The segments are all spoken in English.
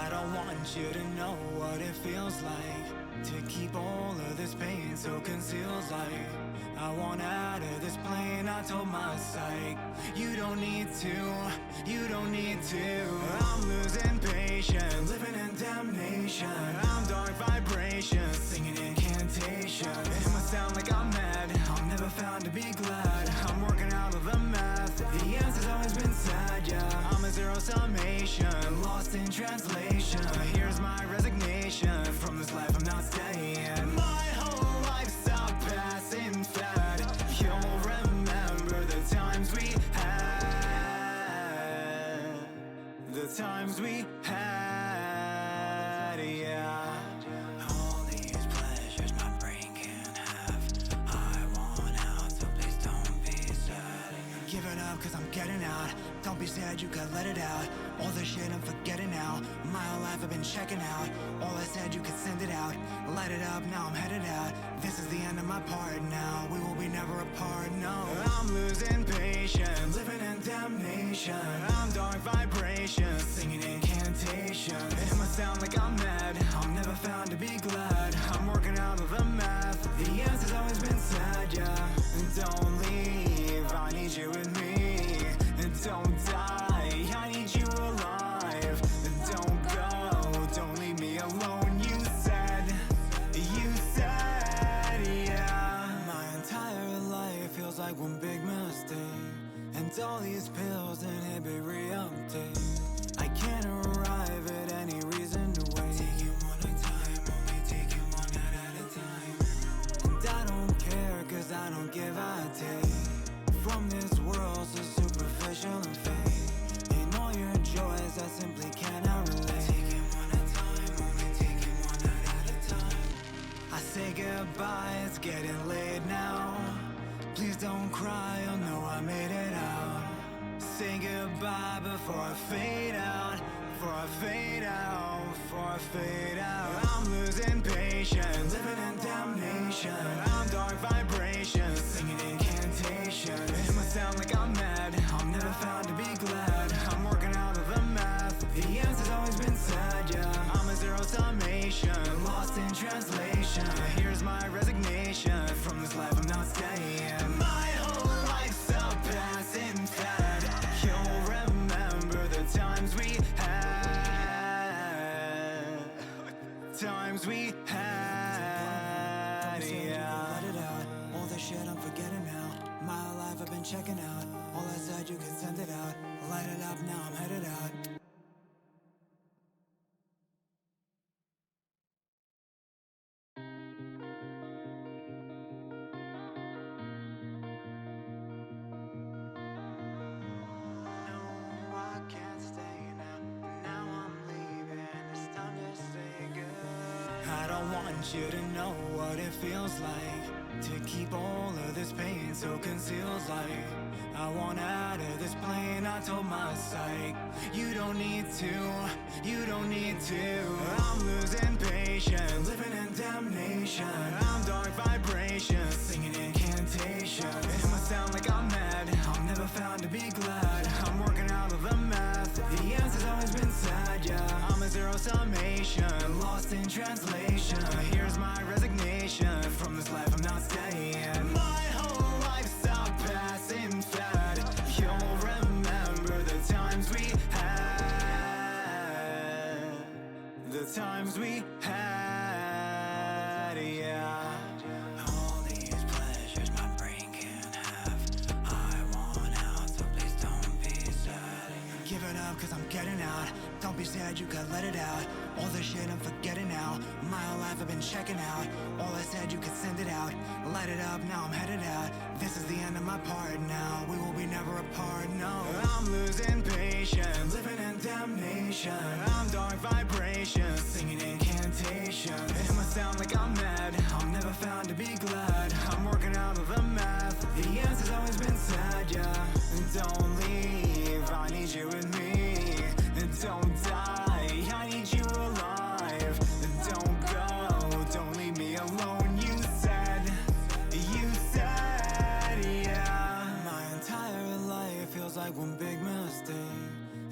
I don't want you to know what it feels like to keep all of this pain so concealed. Like I want out of this plane, I told my psych, you don't need to, you don't need to. I'm losing patience, living in damnation. I'm dark vibrations, singing incantations. It must sound like I'm mad, I'm never found to be glad. I'm working out of the math, the answer's always been sad, yeah. I'm a zero summation, lost in translation. Here's my resignation, from this life I'm not staying. My whole life's a passing fad. You'll remember the times we had, the times we had, yeah. All these pleasures my brain can't have. I want out, so please don't be sad. Give it up, cause I'm getting out. Don't be sad, you could let it out. All this shit I'm forgetting now. My whole life I've been checking out. All I said, you could send it out. Light it up, now I'm headed out. This is the end of my part now. We will be never apart, no. I'm losing patience, living in damnation. I'm dark vibrations, singing incantations. It must sound like I'm mad, I'm never found to be glad. I'm working out of the math, the answer's always been sad, yeah. Don't leave, I need you with me. Don't die, I need you alive. Don't go, don't leave me alone. You said, yeah. My entire life feels like one big mistake, and all these pills inhibit re-uptake. I can't arrive at any reason to wait. Take it one at a time, only take it one night at a time. And I don't care, cause I don't give a take. From this world so superficial and fake, in all your joys I simply cannot relate. Take it one at a time, only take it one night at a time. I say goodbye, it's getting late now. Please don't cry, you'll know I made it out. Say goodbye before I fade out, before I fade out, before I fade out. I'm losing patience, living in damnation. I'm dark vibrations, singing incantations. It must sound like I'm mad, I'm never found to be glad. I'm working out of the math, the answer's always been sad, yeah. I'm a zero summation, lost in translation. Here's my resignation, from this life I'm not staying. My whole life's a passing fad. You'll remember the times we had, times we had, yeah. Let it out, all the shit I'm forgetting now. My whole life I've been checking out. All I said, you can send it out. Light it up, now I'm headed out. I don't want you to know what it feels like to keep all of this pain so concealed. Like I want out of this plane, I told my psych, you don't need to, you don't need to. I'm losing patience, living in damnation. I'm dark vibrations, singing incantations. It must sound like I'm mad, I'm never found to be glad. I'm working out of the math, the answer's always been sad, yeah. I'm a zero summation, lost in translation. Here's my resignation, from this life I'm not staying. My whole life's a passing fad. You'll remember the times we had, the times we had, yeah. All these pleasures my brain can't have. I want out, so please don't be sad. Give it up, cause I'm getting out. Don't be sad, you could let it out. All this shit I'm forgetting now. My whole life I've been checking out. All I said, you could send it out. Light it up, now I'm headed out. This is the end of my part now. We will be never apart, no. I'm losing patience, living in damnation. I'm dark vibrations, singing incantations. It must sound like I'm mad, I'm never found to be glad. I'm working out of the math, the answer's always been sad, yeah. Don't leave, I need you with me. Don't die, I need you alive. Don't go, don't leave me alone. You said, yeah. My entire life feels like one big mistake,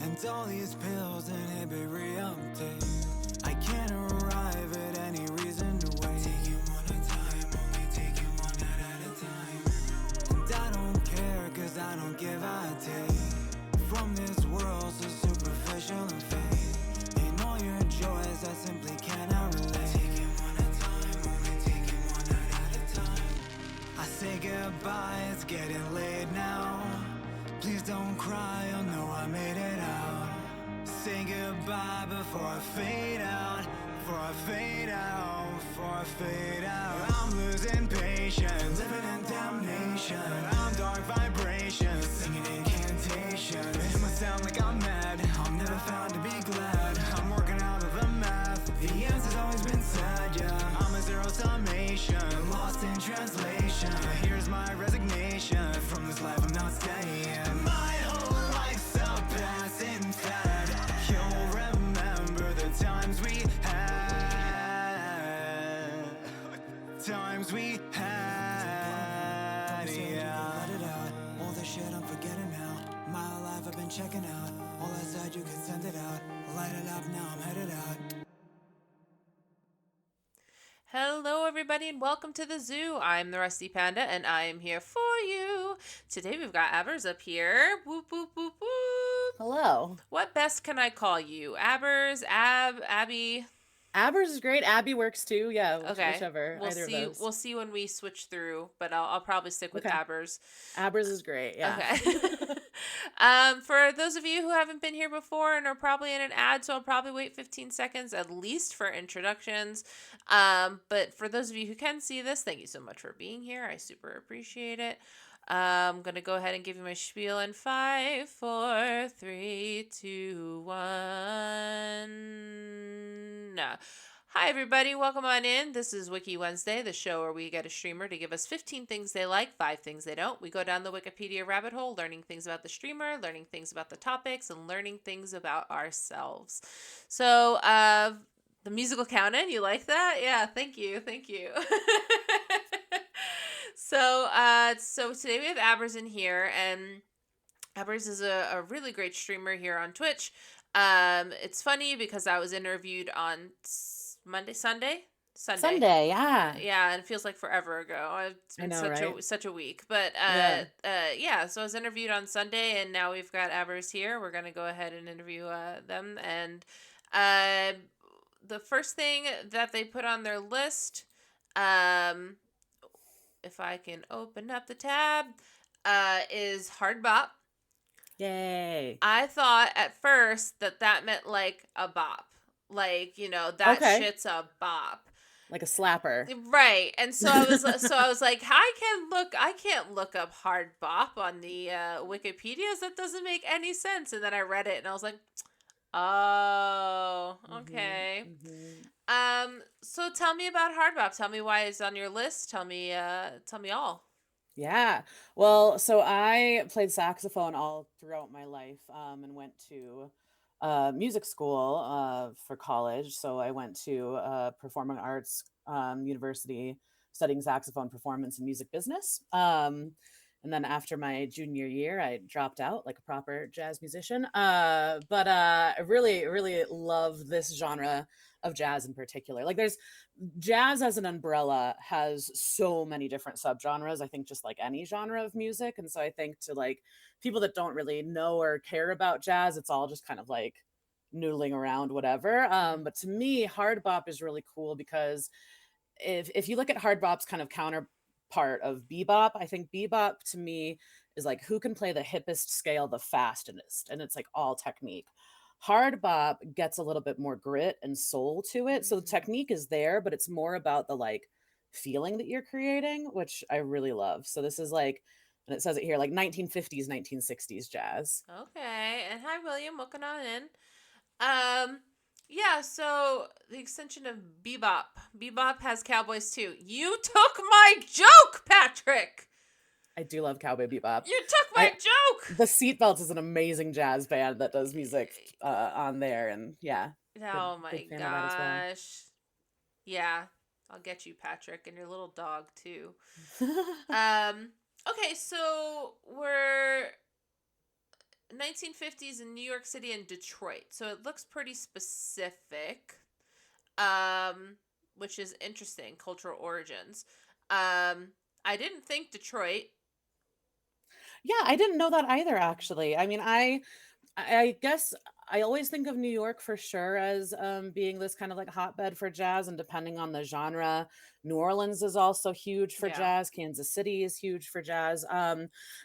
and all these pills inhibit re-uptake. goodbye, it's getting late now. Please don't cry, oh no, I made it out. Say goodbye before I fade out. Before I fade out, before I fade out. I'm losing patience, living in damnation. I'm dark vibrations, singing incantations. It must sound like I'm mad, I'm never found to be glad. I'm working out of the math, the answer's always been sad, yeah. I'm a zero summation, lost in translation. Here's my resignation, from this life I'm not staying. My whole life's a passing fad. You'll remember the times we had. Times we had, yeah. Let it out, all the shit I'm forgetting now. My life I've been checking out. All I said you can send it out. Light it up, now I'm headed out. Hello, everybody, and welcome to the zoo. I'm the Rusty Panda, and I am here for you. Today we've got Abbers up here. Whoop, whoop, whoop, whoop. Hello. What best can I call you? Abbers, Abby? Abbers is great. Abby works too. Yeah, Okay. whichever. We'll either see. of those. We'll see when we switch through, but I'll probably stick with Okay. Abbers. Abbers is great. Yeah. Okay. For those of you who haven't been here before and are probably in an ad, so I'll probably wait 15 seconds at least for introductions. But for those of you who can see this, thank you so much for being here. I super appreciate it. I'm going to go ahead and give you my spiel in 5, 4, 3, 2, 1. Hi, everybody. Welcome on in. This is Wiki Wednesday, the show where we get a streamer to give us 15 things they like, 5 things they don't. We go down the Wikipedia rabbit hole, learning things about the streamer, learning things about the topics, and learning things about ourselves. So, the musical count-in, you like that? Yeah, thank you. Thank you. So today we have Abbers in here, and Abbers is a really great streamer here on Twitch. It's funny because I was interviewed on Sunday, yeah. yeah, and it feels like forever ago. It's been such a week, but yeah. So I was interviewed on Sunday, and now we've got Abbers here. We're gonna go ahead and interview them, and the first thing that they put on their list, if I can open up the tab, is hard bop. Yay. I thought at first that meant like a bop. Like, that shit's a bop. Like a slapper. Right. And so I was like, I can't look up hard bop on the Wikipedias. That doesn't make any sense. And then I read it and I was like, oh, okay. Mm-hmm. So tell me about hard bop. Tell me why it's on your list. Tell me all. Yeah. Well, so I played saxophone all throughout my life, and went to music school for college. So I went to performing arts university studying saxophone performance and music business. And then after my junior year, I dropped out like a proper jazz musician. But I really, really love this genre of jazz in particular. Like there's jazz as an umbrella has so many different subgenres, I think, just like any genre of music. And so I think to like people that don't really know or care about jazz, it's all just kind of like noodling around, whatever. But to me, hard bop is really cool because if you look at hard bop's kind of counterpart of bebop, I think bebop to me is like who can play the hippest scale the fastest, and it's like all technique. Hard bop gets a little bit more grit and soul to it. So the technique is there, but it's more about the like feeling that you're creating, which I really love. So this is like, and it says it here, like 1950s, 1960s jazz. Okay. And hi, William. Welcome on in. Yeah, so the extension of bebop. Bebop has cowboys too. You took my joke, Patrick! I do love Cowboy Bebop. You took my joke! The Seatbelts is an amazing jazz band that does music on there, and yeah. Oh my gosh. Yeah, I'll get you, Patrick, and your little dog too. Okay, so we're 1950s in New York City and Detroit. So it looks pretty specific, which is interesting, cultural origins. I didn't think Detroit. Yeah, I didn't know that either, actually. I mean, I guess I always think of New York for sure as being this kind of like hotbed for jazz, and depending on the genre, New Orleans is also huge for Yeah. jazz. Kansas City is huge for jazz.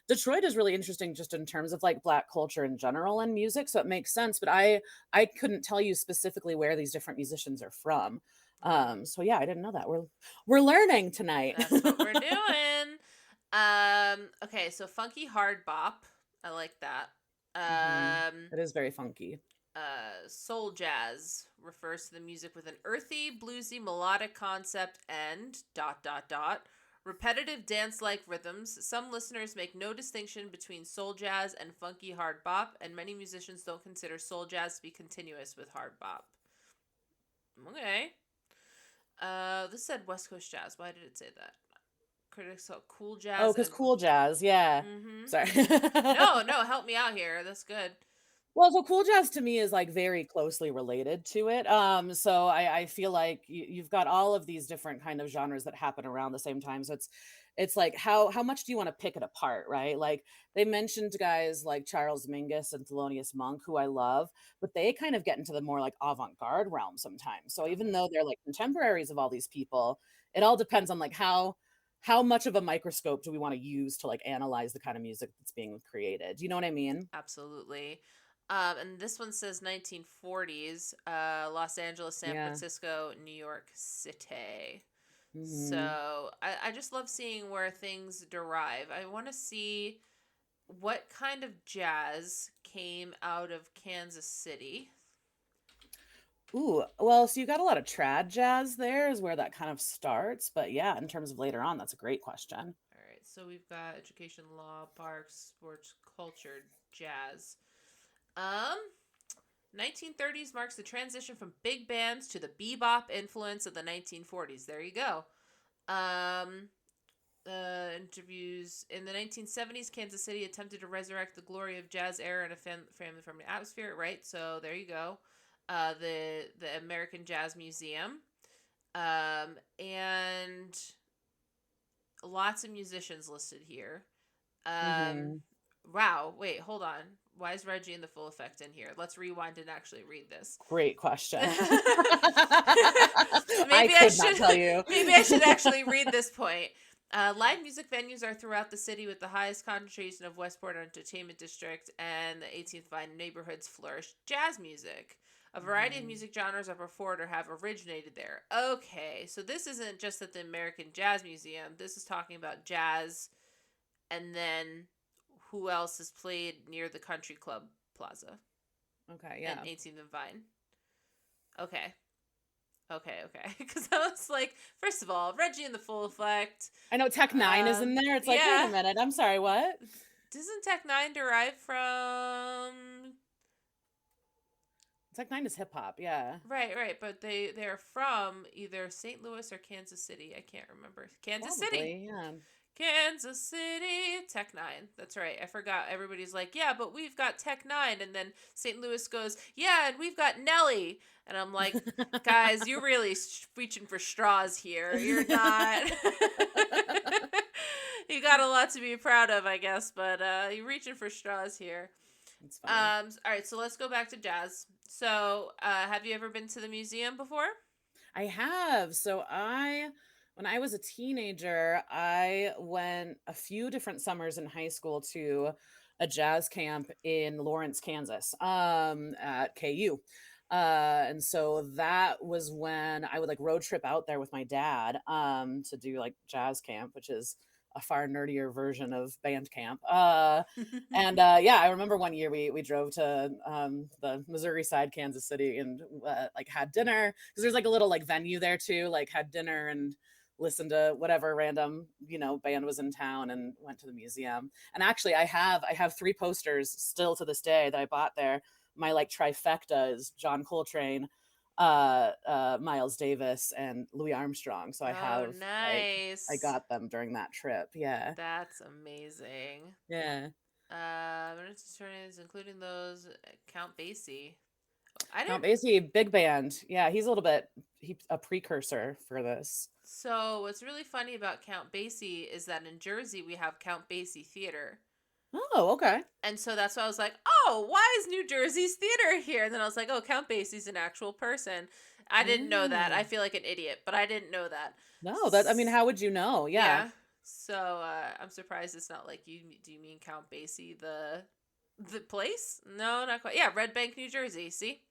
Detroit is really interesting just in terms of like Black culture in general and music, so it makes sense. But I couldn't tell you specifically where these different musicians are from. So yeah, I didn't know that. We're learning tonight. That's what we're doing. Okay, so funky hard bop. I like that. It is very funky. Soul jazz refers to the music with an earthy, bluesy, melodic concept and dot dot dot repetitive dance-like rhythms. Some listeners make no distinction between soul jazz and funky hard bop, and many musicians don't consider soul jazz to be continuous with hard bop. Okay. This said West Coast jazz. Why did it say that? Critics call cool Oh, jazz because and cool jazz, yeah. mm-hmm. Sorry. No, help me out here. That's good. Well, so cool jazz to me is like very closely related to it. So I feel like you've got all of these different kind of genres that happen around the same time. So it's like how much do you want to pick it apart, right? Like they mentioned guys like Charles Mingus and Thelonious Monk, who I love, but they kind of get into the more like avant-garde realm sometimes. So even Okay. though they're like contemporaries of all these people, it all depends on like how much of a microscope do we want to use to like analyze the kind of music that's being created? Do you know what I mean? Absolutely. And this one says 1940s, Los Angeles, San Yeah. Francisco, New York City. Hmm. So I just love seeing where things derive. I want to see what kind of jazz came out of Kansas City. Ooh, well, so you got a lot of trad jazz there is where that kind of starts. But yeah, in terms of later on, that's a great question. All right, so we've got education, law, parks, sports, culture, jazz. Um, 1930s marks the transition from big bands to the bebop influence of the 1940s. There you go. Um, Interviews in the 1970s, Kansas City attempted to resurrect the glory of jazz era in a family friendly atmosphere. Right, so there you go. The American Jazz Museum, and lots of musicians listed here. Um, Hmm. wow, wait, hold on. Why is Reggie in the full effect in here? Let's rewind and actually read this. Great question. maybe I I could not should tell you. maybe I should actually read this point. Live music venues are throughout the city with the highest concentration of Westport Entertainment District and the 18th Vine neighborhoods flourish jazz music. A variety of Mhm. music genres are performed or have originated there. Okay, so this isn't just at the American Jazz Museum. This is talking about jazz and then who else has played near the Country Club Plaza Okay, and yeah. 18th and Vine. Okay. Okay. Because I was like, first of all, Reggie in the Full Effect. I know Tech Nine is in there. It's like, wait a Yeah. minute. I'm sorry, what? Doesn't Tech Nine derive from? Tech Nine is hip hop, yeah. Right. But they're from either St. Louis or Kansas City. I can't remember. Kansas City. Probably, yeah. Kansas City, Tech Nine. That's right. I forgot. Everybody's like, yeah, but we've got Tech Nine. And then St. Louis goes, yeah, and we've got Nelly. And I'm like, guys, you're really reaching for straws here. You're not. You got a lot to be proud of, I guess, but you're reaching for straws here. It's funny. All right, so let's go back to jazz. So, have you ever been to the museum before? I have. When I was a teenager, I went a few different summers in high school to a jazz camp in Lawrence, Kansas, at KU. And so that was when I would like road trip out there with my dad, to do like jazz camp, which is a far nerdier version of band camp. And yeah, I remember one year we drove to the Missouri side, Kansas City, and like had dinner because there's like a little like venue there too. Like had dinner and listened to whatever random band was in town and went to the museum. And actually, I have three posters still to this day that I bought there. My like trifecta is John Coltrane, Miles Davis, and Louis Armstrong. So I Oh, have like I nice. got them during that trip. Yeah, That's amazing. yeah. Attorneys, including those Count Basie. I Count didn't. Basie, big band. Yeah, he's a little bit a precursor for this. So what's really funny about Count Basie is that in Jersey we have Count Basie Theater. Oh, okay. And so that's why I was like, oh, why is New Jersey's theater here? And then I was like, oh, Count Basie's an actual person. I didn't know that. I Oh. feel like an idiot, but I didn't know that. No, that I mean, how would you know? Yeah. Yeah. So I'm surprised it's not like you. Do you mean Count Basie the place? No, not quite. Yeah, Red Bank, New Jersey. See,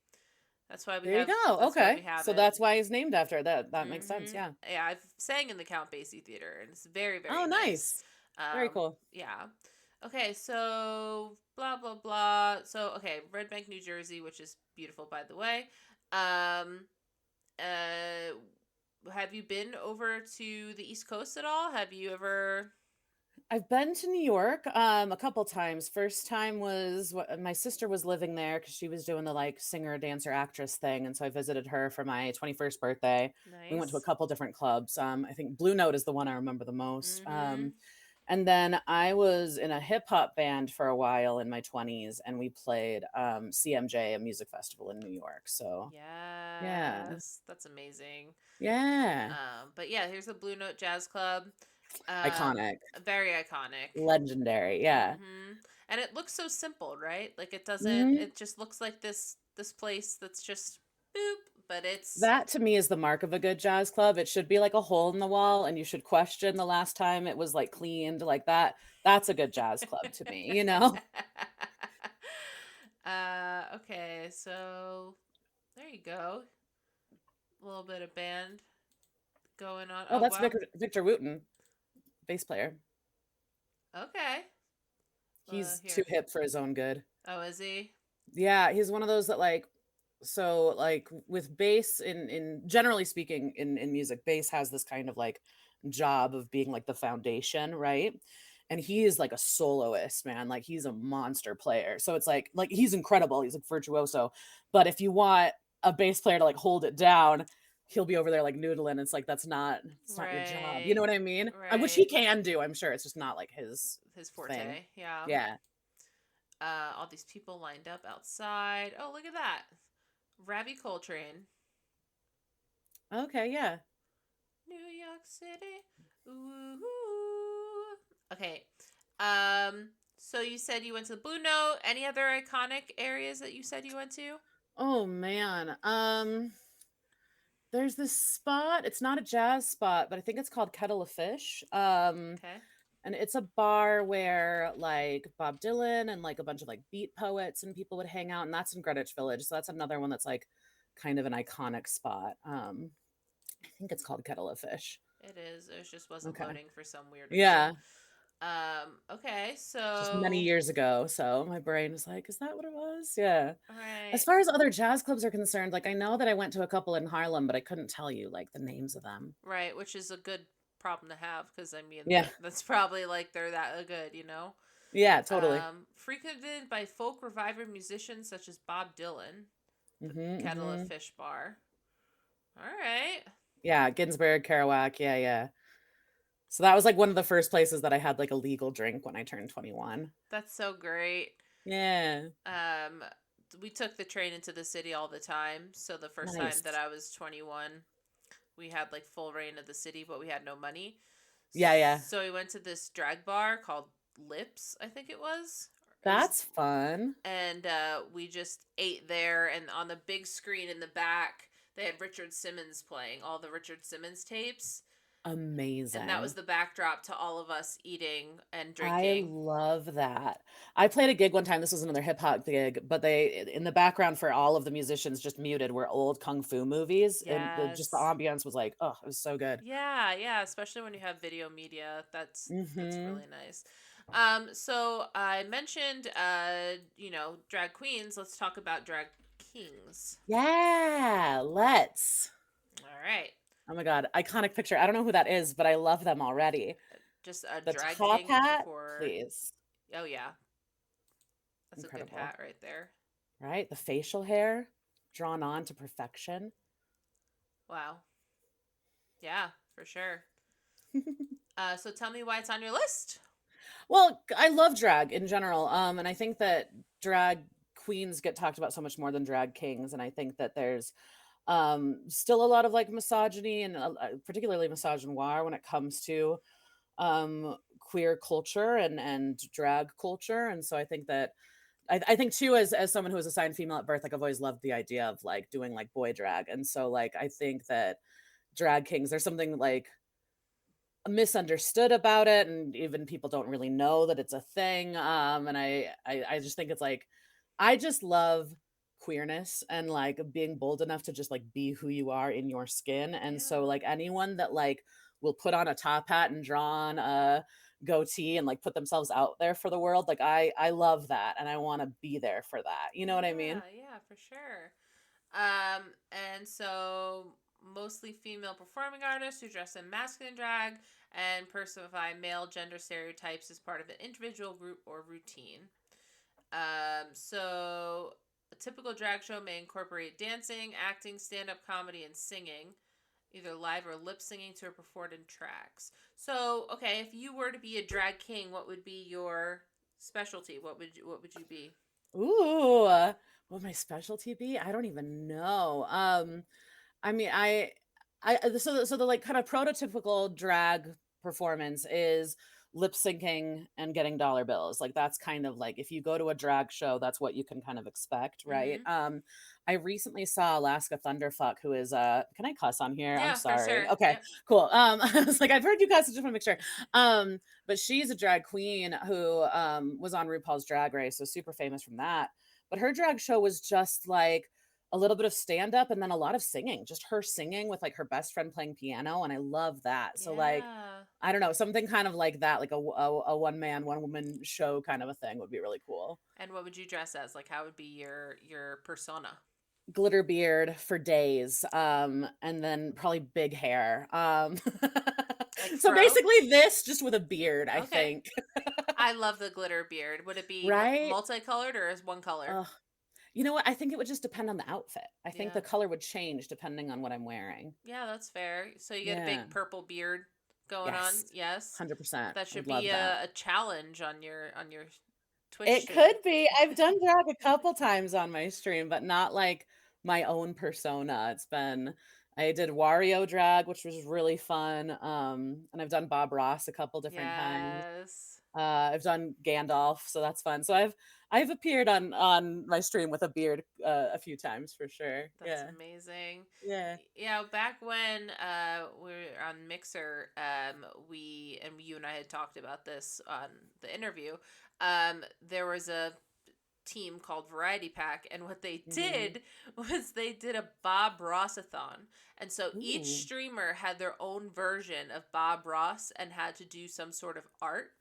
that's why we There you have. go. That's why we Okay. have So it. that's why he's named after that. That makes sense. Mm-hmm. Yeah. Yeah, I've sang in the Count Basie Theater, and it's very, very Oh, nice. nice. Very cool. Yeah. Okay, so blah blah blah. So okay, Red Bank, New Jersey, which is beautiful, by the way. Um, have you been over to the East Coast at all? Have you ever? I've been to New York a couple times. First time was my sister was living there because she was doing the like singer, dancer, actress thing, and so I visited her for my 21st birthday. We went to a Nice. couple different clubs. I think Blue Note is the one I remember the most. Mm-hmm. And then I was in a hip hop band for a while in my 20s, and we played CMJ, a music festival in New York. So yeah, Yes, that's amazing. yeah, But yeah, here's the Blue Note Jazz Club. iconic, Very iconic. legendary. Yeah. And it looks so simple, right? Like it doesn't. Mhm. It just looks like this place that's just boop, but it's That to me is the mark of a good jazz club. It should be like a hole in the wall, and you should question the last time it was like cleaned like that. That's a good jazz club to me, you know? okay, so there you go. A little bit of band going on. Oh, Oh that's wow. Victor Wooten, bass player. Okay. He's too Here. hip for his own good. Oh, is he? Yeah, he's one of those that like so like with bass in generally speaking in music, bass has this kind of like job of being like the foundation, right? And he is like a soloist, man. Like he's a monster player. So it's like he's incredible. He's like virtuoso. But if you want a bass player to like hold it down, he'll be over there like noodling. It's like it's not your job. You Right. know what I mean? Which he Right. can do, I'm sure. It's just not like his His thing. forte. Yeah. Yeah. All these people lined up outside. Oh, look at that. Ravi Coltrane. Okay, yeah. New York City. Ooh. Okay. So you said you went to the Blue Note. Any other iconic areas that you said you went to? Oh man. There's this spot. It's not a jazz spot, but I think it's called Kettle of Fish. Okay. And it's a bar where like Bob Dylan and like a bunch of like beat poets and people would hang out, and that's in Greenwich Village. So that's another one that's like kind of an iconic spot. I think it's called Kettle of Fish. It is. It just wasn't Okay. loading for some weird reason. Yeah. Okay. Just many So, years ago. So my brain is like, is that what it was? Yeah. all As right. far as other jazz clubs are concerned, like I know that I went to a couple in Harlem, but I couldn't tell you like the names of them. Right, which is a good problem to have because I mean Yeah. that's probably like they're that good, you know. Yeah, totally. Frequented by folk reviver musicians such as Bob Dylan, the Mhm, Kettle of mhm. Fish Bar. All right, Yeah, Ginsberg, Kerouac, yeah, yeah. So that was, like, one of the first places that I had, like, a legal drink when I turned 21. that's so great. Yeah. Um, we took the train into the city all the time. So the first time that Nice. I was 21, we had like full reign of the city, but we had no money. Yeah, yeah. So we went to this drag bar called Lips, I think it was. It was That's fun. and we just ate there, and on the big screen in the back they had Richard Simmons playing all the Richard Simmons tapes, and that was Amazing. the backdrop to all of us eating and I drinking. love that. I played a gig one time, this was another hip hop gig, but they in the background for all of the musicians just muted were old kung fu movies, and the Yes. ambiance was like, oh, it was so good. Yeah, yeah, especially when you have video media, that's Mhm. really nice. So I mentioned drag queens. Let's talk about drag kings. Yeah, let's. All right. Oh my god, iconic picture. I don't know who that is, but I love them already. Just a The drag top king hat, before. please. Oh yeah, that's a good Incredible. hat right there. Right? The facial hair drawn on to perfection. Wow. Yeah, for sure. So tell me why it's on your list. Well, I love drag in general. And I think that drag queens get talked about so much more than drag kings. And I think that there's still a lot of like misogyny and particularly misogynoir when it comes to queer culture and drag culture. And so I think that I think too, as someone who was assigned female at birth, like I've always loved the idea of like doing like boy drag. And so like I think that drag kings, there's something like misunderstood about it, and even people don't really know that it's a thing. And I just think it's like I just love queerness and like being bold enough to just like be who you are in your skin. And so Yeah. like anyone that like will put on a top hat and draw on a goatee and like put themselves out there for the world, like I love that, and I want to be there for that, you know what I mean? Yeah, yeah, for sure. And so mostly female performing artists who dress in masculine drag and personify male gender stereotypes as part of an individual group or routine. So a typical drag show may incorporate dancing, acting, stand-up comedy, and singing, either live or lip singing to a performed in tracks. So, okay, if you were to be a drag king, what would be your specialty? What would you be? Ooh, what would my specialty be? I don't even know. I mean, so the like kind of prototypical drag performance is lip syncing and getting dollar bills. Like that's kind of like if you go to a drag show, that's what you can kind of expect, right? Mm-hmm. I recently saw Alaska Thunderfuck, who is can I cuss on here? I'm Yeah, for sorry. sure. Okay, Yep. cool. I was like, I've heard you guys, I just want to make sure. But she's a drag queen who was on RuPaul's Drag Race, so super famous from that. But her drag show was just like a little bit of stand up and then a lot of singing, just her singing with like her best friend playing piano. And I love that. So, like, Yeah. I don't know, something kind of like that, like a one man, one woman show kind of a thing would be really cool. And what would you dress as? Like, how would be your persona? Glitter beard for days, and then probably big hair. Like So fro? basically, this just with a beard, I Okay. think. I love the glitter beard. Would it be Right? multicolored or is one color? Uh, you know what? I think it would just depend on the outfit. I think Yeah. the color would change depending on what I'm wearing. Yeah, that's fair. So you get a Yeah. big purple beard going on. Yes. Yes. 100%. That I should would be love that. a challenge on your Twitch It stream. could be. I've done drag a couple times on my stream, but not like my own persona. I did Wario drag, which was really fun. And I've done Bob Ross a couple different times. Yes. I've done Gandalf, so that's fun. So I've appeared on my stream with a beard a few times for sure. That's Yeah. amazing. Yeah. Yeah, back when we were on Mixer, we and you and I had talked about this on the interview. There was a team called Variety Pack, and what they Hmm. did was they did a Bob Rossathon, and so each Ooh, streamer had their own version of Bob Ross and had to do some sort of art,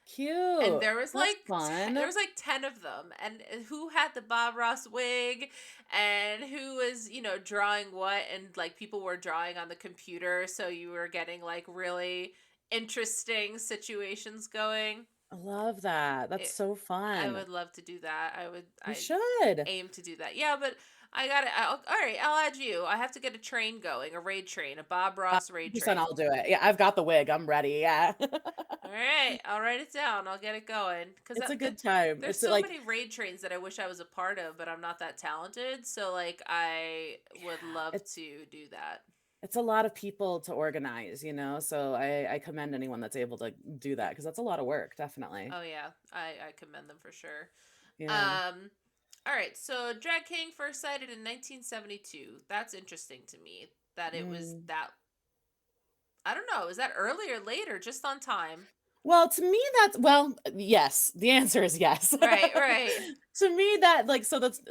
and cute. there was That's like there fun. was like 10 of them, and who had the Bob Ross wig and who was drawing what, and like people were drawing on the computer, so you were getting like really interesting situations going. I love that. That's it, so I fun. would love to do that. You I should. aim to do that. Yeah, but I got it. All right, I'll add you. I have to get a train going, a raid train, a Bob Ross raid 100% train. I'll do it. Yeah, I've got the wig. I'm ready. Yeah. All right, I'll write it down. I'll get it going because It's a good time. there's It's so like many raid trains that I wish I was a part of, but I'm not that talented. So like I would love it's to do that. it's a lot of people to organize, you know? So I commend anyone that's able to do that because that's a lot of work, definitely. Oh yeah, I commend them for sure. Yeah. Um, all right, so Drag King first sighted in 1972. That's interesting to me that it was Mm. that. I don't know. Is that early or late or just on time? Well, to me, that's well, yes. The answer is yes. Right, right, To me, that like so that's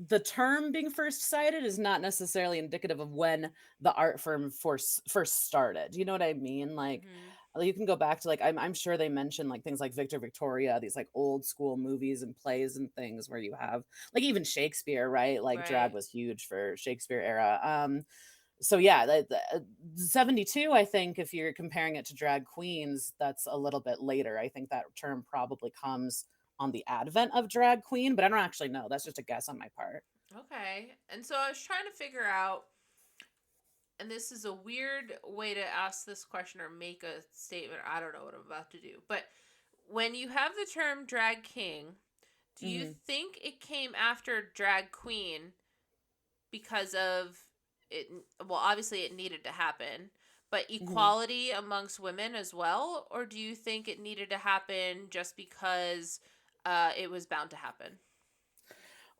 the term being first cited is not necessarily indicative of when the art form first started. You know what I mean? Like hmm you can go back to like I'm sure they mention like things like Victor Victoria, these like old school movies and plays and things where you have like even Shakespeare, right? Like drag right. was huge for Shakespeare era. So yeah, 72, I think if you're comparing it to drag queens, that's a little bit later. I think that term probably comes on the advent of drag queen, but I don't actually know. That's just a guess on my part. Okay. And so I was trying to figure out, and this is a weird way to ask this question or make a statement. I don't know what I'm about to do. But when you have the term drag king, do you Hmm. think it came after drag queen because of it? Well, obviously it needed to happen, but Mhm. equality amongst women as well? Or do you think it needed to happen just because it was bound to happen?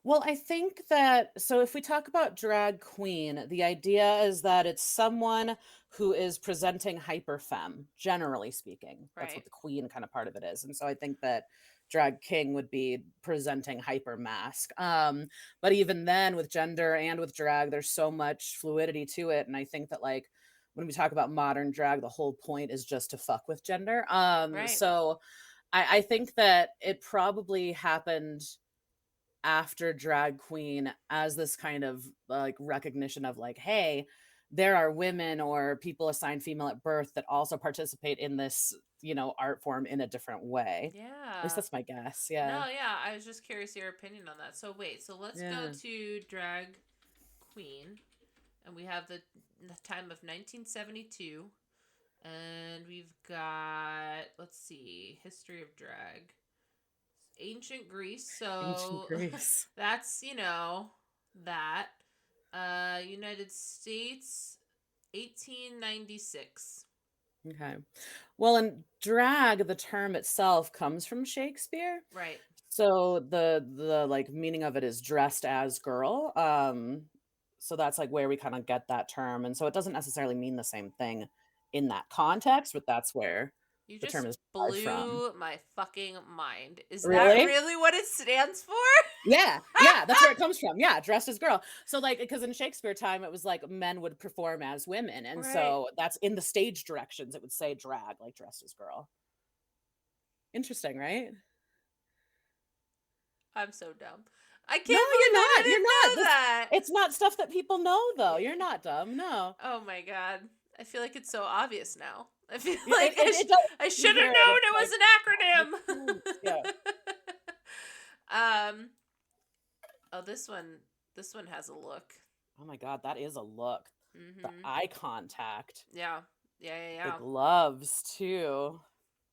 Well, I think that so if we talk about drag queen, the idea is that it's someone who is presenting hyper femme, generally speaking. That's what Right. the queen kind of part of it is. And so I think that drag king would be presenting hyper mask. But even then with gender and with drag, there's so much fluidity to it. And I think that like when we talk about modern drag, the whole point is just to fuck with gender. Right. So I think that it probably happened after drag queen as this kind of like recognition of like, hey, there are women or people assigned female at birth that also participate in this, art form in a different way. At least Yeah. that's my guess. Yeah. No, yeah, I was just curious your opinion on that. So wait, so let's go Yeah. to drag queen, and we have the time of 1972, and we've got, let's see, history of drag, ancient Greece. Ancient So Greece. that's, that. United States, 1896. Okay. Well, in drag, the term itself comes from Shakespeare. Right. So the like meaning of it is dressed as girl. So that's like where we kind of get that term. And so it doesn't necessarily mean the same thing in that context, but that's where You the term just is derived from. blew my fucking mind. Is that Really? really what it stands for? Yeah, yeah, that's where it comes from. Yeah, dressed as girl. So like because in Shakespeare time it was like men would perform as women. And Right. so that's in the stage directions it would say drag like dressed as girl. Interesting, right? I'm so dumb. I No, can't you're believe I not. You're didn't not. know This that. it's not stuff that people know though. You're not dumb. No. Oh my god. I feel like it's so obvious now. I feel Yeah, like it does I be should have weird. known It's it like, was makes an sense. Yeah. acronym. Oh, this one has a look. Oh my god, that is a look. The Mhm. eye contact, Yeah. Yeah, yeah, the yeah. gloves too.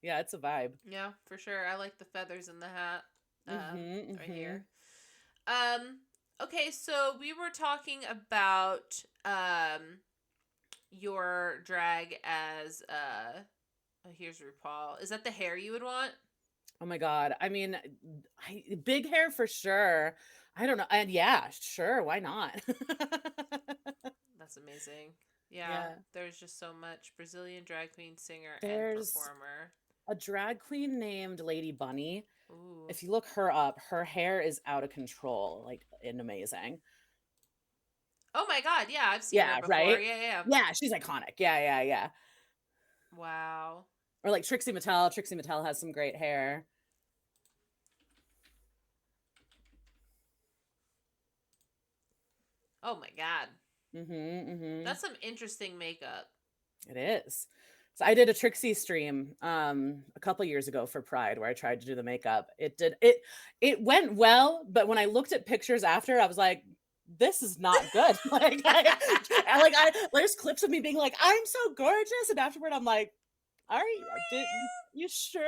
Yeah, it's a vibe. Yeah, for sure. I like the feathers in the hat. Mhm, Right mhm. here. Um, okay, so we were talking about your drag as oh, here's RuPaul. Is that the hair you would want? Oh my god. I mean, big hair for sure. I don't know. And yeah, sure, why not? That's amazing. Yeah, Yeah. there's just so much Brazilian drag queen, singer, and There's performer. a drag queen named Lady Bunny. Ooh. If you look her up, her hair is out of control, like and amazing. Oh my god, yeah, I've seen her Yeah, before. right? Yeah, yeah, yeah. Yeah, she's iconic. Yeah, yeah, yeah. Wow. Or like Trixie Mattel. Trixie Mattel has some great hair. Oh my god. Mhm, mhm. That's some interesting makeup. It is. So I did a Trixie stream a couple years ago for Pride where I tried to do the makeup. It went well, but when I looked at pictures after, I was like, this is not good. There's clips of me being like, I'm so gorgeous. And afterward I'm like, did you sure?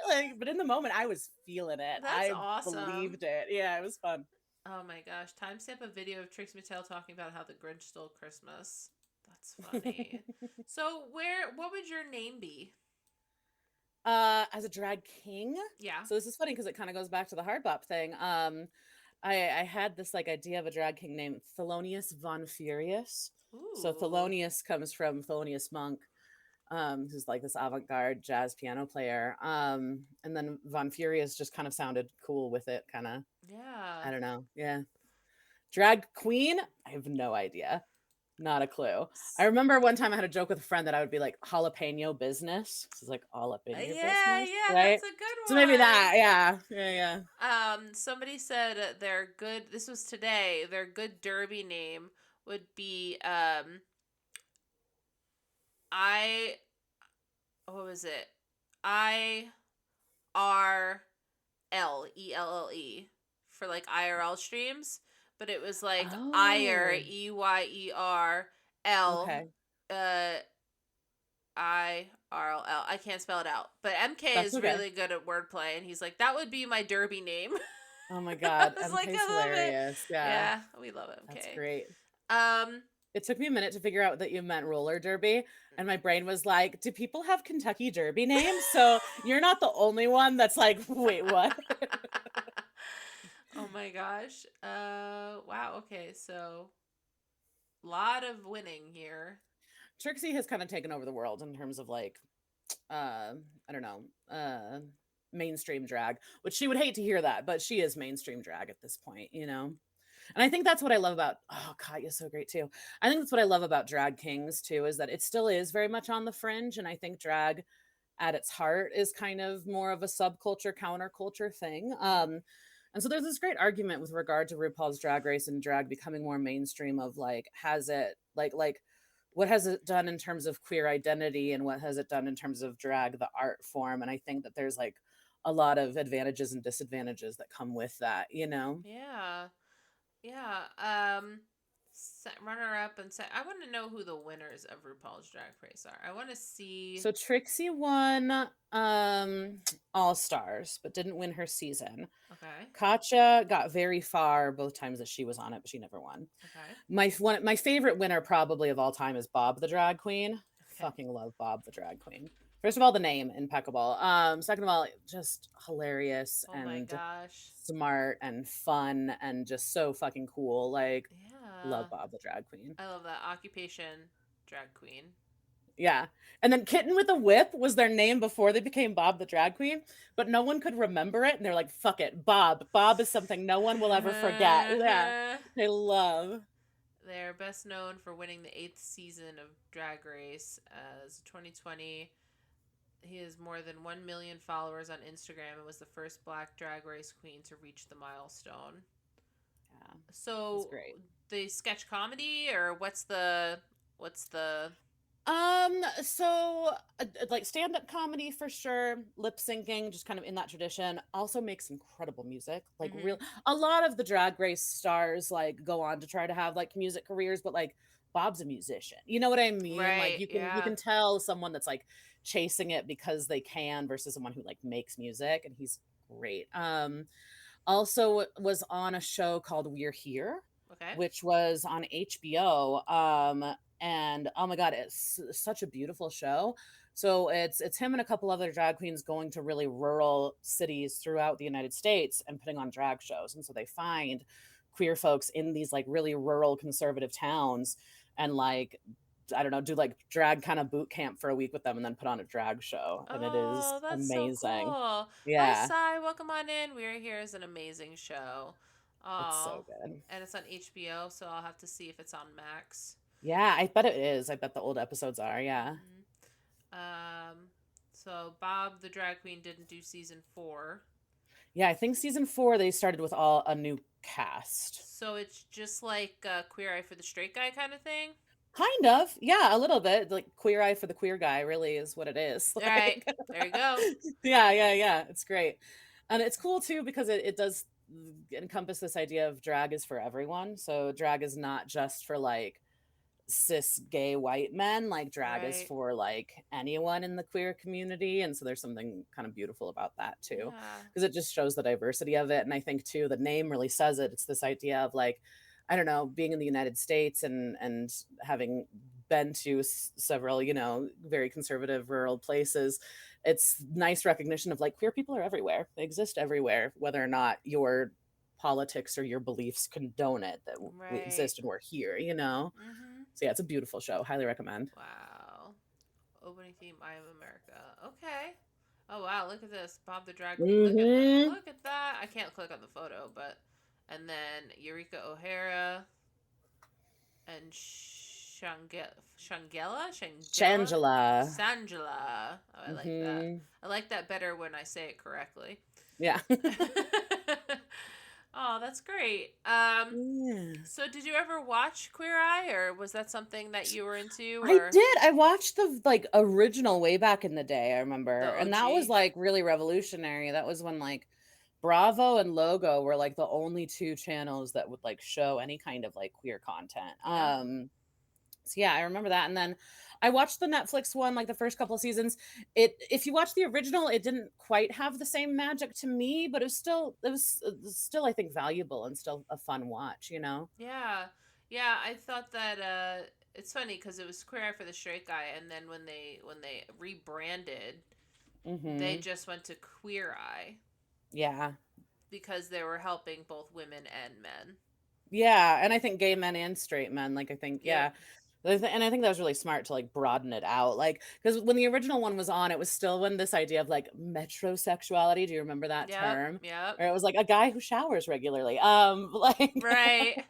Like, but in the moment I was feeling it. That's I awesome. believed it. Yeah, it was fun. Oh my gosh. Timestamp a video of Trix Mattel talking about how the Grinch stole Christmas. That's funny. So what would your name be? As a drag king. Yeah. So this is funny because it kind of goes back to the hard bop thing. I had this like idea of a drag king named Thelonious Von Furious. So Ooh. Thelonious comes from Thelonious Monk, who's like this avant-garde jazz piano player. And then Von Furious just kind of sounded cool with it, kind of. Yeah. I don't know. Yeah. Drag queen? I have no idea. Not a clue. I remember one time I had a joke with a friend that I would be like jalapeno business. This is like all up in your Yeah, business, yeah, right? that's a So maybe good that, one. yeah, yeah, yeah. Somebody said their good, this was today, their good derby name would be I what was it? IRLELLE for like IRL streams, but it was like IREYERL Oh, okay. uh IRLL. I can't spell it out. But MK That's is okay. really good at wordplay, and he's like, that would be my derby name. Oh my I God, was like, MK's I love it. hilarious. Yeah, Yeah, we love that's MK. great. Um, It took me a minute to figure out that you meant roller derby, and my brain was like, "Do people have Kentucky Derby names?" So you're not the only one that's like, "Wait, what?" Oh my gosh. Wow. Okay, so lot of winning here. Trixie has kind of taken over the world in terms of like, I don't know, mainstream drag, which she would hate to hear that, but she is mainstream drag at this point, you know? And I think that's what I love about, oh, Katya's so great too. I think that's what I love about Drag Kings too, is that it still is very much on the fringe. And I think drag at its heart is kind of more of a subculture, counterculture thing. And so there's this great argument with regard to RuPaul's Drag Race and drag becoming more mainstream of like, has it like what has it done in terms of queer identity and what has it done in terms of drag, the art form? And I think that there's like a lot of advantages and disadvantages that come with that, you know? Yeah. Yeah. Runner up and say, I want to know who the winners of RuPaul's Drag Race are. I want to see. So Trixie won All Stars, but didn't win her season. Okay. Katya got very far both times that she was on it, but she never won. Okay. My favorite winner probably of all time is Bob the Drag Queen. Okay. Fucking love Bob the Drag Queen. First of all, the name impeccable. Second of all, just hilarious Oh my and gosh. smart and fun and just so fucking cool. Like, Yeah. love Bob the Drag Queen. I love that occupation, drag queen. Yeah. And then Kitten with a Whip was their name before they became Bob the Drag Queen, but no one could remember it. And they're like, fuck it, Bob. Bob is something no one will ever forget. Yeah. I love. They're best known for winning the 8th season of Drag Race as 2020. He has more than 1 million followers on Instagram and was the first black Drag Race queen to reach the milestone. Yeah. It's So great. the sketch comedy, or what's the So like stand-up comedy for sure, lip syncing, just kind of in that tradition. Also makes incredible music. Like mm-hmm. real a lot of the drag race stars like go on to try to have like music careers, but like Bob's a musician. You know what I mean? Like Right, you can yeah. tell someone that's like chasing it because they can versus someone who like makes music, and he's great. Also was on a show called We're Here, Okay. which was on HBO. And oh my god, it's such a beautiful show. So it's him and a couple other drag queens going to really rural cities throughout the United States and putting on drag shows. And so they find queer folks in these like really rural conservative towns and like I don't know, do like drag kind of boot camp for a week with them and then put on a drag show. And it is Oh, that's so amazing. cool. Hi, Yeah, Sai. Welcome on in. We're Here is an amazing show. it's Oh, so good. and it's on HBO, so I'll have to see if it's on Max. Yeah, I bet it is. I bet the old episodes are. Yeah. Um, so Bob the drag queen didn't do season 4. Yeah, I think season 4 they started with all a new cast. So it's just like Queer Eye for the Straight Guy kind of thing. Kind of. Yeah, a little bit. Like queer eye for the queer guy really is what it is. All right, Like there you go. yeah. It's great. And it's cool too because it does encompass this idea of drag is for everyone. So drag is not just for like cis gay white men, like drag is Right. for like anyone in the queer community, and so there's something kind of beautiful about that too Yeah. because it just shows the diversity of it. And I think too the name really says it. It's this idea of like I don't know, being in the United States and having been to several, you know, very conservative rural places, it's nice recognition of like queer people are everywhere. They exist everywhere, whether or not your politics or your beliefs condone it, that we Right. exist and we're here, you know? Mm-hmm. So yeah, it's a beautiful show. Highly recommend. Wow. Opening theme, I Am America. Okay. Oh wow, look at this. Bob the drag queen. Look at that. Hmm. Look at that. I can't click on the photo, but and then Eureka O'Hara and Shangela? Shangela. Sangela. Oh, I like that. Hmm. I like that better when I say it correctly. Yeah. Oh, that's great. Yeah. So did you ever watch Queer Eye, or was that something that you were into, I or did. I watched the like original way back in the day, I remember. the And that was OG? like really revolutionary. That was when like Bravo and Logo were like the only two channels that would like show any kind of like queer content. Yeah. So yeah, I remember that. And then I watched the Netflix one, like the first couple of seasons. If you watch the original, it didn't quite have the same magic to me, but it was still I think valuable and still a fun watch, you know? Yeah. Yeah, I thought that it's funny because it was Queer Eye for the Straight Guy, and then when they rebranded, they Mm-hmm. just went to Queer Eye Yeah. because they were helping both women and men. Yeah, and I think gay men and straight men, like I think, Yep. yeah. And I think that was really smart to like broaden it out. Like, because when the original one was on, it was still when this idea of like metrosexuality, do you remember that Yep. term? Yep. Or it was like a guy who showers regularly. Like Right.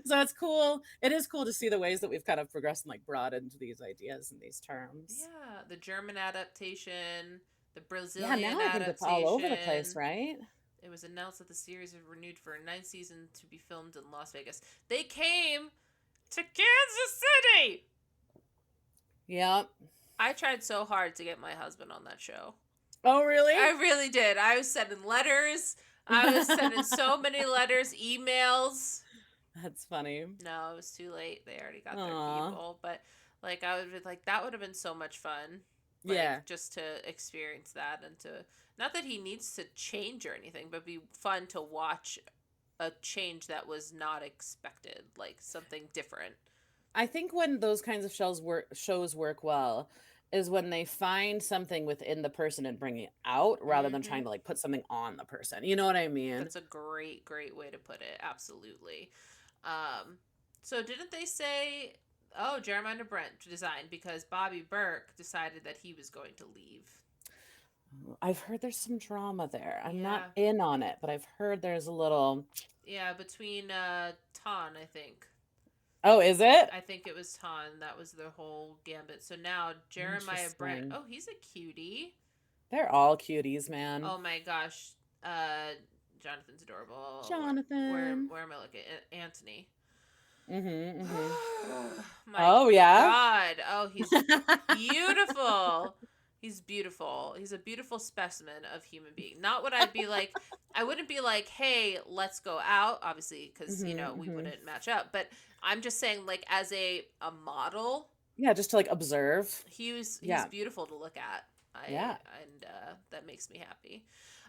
so it's cool. It is cool to see the ways that we've kind of progressed and like broadened these ideas and these terms. Yeah. The German adaptation, the Yeah, Brazilian now I think it's all over the place, adaptation. right? It was announced that the series is renewed for a ninth season to be filmed in Las Vegas. They came to Kansas City. Yep. I tried so hard to get my husband on that show. Oh, I really? really did. I was sending letters. I was sending so many letters, emails. That's funny. No, it was too late. They already got their Aw. people. But like I would be like that would have been so much fun. Like Yeah. just to experience that and to not that he needs to change or anything, but be fun to watch a change that was not expected, like something different. I think when those kinds of shows work well is when they find something within the person and bring it out rather than Mm-hmm. trying to like put something on the person. You know what I mean? That's a great, great way to put it. Absolutely. Um, so didn't they say, oh, Jeremiah Brent designed because Bobby Burke decided that he was going to leave? I've heard there's some drama there. I'm not Yeah. in on it, but I've heard there's a little. Yeah, between Ton, I think. Oh, is it? I think it was Ton. That was the whole gambit. So now Jeremiah Brent. Interesting. Oh, he's a cutie. They're all cuties, man. Oh my gosh. Uh, Jonathan's adorable. Jonathan. Where am I looking? Anthony. Mm-hmm. Mm-hmm. My Oh yeah. God. Oh, he's beautiful. He's beautiful. He's a beautiful specimen of human being. Not what I'd be like. I wouldn't be like, hey, let's go out, obviously, because, Mm-hmm. we Mm-hmm. wouldn't match up. But I'm just saying, like, as a model, Yeah, just to like observe. he's Yeah. beautiful to look at. Yeah. And that makes me happy.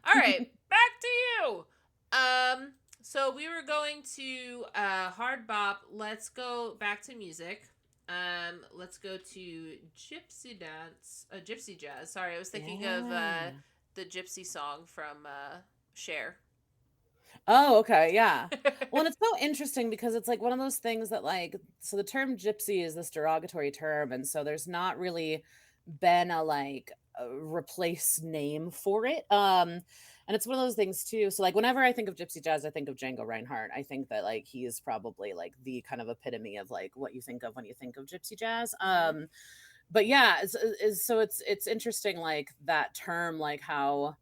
All right, back to you. So we were going to hard bop. Let's go back to music. Let's go to gypsy jazz. Sorry, I was thinking of Yeah. the gypsy song from Cher. Oh, okay, yeah. Well, and it's so interesting because it's like one of those things that like so the term gypsy is this derogatory term, and so there's not really been a like a replace name for it. And it's one of those things too. So like whenever I think of gypsy jazz, I think of Django Reinhardt. I think that like he is probably like the kind of epitome of like what you think of when you think of gypsy jazz. Mm-hmm. But yeah, so it's interesting like that term like how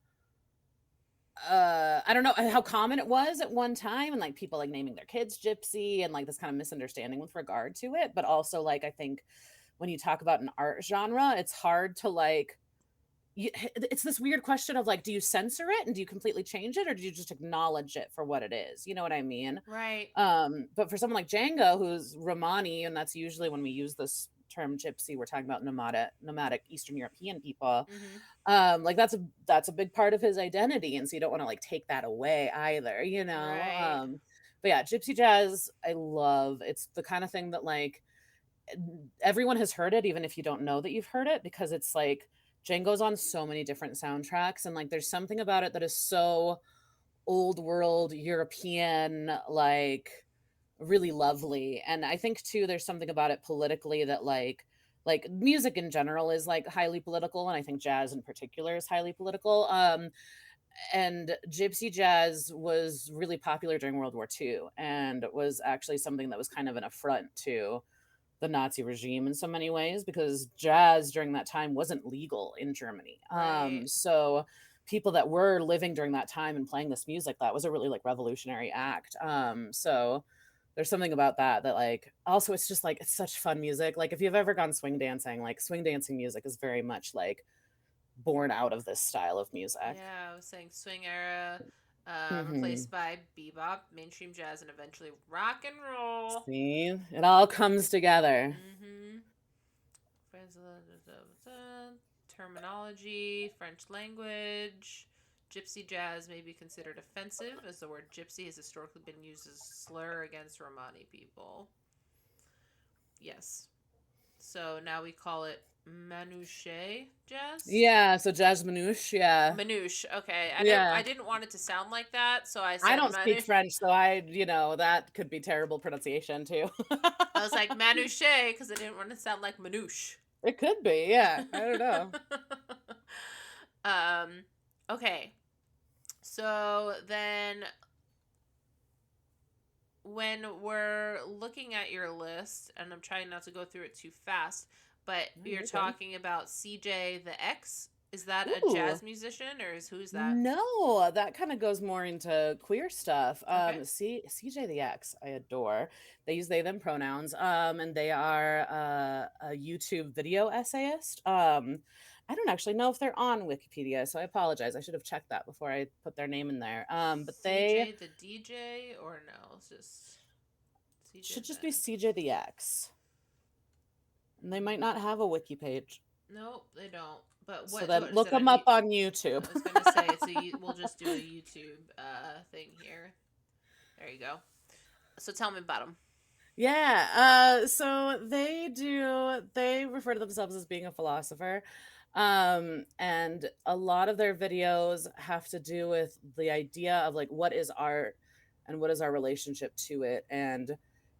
I don't know how common it was at one time and like people like naming their kids gypsy and like this kind of misunderstanding with regard to it, but also like I think when you talk about an art genre it's hard to like it's this weird question of like do you censor it and do you completely change it or do you just acknowledge it for what it is, you know what I mean? Right. But for someone like Django who's Romani, and that's usually when we use this term gypsy we're talking about nomadic Eastern European people, Mm-hmm. like that's a big part of his identity, and so you don't want to like take that away either, you know. Right. But yeah, gypsy jazz I love. It's the kind of thing that like everyone has heard it even if you don't know that you've heard it, because it's like Django's on so many different soundtracks and like there's something about it that is so old world European, like really lovely. And I think too there's something about it politically that like music in general is like highly political, and I think jazz in particular is highly political. And gypsy jazz was really popular during World War II and was actually something that was kind of an affront to the Nazi regime in so many ways, because jazz during that time wasn't legal in Germany. Right. So people that were living during that time and playing this music, that was a really like revolutionary act. So there's something about that that like also it's just like it's such fun music. Like if you've ever gone swing dancing, like swing dancing music is very much like born out of this style of music. Yeah, I was saying swing era, Hmm. replaced by bebop, mainstream jazz, and eventually rock and roll. See, it all comes together. Mm-hmm. Terminology, French language. Gypsy jazz may be considered offensive, as the word gypsy has historically been used as a slur against Romani people. Yes. So now we call it Manouche Jazz. Yeah, so Jazz Manouche, yeah. Manouche. Okay. I Yeah. didn't want it to sound like that, so I I said don't speak Manouche. French, so that could be terrible pronunciation too. I was like Manouche because I didn't want to sound like Manouche. It could be, yeah. I don't know. um. Okay. So then, when we're looking at your list, and I'm trying not to go through it too fast, but No, you're you're good. talking about CJ the X. Is that a Ooh. jazz musician, or who's that? No, that kind of goes more into queer stuff. Okay. CJ the X, I adore. They use they them pronouns. And they are a YouTube video essayist. I don't actually know if they're on Wikipedia, so I apologize. I should have checked that before I put their name in there. But they CJ the DJ, or no? It's just CJ should just be the. CJ the X. And they might not have a wiki page. Nope, they don't. But So what then is look it on? them up on YouTube. I was gonna say we'll just do a YouTube thing here. There you go. So tell me about them. Yeah, so they refer to themselves as being a philosopher. And a lot of their videos have to do with the idea of like what is art and what is our relationship to it, and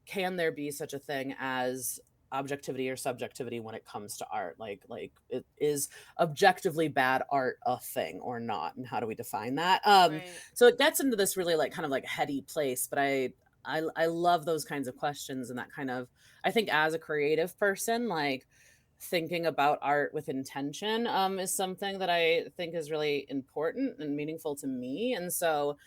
can there be such a thing as objectivity or subjectivity when it comes to art? Like it is objectively bad art a thing or not, and how do we define that? Right. So it gets into this really like kind of like heady place, but I love those kinds of questions, and that kind of, I think as a creative person, like thinking about art with intention is something that I think is really important and meaningful to me. And so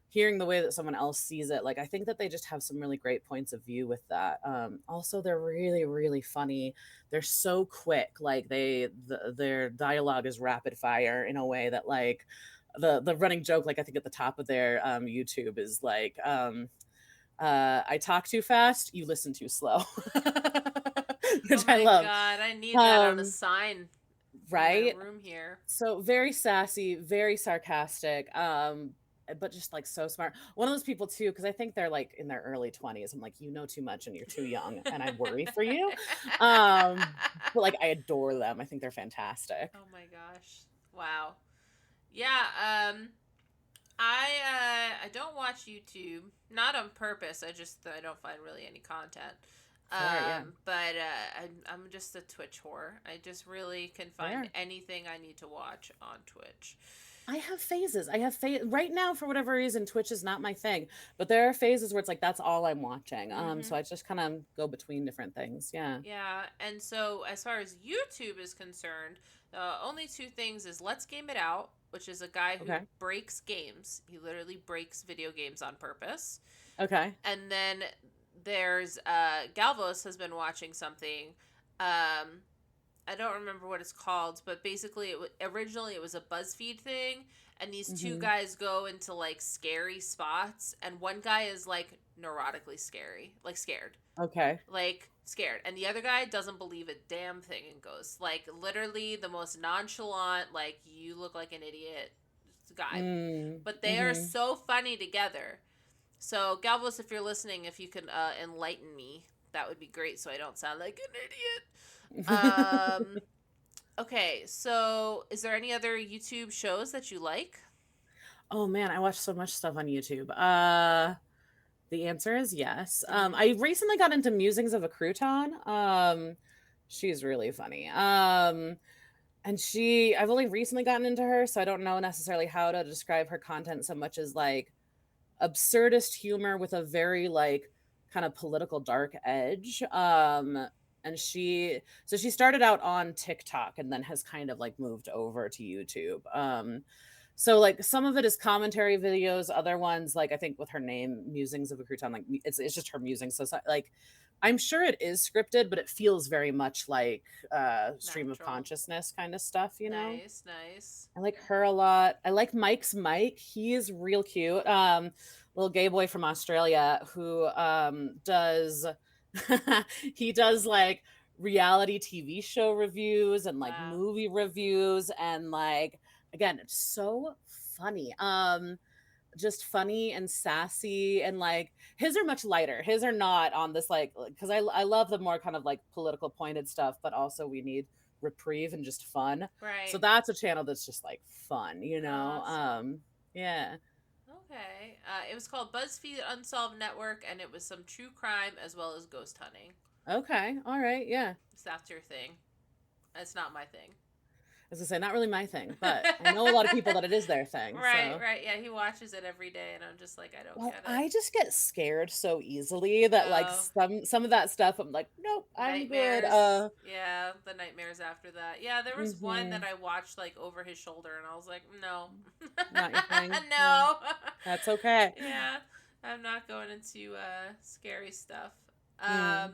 hearing the way that someone else sees it, like I think that they just have some really great points of view with that. Also, they're really, really funny. They're so quick. Like their dialogue is rapid fire in a way that like the running joke, like I think at the top of their YouTube is like I talk too fast, you listen too slow. Oh Which I my love. god, I need that on a Um, sign in my right? room here. So very sassy, very sarcastic, but just like so smart. One of those people too, because I think they're like in their early 20s. I'm like, you know too much and you're too young, and I worry for you. But like I adore them. I think they're fantastic. Oh my gosh. Wow. Yeah, I don't watch YouTube, not on purpose. I don't find really any content. Fair, yeah. I'm just a Twitch whore. I just really can find Fair. anything I need to watch on Twitch. I have phases. Right now, for whatever reason, Twitch is not my thing. But there are phases where it's like that's all I'm watching. So Mm-hmm. I just kind of go between different things. Yeah. Yeah, and so as far as YouTube is concerned, the only two things is Let's Game It Out, which is a guy who Okay. breaks games. He literally breaks video games on purpose. Okay. And then there's Galvos has been watching something. I don't remember what it's called, but basically, originally it was a BuzzFeed thing, and these two Hmm. guys go into like scary spots, and one guy is like neurotically scary, like scared, Okay. and the other guy doesn't believe a damn thing and goes like literally the most nonchalant, like you look like an idiot guy, Mm. but they are Hmm. so funny together. So Galvos, if you're listening, if you can enlighten me, that would be great, so I don't sound like an idiot. Um, okay, so is there any other YouTube shows that you like? Oh man, I watch so much stuff on YouTube. The answer is yes. Mm-hmm. I recently got into Musings of a Crouton. She's really funny. And I've only recently gotten into her, so I don't know necessarily how to describe her content so much as like absurdist humor with a very like kind of political dark edge. And she started out on TikTok and then has kind of like moved over to YouTube. So like some of it is commentary videos, other ones like I think with her name Musings of a Crouton, like it's just her musings. So like I'm sure it is scripted, but it feels very much like stream of Natural. consciousness kind of stuff, you know. Nice, nice. I like her a lot. I like Mike's Mike. He is real cute. Little gay boy from Australia who does he does like reality TV show reviews and like Wow. movie reviews, and like again, it's so funny. just funny and sassy, and like his are much lighter. His are not on this like, because I love the more kind of like political pointed stuff, but also we need reprieve and just fun. So Right. that's a channel that's just like fun, you know. Awesome. Yeah. Okay. It was called BuzzFeed Unsolved Network, and it was some true crime as well as ghost hunting. Okay. All right. Yeah. If that's your thing. It's not my thing. As I say, not really my thing, but I know a lot of people that it is their thing. Right, So, right. Yeah, he watches it every day, and I'm just like, I don't well, get it. I just get scared so easily that like Oh, some of that stuff I'm like, nope, I'm good. nightmares. Yeah, the nightmares after that. Yeah, there was one that Mhm. I watched like over his shoulder, and I was like, no, Not your thing. Well, no. that's okay. Yeah, I'm not going into scary stuff. Mm.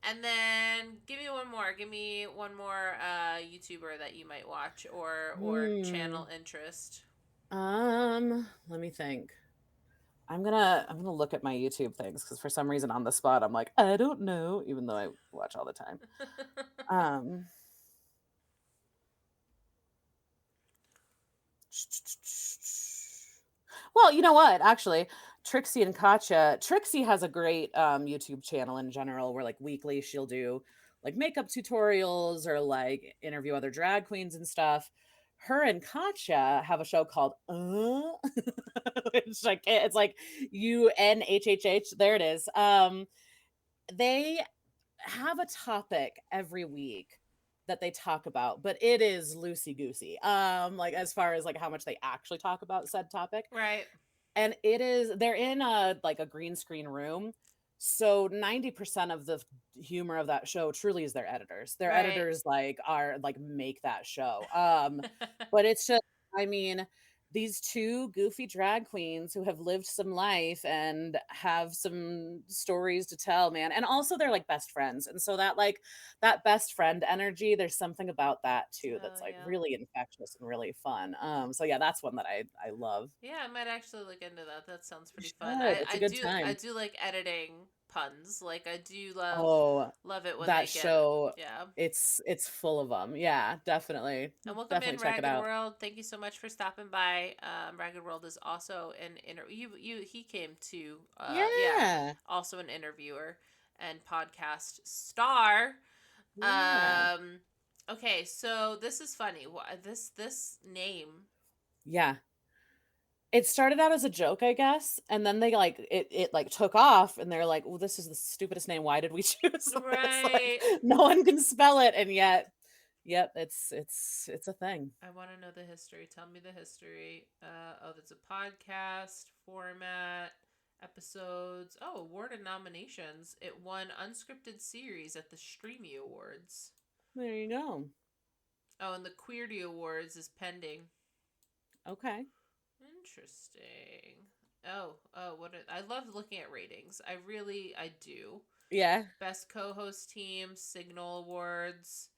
And then give me one more. Give me one more YouTuber that you might watch or Hmm. channel interest. Let me think. I'm gonna look at my YouTube things because for some reason on the spot I'm like, I don't know, even though I watch all the time. Um Well, you know what? Actually, Trixie and Katya, Trixie has a great YouTube channel in general where like weekly she'll do like makeup tutorials or like interview other drag queens and stuff. Her and Katya have a show called which like it's like UNHHH. There it is. They have a topic every week that they talk about, but it is loosey goosey. Like as far as like how much they actually talk about said topic, Right. and it is they're in a like a green screen room, so 90% of the humor of that show truly is their Right. editors like are like make that show. But it's just, I mean, these two goofy drag queens who have lived some life and have some stories to tell, man, and also they're like best friends, and so that like that best friend energy, there's something about that too Oh that's like yeah. really infectious and really fun. So yeah, that's one that I love. Yeah, I might actually look into that. That sounds You pretty fun. should. It's a good I time. do like editing puns. Like I do Oh, love it when that they get show, yeah. it's full of them. Yeah, definitely. And welcome Definitely in, check it Ragged out. World. Thank you so much for stopping by. Ragged World is also an he came to yeah, Yeah. also an interviewer and podcast star. Yeah. Um, okay, so this is funny. This name? Yeah. It started out as a joke, I guess, and then they like it like took off and they're like, "Well, this is the stupidest name. Why did we choose this? Like Right. no one can spell it." And yet, yep, it's a thing. I want to know the history. Tell me the history. Oh, that's a podcast format, episodes. Oh, award and nominations. It won unscripted series at the Streamy Awards. There you go. Oh, and the Queerty Awards is pending. Okay. Interesting. Oh, I love looking at ratings. I do. Yeah. Best co-host team, Signal Awards.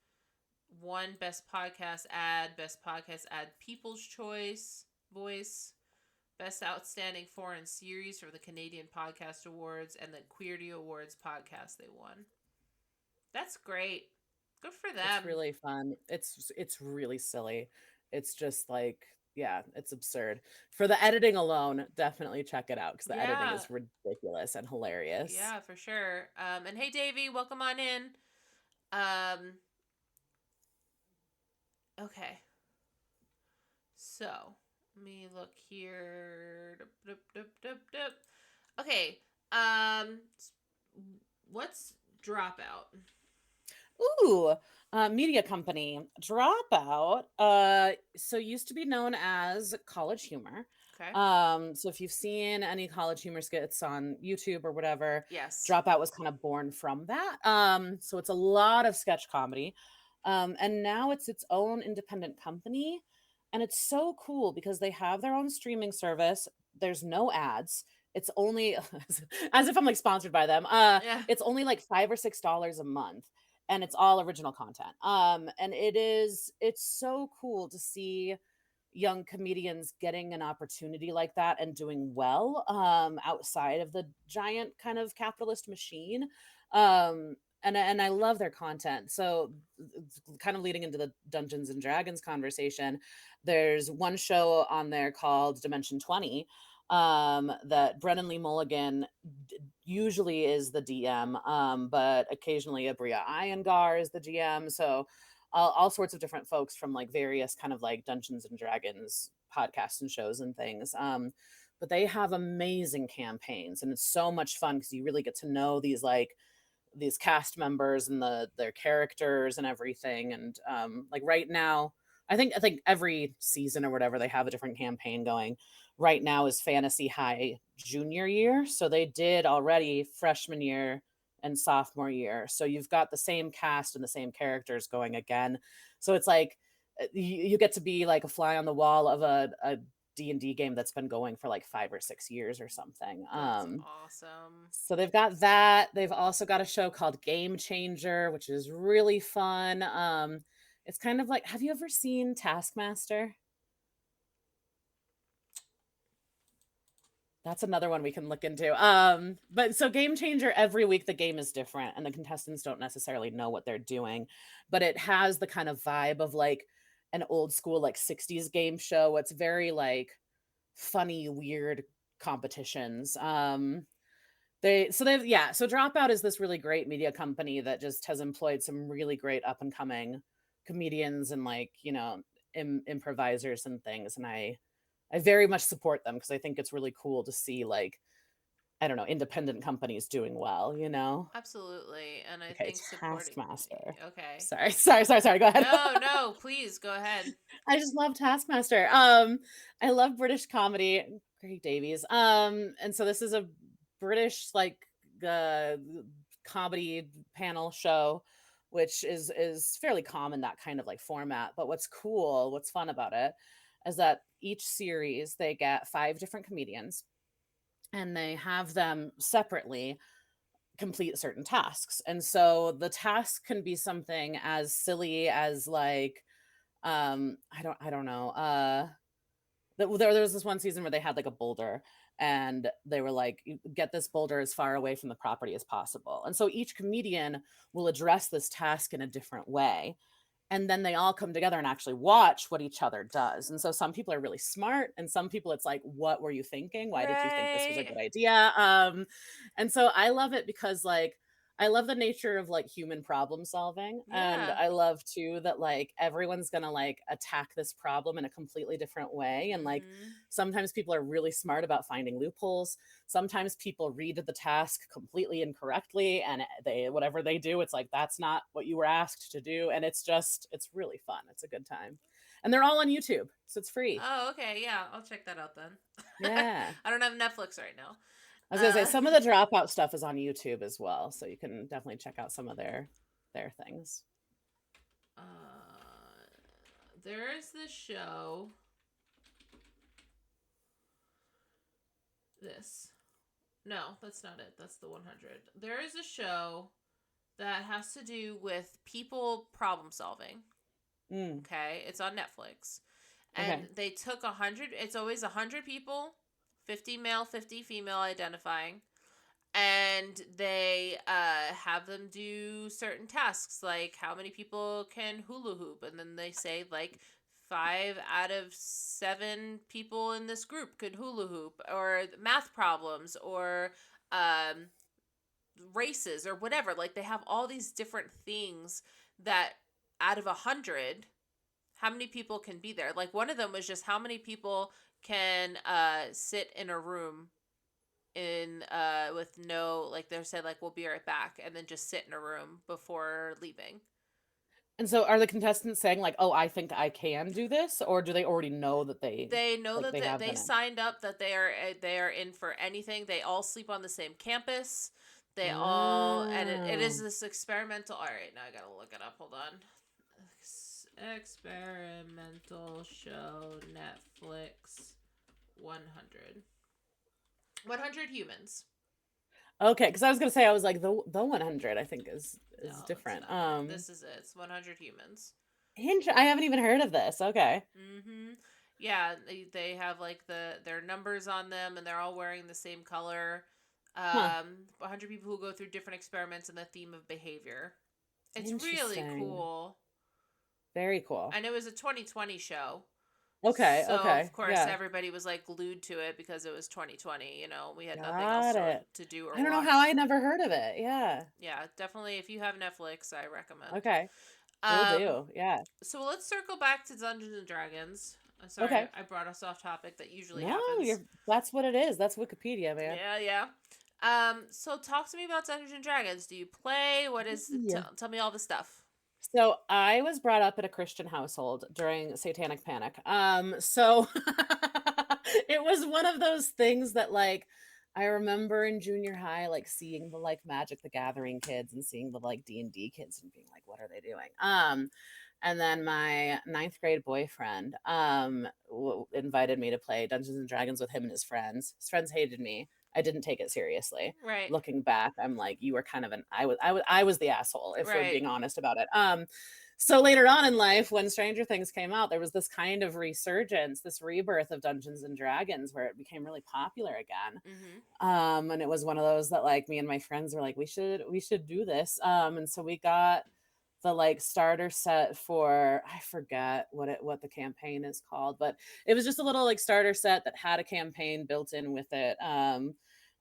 One Best Podcast Ad People's Choice Voice, Best Outstanding Foreign Series for the Canadian Podcast Awards, and the Queerty Awards podcast they won. That's great. Good for It's them. really fun. It's really silly. It's just like, yeah, it's absurd. For the editing alone, definitely check it out because the editing Yeah. is ridiculous and hilarious. Yeah, for sure. And hey, Davey, welcome on in. Um, okay. So, let me look here. Dup, dup, dup, dup, dup. Okay. Um, what's Dropout? Ooh, media company Dropout. So used to be known as College Humor. Okay. So if you've seen any College Humor skits on YouTube or whatever, Yes. Dropout was kind of born from that. So it's a lot of sketch comedy. And now it's its own independent company, and it's so cool because they have their own streaming service. There's no ads. It's only as if I'm like sponsored by them. Yeah. It's only like $5 or $6 a month, and it's all original content. And it's so cool to see young comedians getting an opportunity like that and doing well outside of the giant kind of capitalist machine. And I love their content. So kind of leading into the Dungeons and Dragons conversation, there's one show on there called Dimension 20. that Brennan Lee Mulligan usually is the DM, but occasionally Abria Iyengar is the GM. So all sorts of different folks from like various kind of like Dungeons and Dragons podcasts and shows and things. But they have amazing campaigns, and it's so much fun because you really get to know these cast members and their characters and everything. And like right now, I think every season or whatever they have a different campaign going. Right now is Fantasy High junior year, so they did already freshman year and sophomore year. So you've got the same cast and the same characters going again. So it's like you get to be like a fly on the wall of a D&D game that's been going for like 5 or 6 years or something. That's awesome. So they've got that. They've also got a show called Game Changer, which is really fun. It's kind of like, have you ever seen Taskmaster? That's another one we can look into. But so Game Changer, every week the game is different and the contestants don't necessarily know what they're doing, but it has the kind of vibe of like an old school like 60s game show. It's very like funny, weird competitions. So Dropout is this really great media company that just has employed some really great up and coming comedians and like, improvisers and things. And I very much support them because I think it's really cool to see like, I don't know, independent companies doing well. Absolutely. And I Okay, think supporting. Taskmaster. Okay. Sorry. Go ahead. No, please go ahead. I just love Taskmaster. I love British comedy. Greg Davies. And so this is a British like uh, comedy panel show, which is fairly common, that kind of like format. But what's fun about it is that each series they get 5 different comedians and they have them separately complete certain tasks. And so the task can be something as silly as like I don't know. There was this one season where they had like a boulder and they were like, get this boulder as far away from the property as possible. And so each comedian will address this task in a different way. And then they all come together and actually watch what each other does. And so some people are really smart and some people it's like, what were you thinking? Why did you think this was a Right. good idea? And so I love it because like I love the nature of like human problem solving. And Yeah. I love too that like everyone's gonna like attack this problem in a completely different way. And like Mm-hmm. sometimes people are really smart about finding loopholes. Sometimes people read the task completely incorrectly and whatever they do, it's like that's not what you were asked to do. And it's really fun. It's a good time. And they're all on YouTube, so it's free. Oh, okay. Yeah, I'll check that out then. Yeah. I don't have Netflix right now. I was gonna say some of the Dropout stuff is on YouTube as well, so you can definitely check out some of their things. There is this show. No, that's not it. That's the 100. There is a show that has to do with people problem solving. Mm, Okay, it's on Netflix, and okay. they took 100. It's always 100 people, 50 male, 50 female identifying, and they have them do certain tasks like how many people can hula hoop, and then they say like 5 out of 7 people in this group could hula hoop, or math problems, or um, races, or whatever. Like they have all these different things that out of 100, how many people can be there. Like one of them was just how many people can sit in a room in with no, like they said like we'll be right back, and then just sit in a room before leaving. And so are the contestants saying like, "Oh, I think I can do this," or do they already know that They know like that they have they been in? signed up, that they are in for anything. They all sleep on the same campus. They all, and it is Oh, this experimental. All right, now I gotta look it up. Hold on. Experimental show, Netflix, 100. 100 humans. okay. Because I was gonna say I was like the 100 I think No, is it's different. not it. This is it. It's 100 humans. I haven't even heard of this. Okay. Mm-hmm. Yeah, they have like their numbers on them, and they're all wearing the same color. Huh. 100 people who go through different experiments in the theme of behavior. It's really Interesting. cool. Very cool. And it was a 2020 show. Okay, So of okay. course Yeah. everybody was like glued to it because it was 2020. We had nothing else Got it. to do or I don't know how I watch. never heard of it. Yeah. Yeah, definitely. If you have Netflix, I recommend. Okay. Will Um, do. Yeah. so let's circle back to Dungeons and Dragons. Sorry, Okay. I brought us off topic. That usually No, happens. that's what it is. That's Wikipedia, man. Yeah, yeah. So talk to me about Dungeons and Dragons. Do you play? What is it? Yeah. Tell me all the stuff. So I was brought up in a Christian household during Satanic Panic. So it was one of those things that like I remember in junior high, like seeing the like Magic the Gathering kids and seeing the like D&D kids and being like, what are they doing? And then my ninth grade boyfriend invited me to play Dungeons and Dragons with him and his friends. His friends hated me. I didn't take it seriously. Right, Looking back, I'm like, you were kind of an I was the asshole, if we're right. being honest about it. So later on in life, when Stranger Things came out, there was this kind of resurgence, this rebirth of Dungeons and Dragons, where it became really popular again. Mm-hmm. And it was one of those that like me and my friends were like, we should do this. And so we got the like starter set for, I forget what the campaign is called, but it was just a little like starter set that had a campaign built in with it. And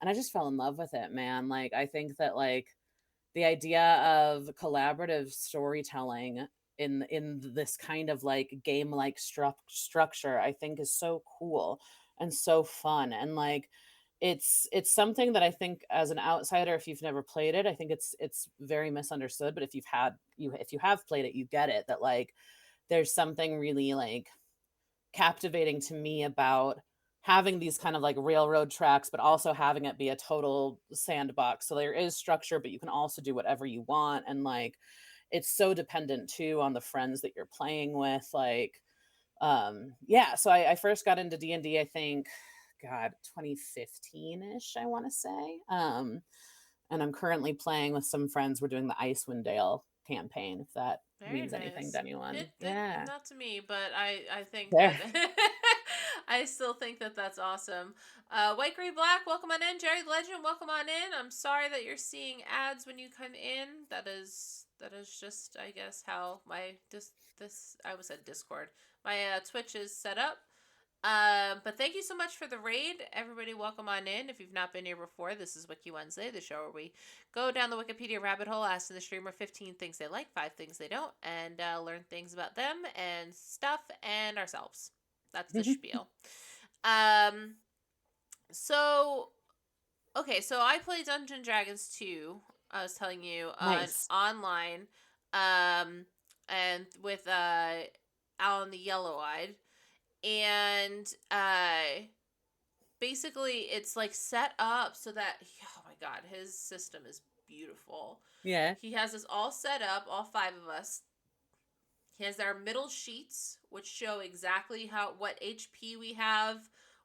I just fell in love with it, man. Like I think that like the idea of collaborative storytelling in this kind of like game like structure, I think is so cool and so fun. And like it's something that I think as an outsider, if you've never played it, I think it's very misunderstood. But if you have played it, you get it, that like there's something really like captivating to me about having these kind of like railroad tracks, but also having it be a total sandbox. So there is structure, but you can also do whatever you want. And like it's so dependent too on the friends that you're playing with. Like, yeah. So I first got into D&D, I think, God, 2015-ish, I want to say. And I'm currently playing with some friends. We're doing the Icewind Dale campaign, if that Very means anything to nice. anyone. It Yeah. not to me, but I think that There. I still think that that's awesome. White Gray Black, welcome on in. Jerry the Legend, welcome on in. I'm sorry that you're seeing ads when you come in. That is just, I guess, how my this I was at Discord. My Twitch is set up. But thank you so much for the raid. Everybody, welcome on in. If you've not been here before, this is Wiki Wednesday, the show where we go down the Wikipedia rabbit hole, asking the streamer 15 things they like, 5 things they don't, and learn things about them and stuff and ourselves. That's the spiel. Um, so, okay, so I play Dungeons and Dragons 2. I was telling you on Nice. online, and with Alan the Yellow Eyed, and basically it's like set up so that, oh my god, his system is beautiful. Yeah. He has us all set up, all 5 of us. He has our middle sheets which show exactly what HP we have,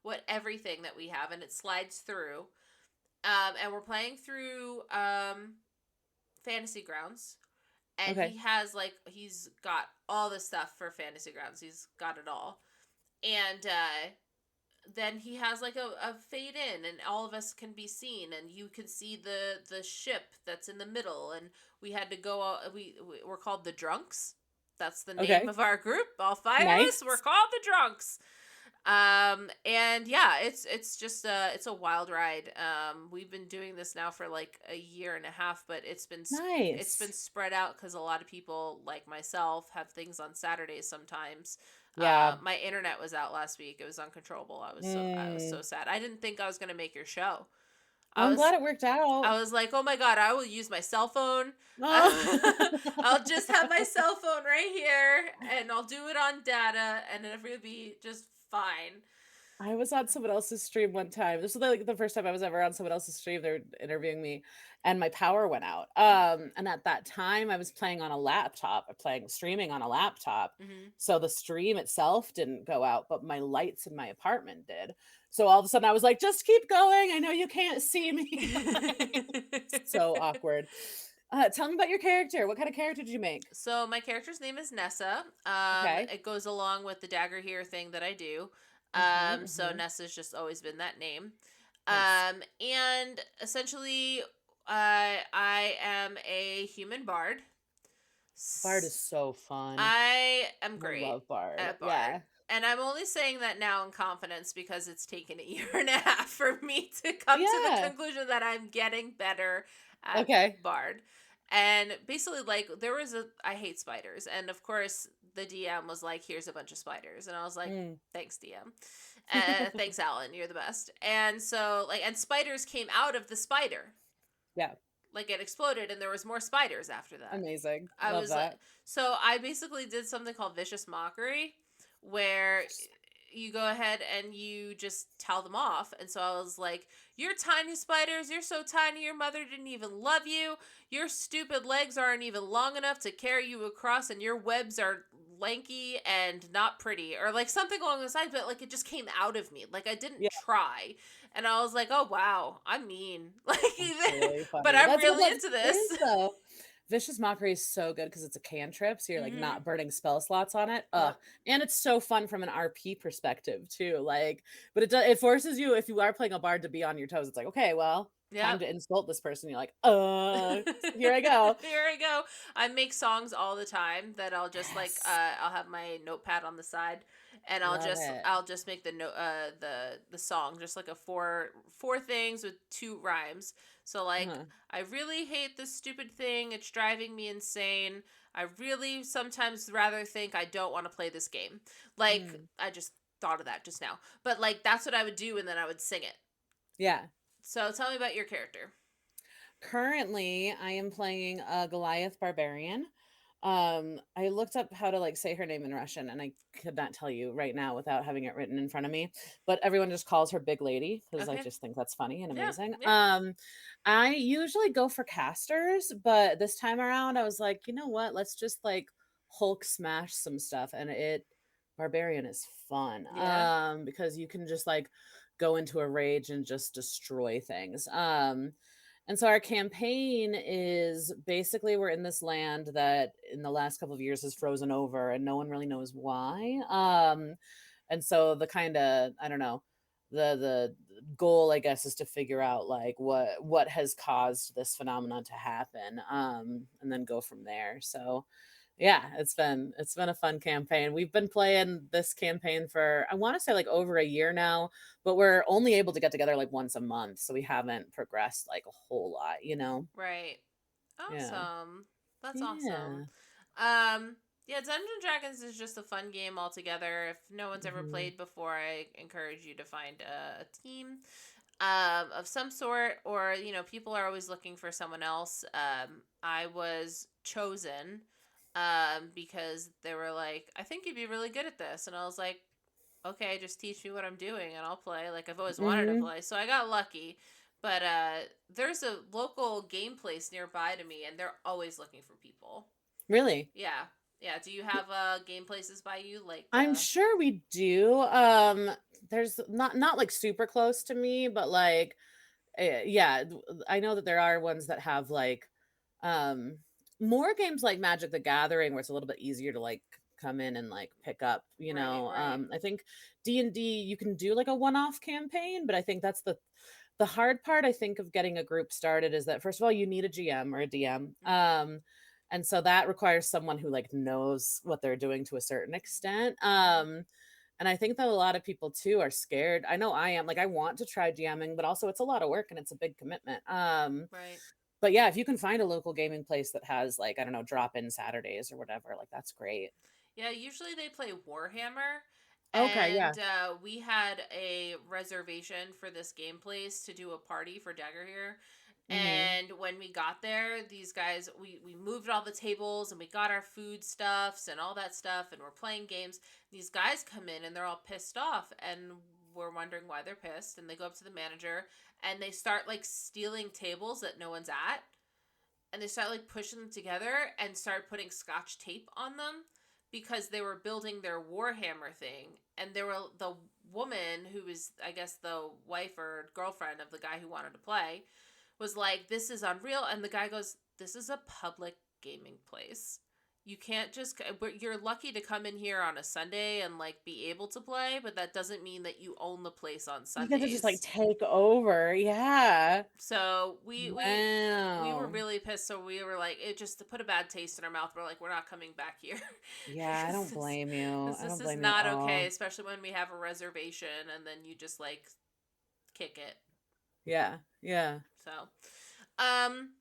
what everything that we have, and it slides through. And we're playing through Fantasy Grounds, and Okay. he's got all the stuff for Fantasy Grounds. He's got it all. And then he has like a fade in, and all of us can be seen, and you can see the ship that's in the middle. And we had to go, we're called the Drunks. That's the name Okay. of our group. All 5 of Nice. us, we're called the Drunks. And yeah, it's just it's a wild ride. We've been doing this now for like a year and a half, but it's been Nice. spread out because a lot of people like myself have things on Saturdays sometimes. Yeah. My internet was out last week. It was uncontrollable. I was so Mm. sad. I didn't think I was gonna make your show. Well, I I'm was glad it worked out. I was like, oh my god, I will use my cell phone. Oh. I'll just have my cell phone right here, and I'll do it on data, and it'll be just fine. I was on someone else's stream one time. This was like the first time I was ever on someone else's stream. They were interviewing me, and my power went out. And at that time, I was playing on a laptop, streaming on a laptop. Mm-hmm. So the stream itself didn't go out, but my lights in my apartment did. So all of a sudden, I was like, "Just keep going. I know you can't see me." So awkward. Tell me about your character. What kind of character did you make? So my character's name is Nessa. Okay. It goes along with the dagger here thing that I do. So Mm-hmm. Nessa's just always been that name. Nice. And essentially, I am a human bard. Bard is so fun. I am I great love Bard. at bard, Yeah. And I'm only saying that now in confidence because it's taken a year and a half for me to come to the Yeah. conclusion that I'm getting better at Okay. Bard. And basically, like, I hate spiders. And of course, the DM was like, here's a bunch of spiders. And I was like, Mm. thanks, DM. Thanks, Alan. You're the best. And so, like, and spiders came out of the spider. Yeah. Like, it exploded, and there was more spiders after that. Amazing. I Love was like, that. so I basically did something called vicious mockery, where you go ahead and you just tell them off. And so I was like, you're tiny spiders. You're so tiny. Your mother didn't even love you. Your stupid legs aren't even long enough to carry you across, and your webs are lanky and not pretty, or like something along those lines. But like, it just came out of me. Like, I didn't Yeah. try. And I was like, oh, wow, I'm mean. Like, That's really but funny. I'm That's what really that into it is this. though. Vicious Mockery is so good because it's a cantrip, so you're like Mm-hmm. not burning spell slots on it. Yep. And it's so fun from an RP perspective too. Like, but it forces you, if you are playing a bard, to be on your toes. It's like, okay, well, time Yep. to insult this person. You're like, here I go. Here I go. I make songs all the time that I'll just like Yes. I'll have my notepad on the side, and Love it. I'll just make the note the song just like a four things with two rhymes. So like, Uh-huh. I really hate this stupid thing. It's driving me insane. I really sometimes rather think I don't want to play this game. Like, Mm. I just thought of that just now. But like, that's what I would do, and then I would sing it. Yeah. So tell me about your character. Currently, I am playing a Goliath barbarian. I looked up how to like say her name in Russian, and I could not tell you right now without having it written in front of me. But everyone just calls her Big Lady because I Okay. just think that's funny and Yeah. amazing. Yeah. I usually go for casters, but this time around, I was like, you know what? Let's just like Hulk smash some stuff, and barbarian is fun. Yeah. Because you can just like go into a rage and just destroy things. And so our campaign is basically we're in this land that in the last couple of years has frozen over and no one really knows why. And so the kind of, I don't know, the goal I guess is to figure out like what has caused this phenomenon to happen, and then go from there. So yeah, it's been a fun campaign. We've been playing this campaign for I want to say like over a year now, but we're only able to get together like once a month, so we haven't progressed like a whole lot. Right. Yeah. Awesome. That's awesome. Yeah. Yeah, Dungeons and Dragons is just a fun game altogether. If no one's ever Mhm. played before, I encourage you to find a team of some sort, or people are always looking for someone else. I was chosen because they were like, I think you'd be really good at this, and I was like, okay, just teach me what I'm doing and I'll play. Like, I've always wanted to Mhm. play. So I got lucky. But there's a local game place nearby to me, and they're always looking for people. Really? Yeah. Yeah. Do you have game places by you? Like, I'm sure we do. There's not like super close to me, but like yeah, I know that there are ones that have like um more games like Magic the Gathering where it's a little bit easier to like come in and like pick up. right, right. I think D&D you can do like a one-off campaign, but I think that's the hard part I think of getting a group started is that first of all you need a GM or a DM. Mm-hmm. And so that requires someone who like knows what they're doing to a certain extent. Mm-hmm. And I think that a lot of people too are scared. I know I am. Like I want to try GMing, but also it's a lot of work and it's a big commitment. Right. But yeah, if you can find a local gaming place that has like, I don't know, drop-in Saturdays or whatever, like that's great. Yeah, usually they play Warhammer. Okay, yeah. And we had a reservation for this game place to do a party for Dagger here. Mhm. And when we got there, these guys, we moved all the tables and we got our food stuffs and all that stuff, and we're playing games. These guys come in and they're all pissed off, and we're wondering why they're pissed. And they go up to the manager and they start like stealing tables that no one's at, and they start like pushing them together and start putting scotch tape on them because they were building their Warhammer thing. And there were the woman who was, I guess, the wife or girlfriend of the guy who wanted to play was like, this is unreal. And the guy goes, this is a public gaming place. you can't just you're lucky to come in here on a Sunday and like be able to play, but that doesn't mean that you own the place on You get to just like Sundays. take over. Yeah. So we were Wow. really pissed. So we were like, it just put a bad taste in our mouth. We're like, we're not coming back here Yeah, I because don't blame you. I this don't is blame you at not okay, all. especially when we have a reservation and then you just like kick it. Yeah. Yeah. So, um,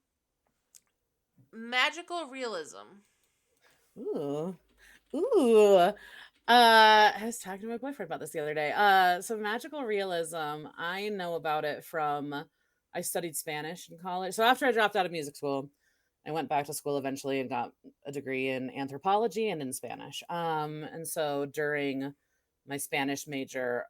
magical realism. Ooh. Ooh. I was talking to my boyfriend about this the other day. So magical realism, I know about it from I studied Spanish in college. So after I dropped out of music school, I went back to school eventually and got a degree in anthropology and in Spanish. And so during my Spanish major,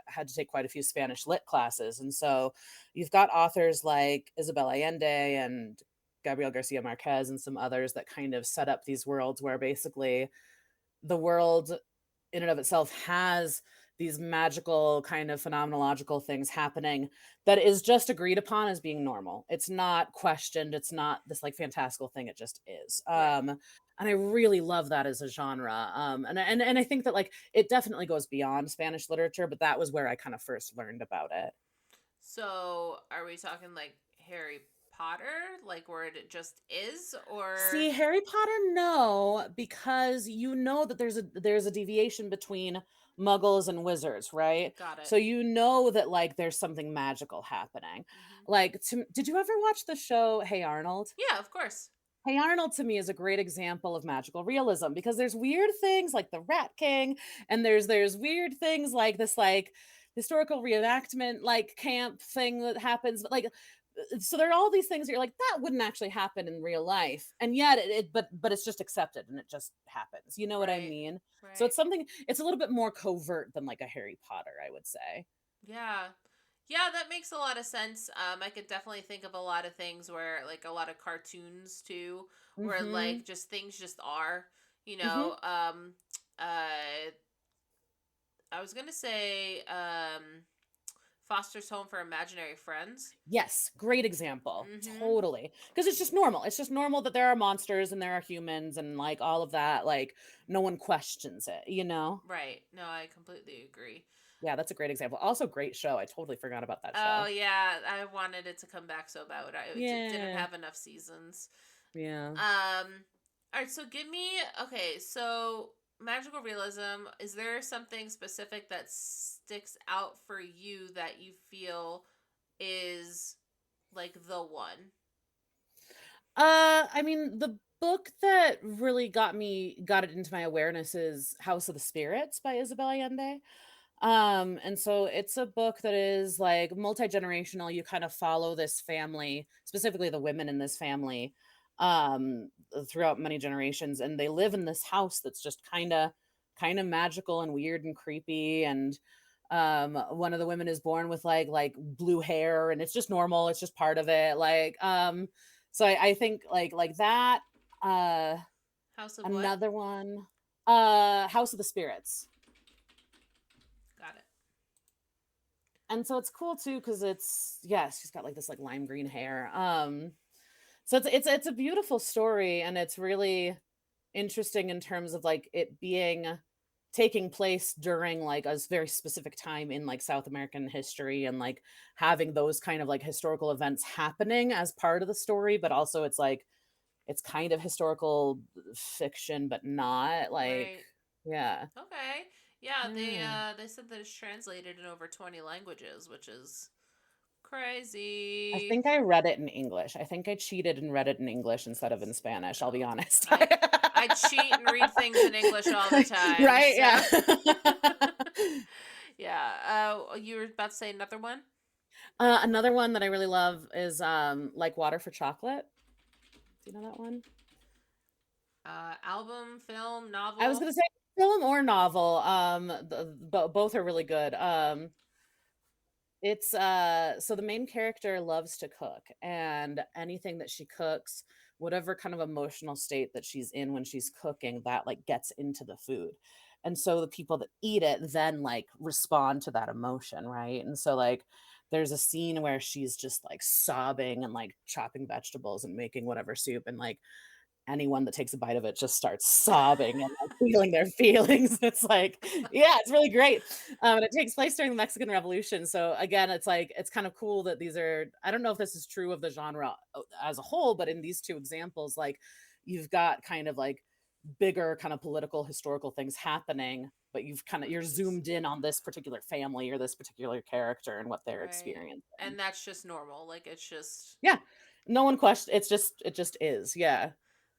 had to take quite a few Spanish lit classes. And so you've got authors like Isabel Allende and Gabriel Garcia Marquez and some others that kind of set up these worlds where basically the world in and of itself has these magical kind of phenomenological things happening that is just agreed upon as being normal. It's not questioned. It's not this like fantastical thing. It just is. Right. And I really love that as a genre. And I think that like it definitely goes beyond Spanish literature, but that was where I kind of first learned about it. So are we talking like Harry Potter, like where it just is, or See, Harry Potter, no, because you know that there's a deviation between muggles and wizards, right? got it? So you know that like there's something magical happening. Hmm. Like did you ever watch the show Hey Arnold? Yeah, of course. Hey Arnold to me is a great example of magical realism because there's weird things like the Rat King and there's weird things like this like historical reenactment like camp thing that happens but like so there are all these things that you're like that wouldn't actually happen in real life and yet but it's just accepted and it just happens, you know what I Right. mean? So Right. it's something, it's a little bit more covert than like a Harry Potter, I would say. Yeah. Yeah, that makes a lot of sense. I could definitely think of a lot of things where, like, a lot of cartoons too, where Mm-hmm. like just things just are, you Mm-hmm. know. I was gonna say, Foster's Home for Imaginary Friends. Yes, great example. Mm-hmm. Totally. Because it's just normal. It's just normal that there are monsters and there are humans and like all of that. Like no one questions it, you know? Right. No, I completely agree. Yeah, that's a great example. Also, great show. I totally forgot about that Oh show. yeah, I wanted it to come back so bad. It didn't Yeah. have enough seasons. Yeah. All right, so give me okay, so magical realism, is there something specific that sticks out for you that you feel is like the one? I mean, the book that really got it into my awareness is House of the Spirits by Isabel Allende. And so it's a book that is like multi-generational. You kind of follow this family, specifically the women in this family, throughout many generations, and they live in this house that's just kind of magical and weird and creepy. And one of the women is born with like blue hair, and it's just normal. It's just part of it. So I think like that. Uh, House of what? Another one, House of the Spirits. Got it. And so it's cool too because it's yeah, she's got like this like lime green hair. So it's a beautiful story and it's really interesting in terms of like it being taking place during like a very specific time in like South American history and like having those kind of like historical events happening as part of the story, but also it's like it's kind of historical fiction, but not like Right. yeah. Okay. Yeah, Yeah. they said that it's translated in over 20 languages, which is I crazy. think I read it in English. I think I cheated and read it in English instead of in Spanish, I'll be Oh, honest. I cheat and read things in English all the time. Right, So yeah. yeah. You were about to say another one? Another one that I really love is, Like Water for Chocolate. Do you know that one? Album, film, I was novel. gonna say film or novel, both are really good. It's so the main character loves to cook and anything that she cooks, whatever kind of emotional state that she's in when she's cooking, that like gets into the food. And so the people that eat it then like respond to that emotion, right? And so like there's a scene where she's just like sobbing and like chopping vegetables and making whatever soup and like anyone that takes a bite of it just starts sobbing and, like, feeling their feelings. It's like yeah, it's really great. And it takes place during the Mexican Revolution, so, again, it's like it's kind of cool that these are I don't know if this is true of the genre as a whole, but in these 2 examples, like, you've got kind of, like, bigger kind of political, historical things happening, but you're Nice. zoomed in on this particular family or this particular character and what they're Right. experiencing. And that's just normal. Like it's just Yeah. No one question it just is. Yeah.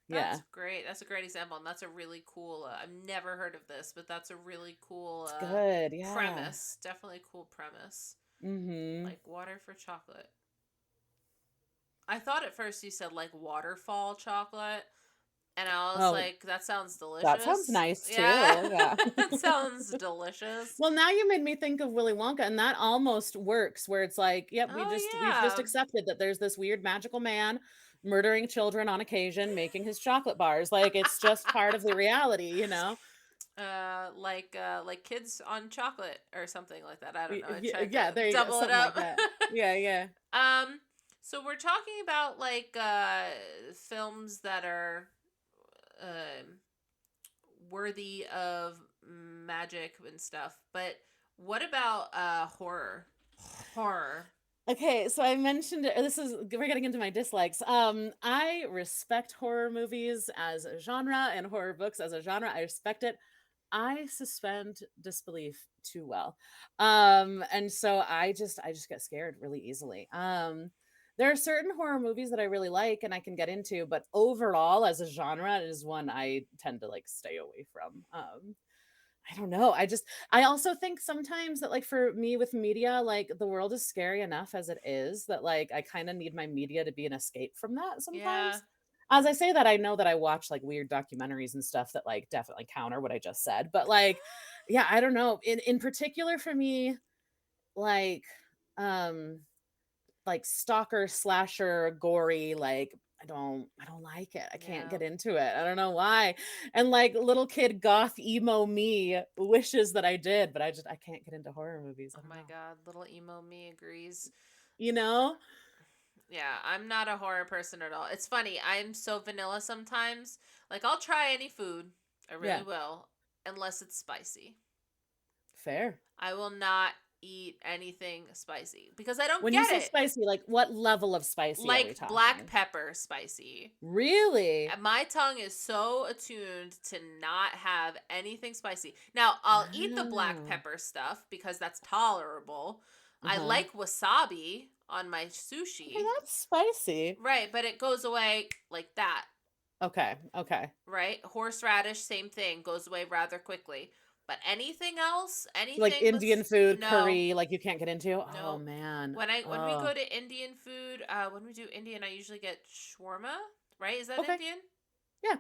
Yeah. that's great. That's a great example, and that's a really cool. I've never heard of this, but that's a really cool It's good. Yeah. premise. Definitely a cool premise. Mhm. Like water for chocolate. I thought at first you said like waterfall chocolate, and I was Oh, like, that sounds that sounds delicious. nice Yeah, too. Yeah. it sounds delicious. Well, now you made me think of Willy Wonka, and that almost works where it's like, yep, we've just Oh accepted that there's this weird magical man murdering children on occasion, making his chocolate bars. Like it's just part of the reality, you know? yeah. Like kids on chocolate or something like that. I don't know. I tried Yeah, to there you go. double it Something like up. that. Yeah, yeah. um, so we're talking about like films that are um worthy of magic and stuff. But what about horror? Horror. Okay, so I mentioned this is we're getting into my dislikes. I respect horror movies as a genre and horror books as a genre. I respect it. I suspend disbelief too well. And so I just get scared really easily. There are certain horror movies that I really like and I can get into, but overall as a genre it is one I tend to like stay away from. I don't know. I also think sometimes that like for me with media, like the world is scary enough as it is that like I kind of need my media to be an escape from that Yeah. sometimes. As I say that, I know that I watch like weird documentaries and stuff that like definitely counter what I just said. But like, yeah, I don't know. In particular for me, like um like stalker, slasher, gory, like I don't like it. I can't Yeah. get into it. I don't know why. And like little kid goth emo me wishes that I did, but I can't get into horror movies. I Oh don't my know. god, little emo me agrees. You know? Yeah, I'm not a horror person at all. It's funny, I'm so vanilla sometimes. Like I'll try any food. I really Yeah. will, unless it's spicy. Fair. I will not eat anything spicy because I don't When you get say it. spicy, like what level of spicy are we Like black talking? pepper spicy. Really? My tongue is so attuned to not have anything spicy. Now, I'll eat the black Wow. pepper stuff because that's tolerable. I Uh-huh. like wasabi on my Okay, sushi. that's spicy. Right, but it goes away like that, Okay. Okay. right? Horseradish, same thing, goes away rather quickly. But anything else, So like anything Indian with food, no, curry, like you can't get into? Oh no. man. When we Oh. go to Indian food, when we do Indian, I usually get shawarma. Right? Is that Okay. Indian? Yeah.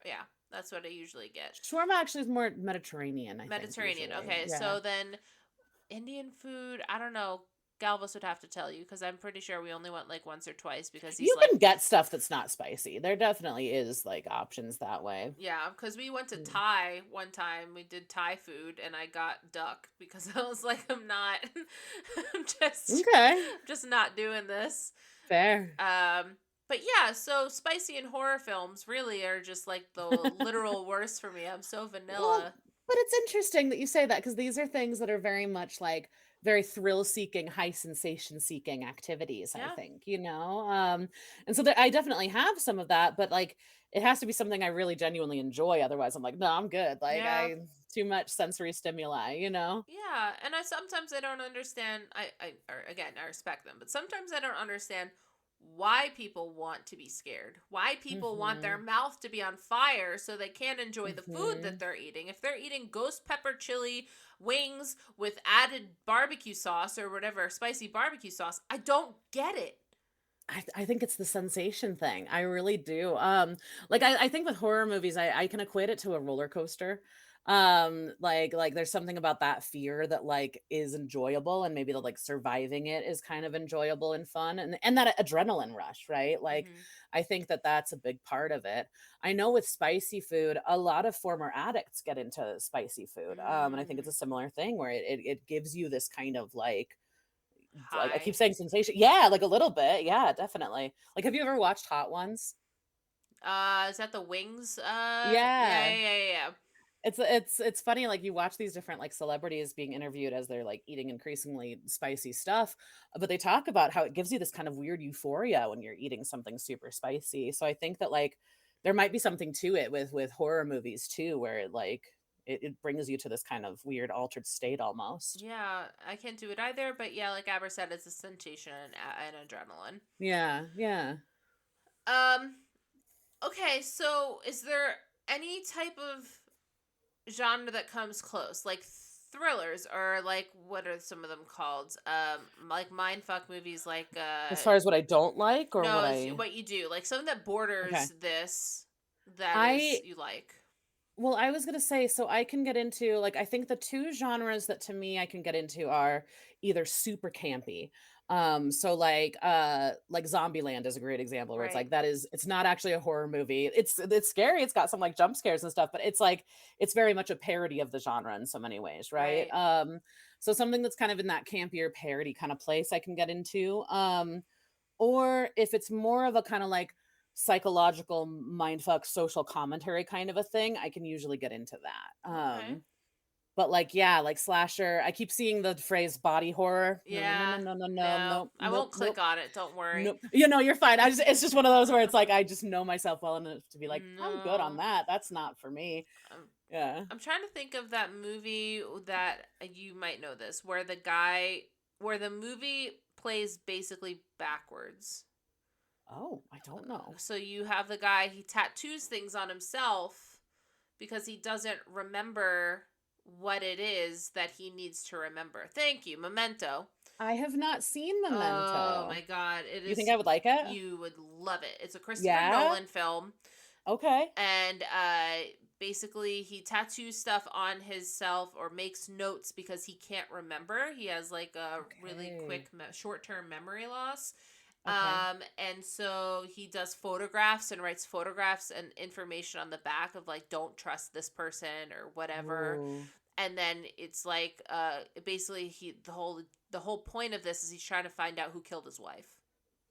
Yeah, that's what I usually get. Shawarma actually is more Mediterranean, I think, Mediterranean. usually. Okay, Yeah. so then Indian food, I don't know. Galvus would have to tell you because I'm pretty sure we only went like once or twice because he's You like, can get stuff that's not spicy. There definitely is like options that way. yeah, because we went to Mm. Thai one time. We did Thai food and I got duck because I was like, I'm not, I'm Okay. just not doing this. Fair. But yeah, so spicy and horror films really are just like the literal worst for me. I'm so Well, vanilla. but it's interesting that you say that because these are things that are very much like very thrill seeking, high sensation seeking activities, I Yeah, think, you know? And so I definitely have some of that, but like it has to be something I really genuinely enjoy. Otherwise, I'm like, no, I'm good. Like, yeah. too much sensory stimuli, you know? Yeah, and I sometimes I don't understand. Or again, I respect them, but sometimes I don't understand why people want to be scared. Why people want their Hmm. mouth to be on fire so they can't enjoy the food that Hmm. they're eating. If they're eating ghost pepper chili wings with added barbecue sauce or whatever, spicy barbecue sauce, I don't get it. I think it's the sensation thing. I really do. Like I think with horror movies, I can equate it to a roller coaster. Like there's something about that fear that like is enjoyable, and maybe the like surviving it is kind of enjoyable and fun, and that adrenaline rush, right? Like Hmm. I think that that's a big part of it. I know with spicy food, a lot of former addicts get into spicy food, and I think it's a Mm, similar thing where it gives you this kind of like I keep hi. saying sensation. Yeah, like a little bit. Yeah, definitely. Like, have you ever watched Hot Ones? Is that the Wings? Yeah. Yeah. It's funny, like, you watch these different, like, celebrities being interviewed as they're, like, eating increasingly spicy stuff, but they talk about how it gives you this kind of weird euphoria when you're eating something super spicy, so I think that, like, there might be something to it with horror movies too, where it, like, it brings you to this kind of weird altered state almost. Yeah, I can't do it either, but yeah, like Aber said, it's a sensation and adrenaline. Yeah, yeah. Um, okay, so is there any type of genre that comes close? Like thrillers or like what are some of them called? Like mindfuck movies like As far as what I don't like or what no, it's I what you do. Like something that okay. borders this that is I you like. Well, I was gonna say, so I can get into like I think the two genres that to me I can get into are either super campy. So like Zombieland is a great example where it's Right. like that is it's not actually a horror movie. It's scary, it's got some like jump scares and stuff, but it's like it's very much a parody of the genre in so many ways, right? Right. So something that's kind of in that campier parody kind of place I can get into. Or if it's more of a kind of like psychological mindfuck social commentary kind of a thing, I can usually get into that. Okay. But like yeah, like slasher, I keep seeing the phrase body horror. No, no, no, no, Yeah. no, no, no, No, nope, I nope, won't click nope, on it. Don't worry. nope. You know, you're fine. I just it's just one of those where it's like I just know myself well enough to be like, I'm good on No. that. That's not for me. I'm, Yeah. I'm trying to think of that movie that you might know this, where the movie plays basically backwards. Oh, I don't know. So you have the guy, he tattoos things on himself because he doesn't remember what it is that he needs to remember. Thank you, Memento. I have not seen Oh Memento. my god, it You think is I would like it? you would love it. It's a Christopher Yeah. Nolan film Okay. and basically he tattoos stuff on himself or makes notes because he can't remember. He has like a really Okay. quick short-term memory loss. Okay. And so he does photographs and writes photographs and information on the back of like don't trust this person or whatever. Ooh. And then it's like basically the whole point of this is he's trying to find out who killed his wife.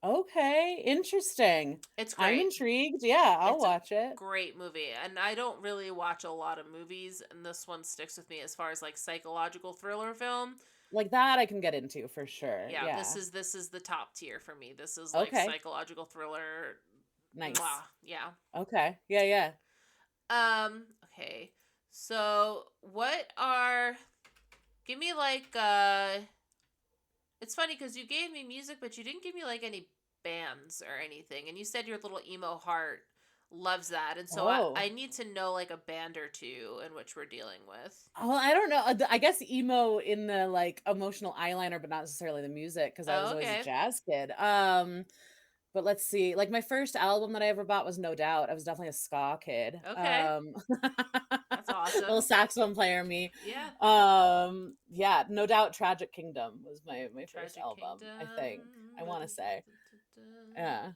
Okay, interesting. It's I'm great. intrigued. Yeah, I'll It's a watch it. great movie. And I don't really watch a lot of movies and this one sticks with me as far as like psychological thriller film. Like that I can get into for sure. Yeah, Yeah. this is the top tier for me. This is like Okay. psychological thriller. Mwah. Nice. Yeah. Okay. Yeah, yeah. Okay. So what are give me like it's funny because you gave me music, but you didn't give me like any bands or anything. And you said your little emo heart loves that. And so Oh. I need to know like a band or two in which we're dealing with. Well, I don't know. I guess emo in the like emotional eyeliner, but not necessarily the music because I was Oh, always a okay. jazz kid. But let's see. Like my first album that I ever bought was No Doubt. I was definitely a ska kid. Okay. That's Little awesome. saxophone player me. Yeah. Yeah, No Doubt Tragic Kingdom was my first Tragic album, I think. I want to say. Kingdom. Yeah.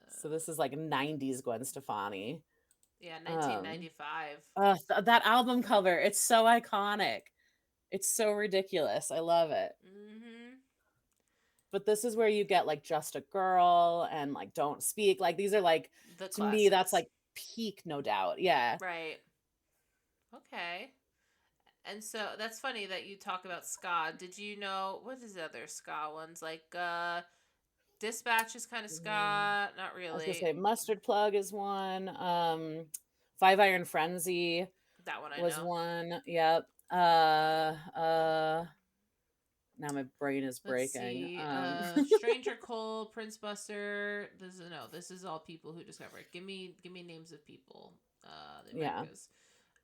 So this is like 90s Gwen Stefani. Yeah, Um 1995. that album cover, it's so iconic. It's so ridiculous. I love it. Mm-hmm. But this is where you get like Just a Girl and like Don't Speak. Like these are like The to me that's classics. like peak No Doubt. Yeah. Right. Okay. And so that's funny that you talk about ska. Did you know what is the other ska ones? Like Dispatch is kind of Mm, ska, not I was gonna really. say Mustard Plug is one. Five Iron Frenzy That one I was know. one. Yep. Now my brain is Let's breaking. see. Stranger Cole, Prince Buster. This is all people who discover it. Give me names of people. The Yeah. Americas.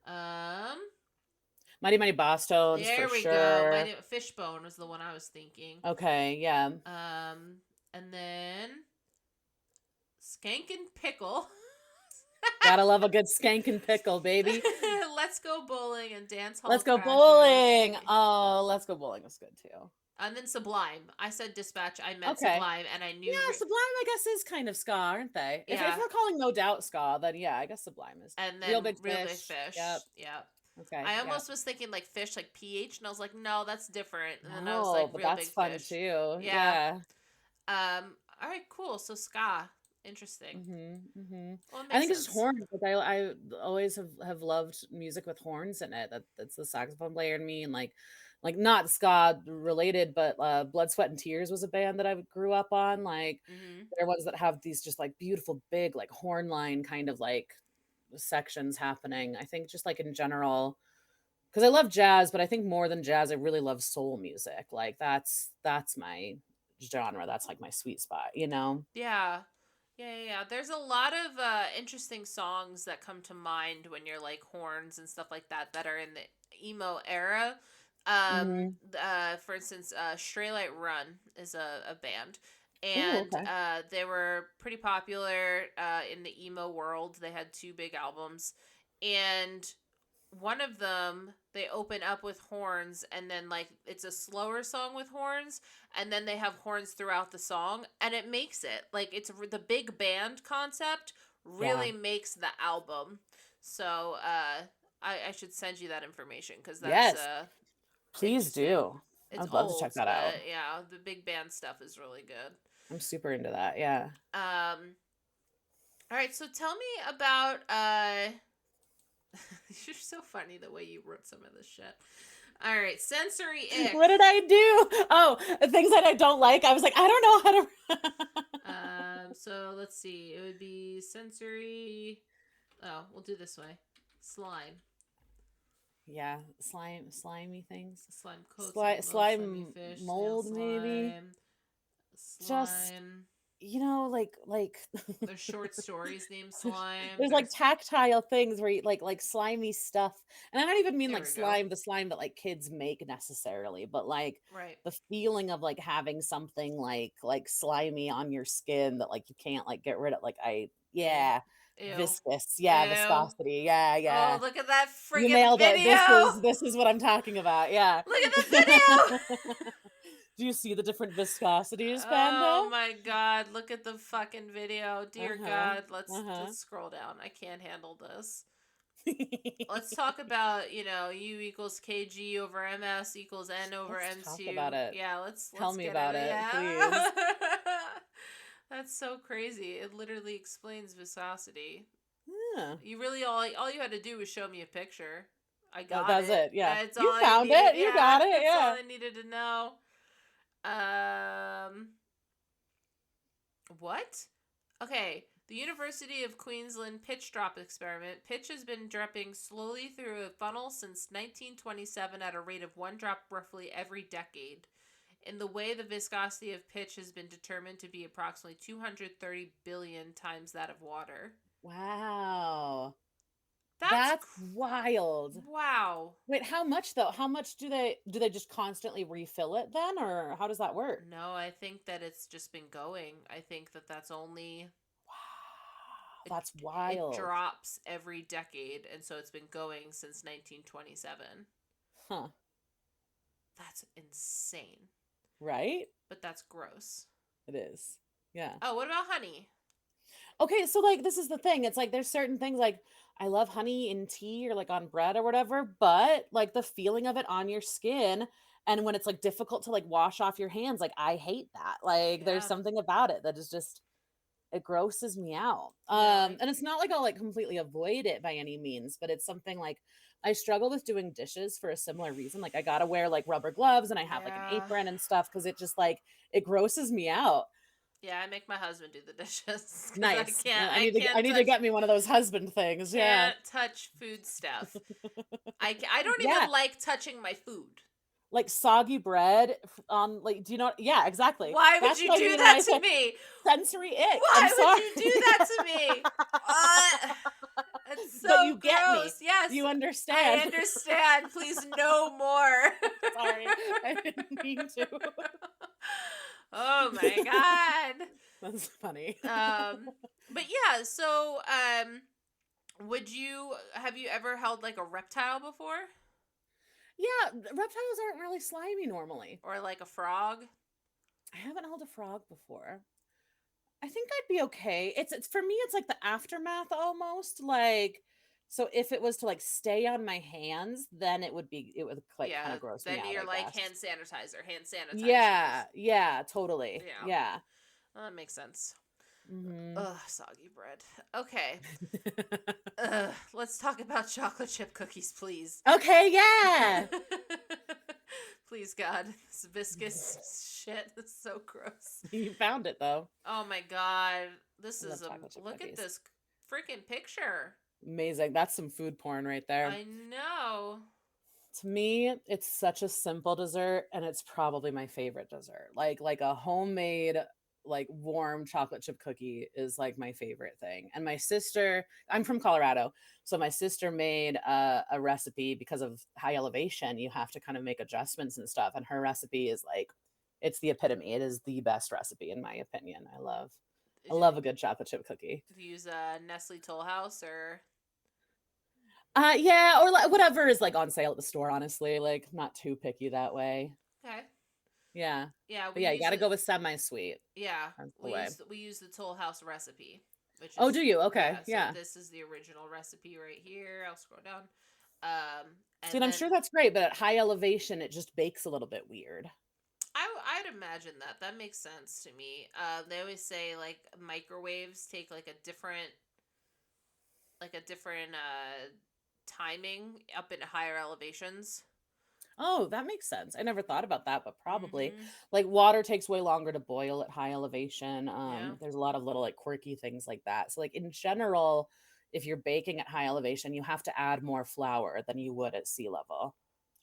Um Mighty Mighty Boss Tones for there we go. sure. Fishbone was the one I was thinking. Okay, yeah. And then Skankin' Pickle. Gotta love a good skankin' pickle, baby. Let's Go Bowling and Dance Hall Let's Go Crashers. Bowling. Oh, Let's Go Bowling was good too. And then Sublime. I said Dispatch. I meant Okay. Sublime, and I knew. Yeah, Sublime, I guess, is kind of ska, aren't they? If Yeah. we're calling No Doubt ska, then yeah, I guess Sublime is. And then Real Big Real Big Fish. Fish. Yep. Yep. Okay. I yeah. almost was thinking like fish, like PH, and I was like, no, that's different. And then I was No, like, but Real that's Big fun Fish. too. Yeah. Yeah. All right, cool. So ska. Interesting. Mm-hmm. Well, it I makes think it's just sense. horns. Like I always have loved music with horns in it. That's the saxophone player in me, and like not ska related, but Blood, Sweat, and Tears was a band that I grew up on. Like Mm-hmm. they're ones that have these just like beautiful big like horn line kind of like sections happening. I think just like in general, because I love jazz, but I think more than jazz, I really love soul music. Like that's my genre. That's like my sweet spot, you know? Yeah. Yeah. There's a lot of interesting songs that come to mind when you're like horns and stuff like that are in the emo era. Hmm. For instance, Stray Light Run is a band, Oh, and okay. they were pretty popular in the emo world. They had two big albums, and one of them they open up with horns, and then like it's a slower song with horns, and then they have horns throughout the song, and it makes it like it's the big band concept Yeah. really makes the album. So I should send you that information because that's Yes, please interesting. do. It's I'd love to check old, that out. but yeah, the big band stuff is really good. I'm super into that. Yeah. All right, so tell me about you're so funny the way you wrote some of this shit. All right, sensory ick. What did I do? Oh, things that I don't like. I was like, I don't know how to. So let's see. It would be sensory. Oh, we'll do this way. Slime. Yeah, slimy things. Slime coats like milk, slimy Slime fish, snail mold, maybe. slime. Just Slime. like There's short stories named Slime. there's like There's tactile things where you like slimy stuff, and I don't even mean there like we go. the slime that like kids make necessarily, but like Right. the feeling of like having something like slimy on your skin that like you can't like get rid of. Like Ew. yeah, Ew. viscous, yeah, Ew. viscosity, yeah, Oh, yeah. look at that You friggin' nailed it. video. This is what I'm talking about. Yeah. Look at the video. Do you see the different viscosities, Oh Panda? my god, look at the fucking video. Dear Uh-huh. god, let's Uh-huh. let's scroll down. I can't handle this. Let's talk about, U equals kg over ms equals n over Let's talk about m2. it. Yeah, Tell let's me get about it. it, Yeah. please. That's so crazy. It literally explains viscosity. Yeah. You really all you had to do was show me a picture. I got That's it. it. Yeah. That's all You I found needed. it. You Yeah, got it. that's all Yeah. I needed to know. Um what? Okay. The University of Queensland pitch drop experiment. Pitch has been dropping slowly through a funnel since 1927 at a rate of one drop roughly every decade. In the way, the viscosity of pitch has been determined to be approximately 230 billion times that of water. Wow. That's That's wild. wow. Wait, how much though? How much do they just constantly refill it then, or how does that work? No, I think that it's just been going. I think that that's only Wow. it, That's it wild. drops every decade, and so it's been going since 1927. Huh. That's insane. Right? But that's gross. It is. Yeah. Oh, what about honey? Okay, so like this is the thing. It's like there's certain things like I love honey in tea or like on bread or whatever, but like the feeling of it on your skin and when it's like difficult to like wash off your hands, like I hate that. Like there's Yeah. something about it that is just it grosses me out. Yeah, I, And it's not like I'll like completely avoid it by any means, but it's something like I struggle with doing dishes for a similar reason. Like I gotta wear like rubber gloves and I have like an yeah. apron and stuff because it just like it grosses me out. Yeah, I make my husband do the dishes because I Nice. can't I I need to can't touch get me one of those husband things. Yeah. can't touch food stuff. I don't Yeah. even like touching my food. Like soggy bread on like do you know yeah, exactly. Why would That's you what I do mean when that I to say me? sensory ick. I'm Why would sorry. you do that to me? It's But so you get me. gross. Yes, You I understand. understand. Please, no more. Sorry. I didn't mean to. Oh my god. That's funny. But yeah. So, would you have you ever held like a reptile before, Yeah, reptiles aren't really slimy normally. or like a frog? I haven't held a frog before. I think I'd be okay. It's for me it's like the aftermath almost like so if it was to like stay on my hands, then it would like kind Yeah. of gross me Then out, you're I like guess. hand sanitizer. Hand sanitize. Yeah, yeah, totally. Yeah. Yeah. Well, that makes sense. Mm-hmm. Ugh, soggy bread. Okay. Let's talk about chocolate chip cookies, please. Okay, yeah. Please, God. This viscous shit. That's so gross. You found it though. Oh my God. This I love is chocolate chip look at cookies. this freaking picture. Amazing. That's some food porn right there. I know. To me, it's such a simple dessert, and it's probably my favorite dessert. Like a homemade, like warm chocolate chip cookie is like my favorite thing. And my sister, I'm from Colorado, so my sister made a recipe because of high elevation. You have to kind of make adjustments and stuff, and her recipe is like, it's the epitome. It is the best recipe in my opinion. I Is love it, a good chocolate chip cookie. do you use Nestle Toll House or? Yeah, or like whatever is like on sale at the store, honestly. Like not too picky that way. Okay. Yeah. Yeah, But we yeah, you use gotta it. go with semi-sweet. Yeah, That's the way. we use the Toll House recipe, which Oh, do is you? yeah. Okay. So Yeah. this is the original recipe right here. I'll scroll down. See, And and I'm then sure that's great, but at high elevation, it just bakes a little bit weird. I'd imagine that that makes sense to me. They always say like microwaves take like a different timing up in higher elevations. Oh, that makes sense. I never thought about that, but probably. Mm-hmm. Like water takes way longer to boil at high elevation. Yeah. There's a lot of little like quirky things like that. So like in general, if you're baking at high elevation, you have to add more flour than you would at sea level.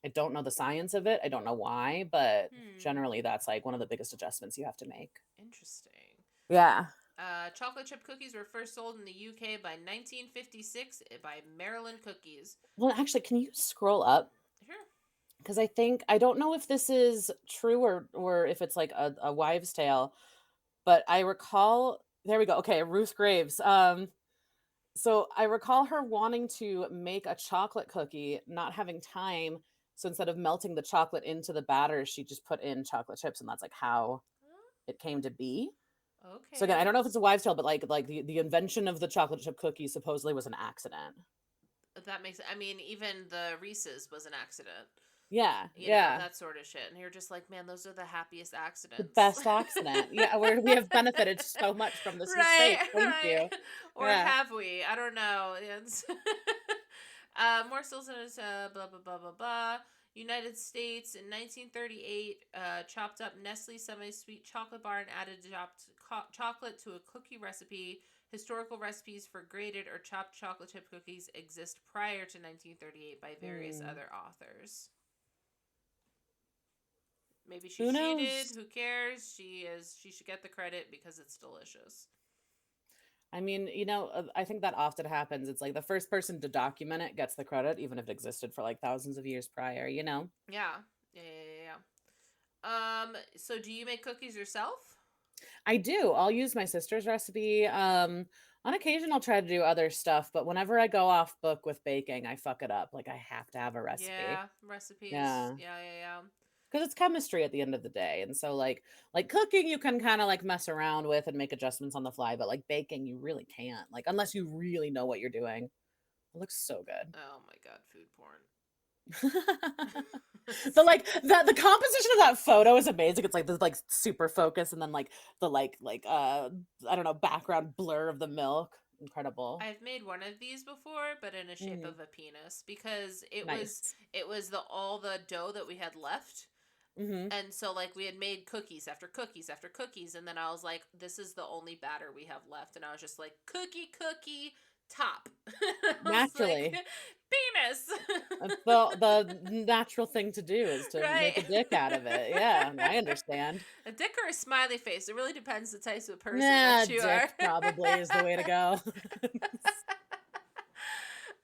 I don't know the science of it. I don't know why, but Hmm. generally that's like one of the biggest adjustments you have to make. Interesting. Yeah. Chocolate chip cookies were first sold in the UK by 1956 by Maryland Cookies. Well, actually, can you scroll up? Sure. Because I think I don't know if this is true or if it's like a wives' tale, but I recall there we go. Okay, Ruth Graves. So I recall her wanting to make a chocolate cookie, not having time. So instead of melting the chocolate into the batter, she just put in chocolate chips, and that's like how it came to be. So again, I Okay. don't know if it's a wives' tale, but like the invention of the chocolate chip cookie supposedly was an accident. That makes. I mean, even the Reese's was an accident. Yeah, You know yeah. that sort of shit, and you're just like, man, those are the happiest The accidents. best accident. Yeah, where we have benefited so much from this Right, mistake. Thank right. you. Or Yeah. have we? I don't know. It's more still sentence, blah, blah, blah, blah, blah. United States in 1938 chopped up Nestle semi-sweet chocolate bar and added chopped chocolate to a cookie recipe. Historical recipes for grated or chopped chocolate chip cookies exist prior to 1938 by various Hmm. other authors. Maybe she Who cheated. knows? Who cares? She should get the credit because it's delicious. I mean, I think that often happens. It's like the first person to document it gets the credit, even if it existed for like thousands of years prior, you know? Yeah. So do you make cookies yourself? I do. I'll use my sister's recipe. On occasion, I'll try to do other stuff, but whenever I go off book with baking, I fuck it up. Like, I have to have a recipe. Yeah, recipes. Yeah. Yeah. Because it's chemistry at the end of the day. And so like cooking you can kind of like mess around with and make adjustments on the fly, but like baking you really can't. Like unless you really know what you're doing. It looks so good. Oh my god, food porn. The composition of that photo is amazing. It's like this like super focus and then like the I don't know, background blur of the milk. Incredible. I've made one of these before, but in a shape Hmm. of a penis because Nice. it was the all the dough that we had left. Hmm. And so like we had made cookies after cookies after cookies and then I was like this is the only batter we have left and I was just like cookie top. I was like Naturally. penis. The natural thing to do is to make a Right. dick out of it. Yeah, I understand. A dick or a smiley face. It really depends the type of person Nah, that you dick are. probably is the way to go.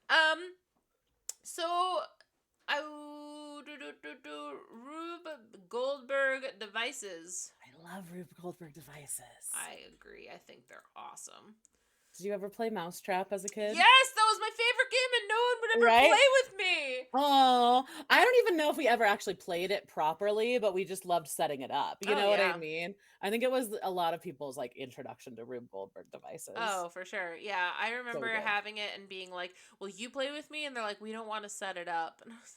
um so I Rube Goldberg devices. I love Rube Goldberg devices. I agree. I think they're awesome. Did you ever play Mousetrap as a kid? Yes, that was my favorite game and no one would ever Right? play with me. Oh, I don't even know if we ever actually played it properly, but we just loved setting it up. You Oh know what I yeah. mean? I think it was a lot of people's like introduction to Rube Goldberg devices. Oh, for sure. Yeah, I So remember good. having it and being like, "Will you play with me?" And they're like, "We don't want to set it up." And I was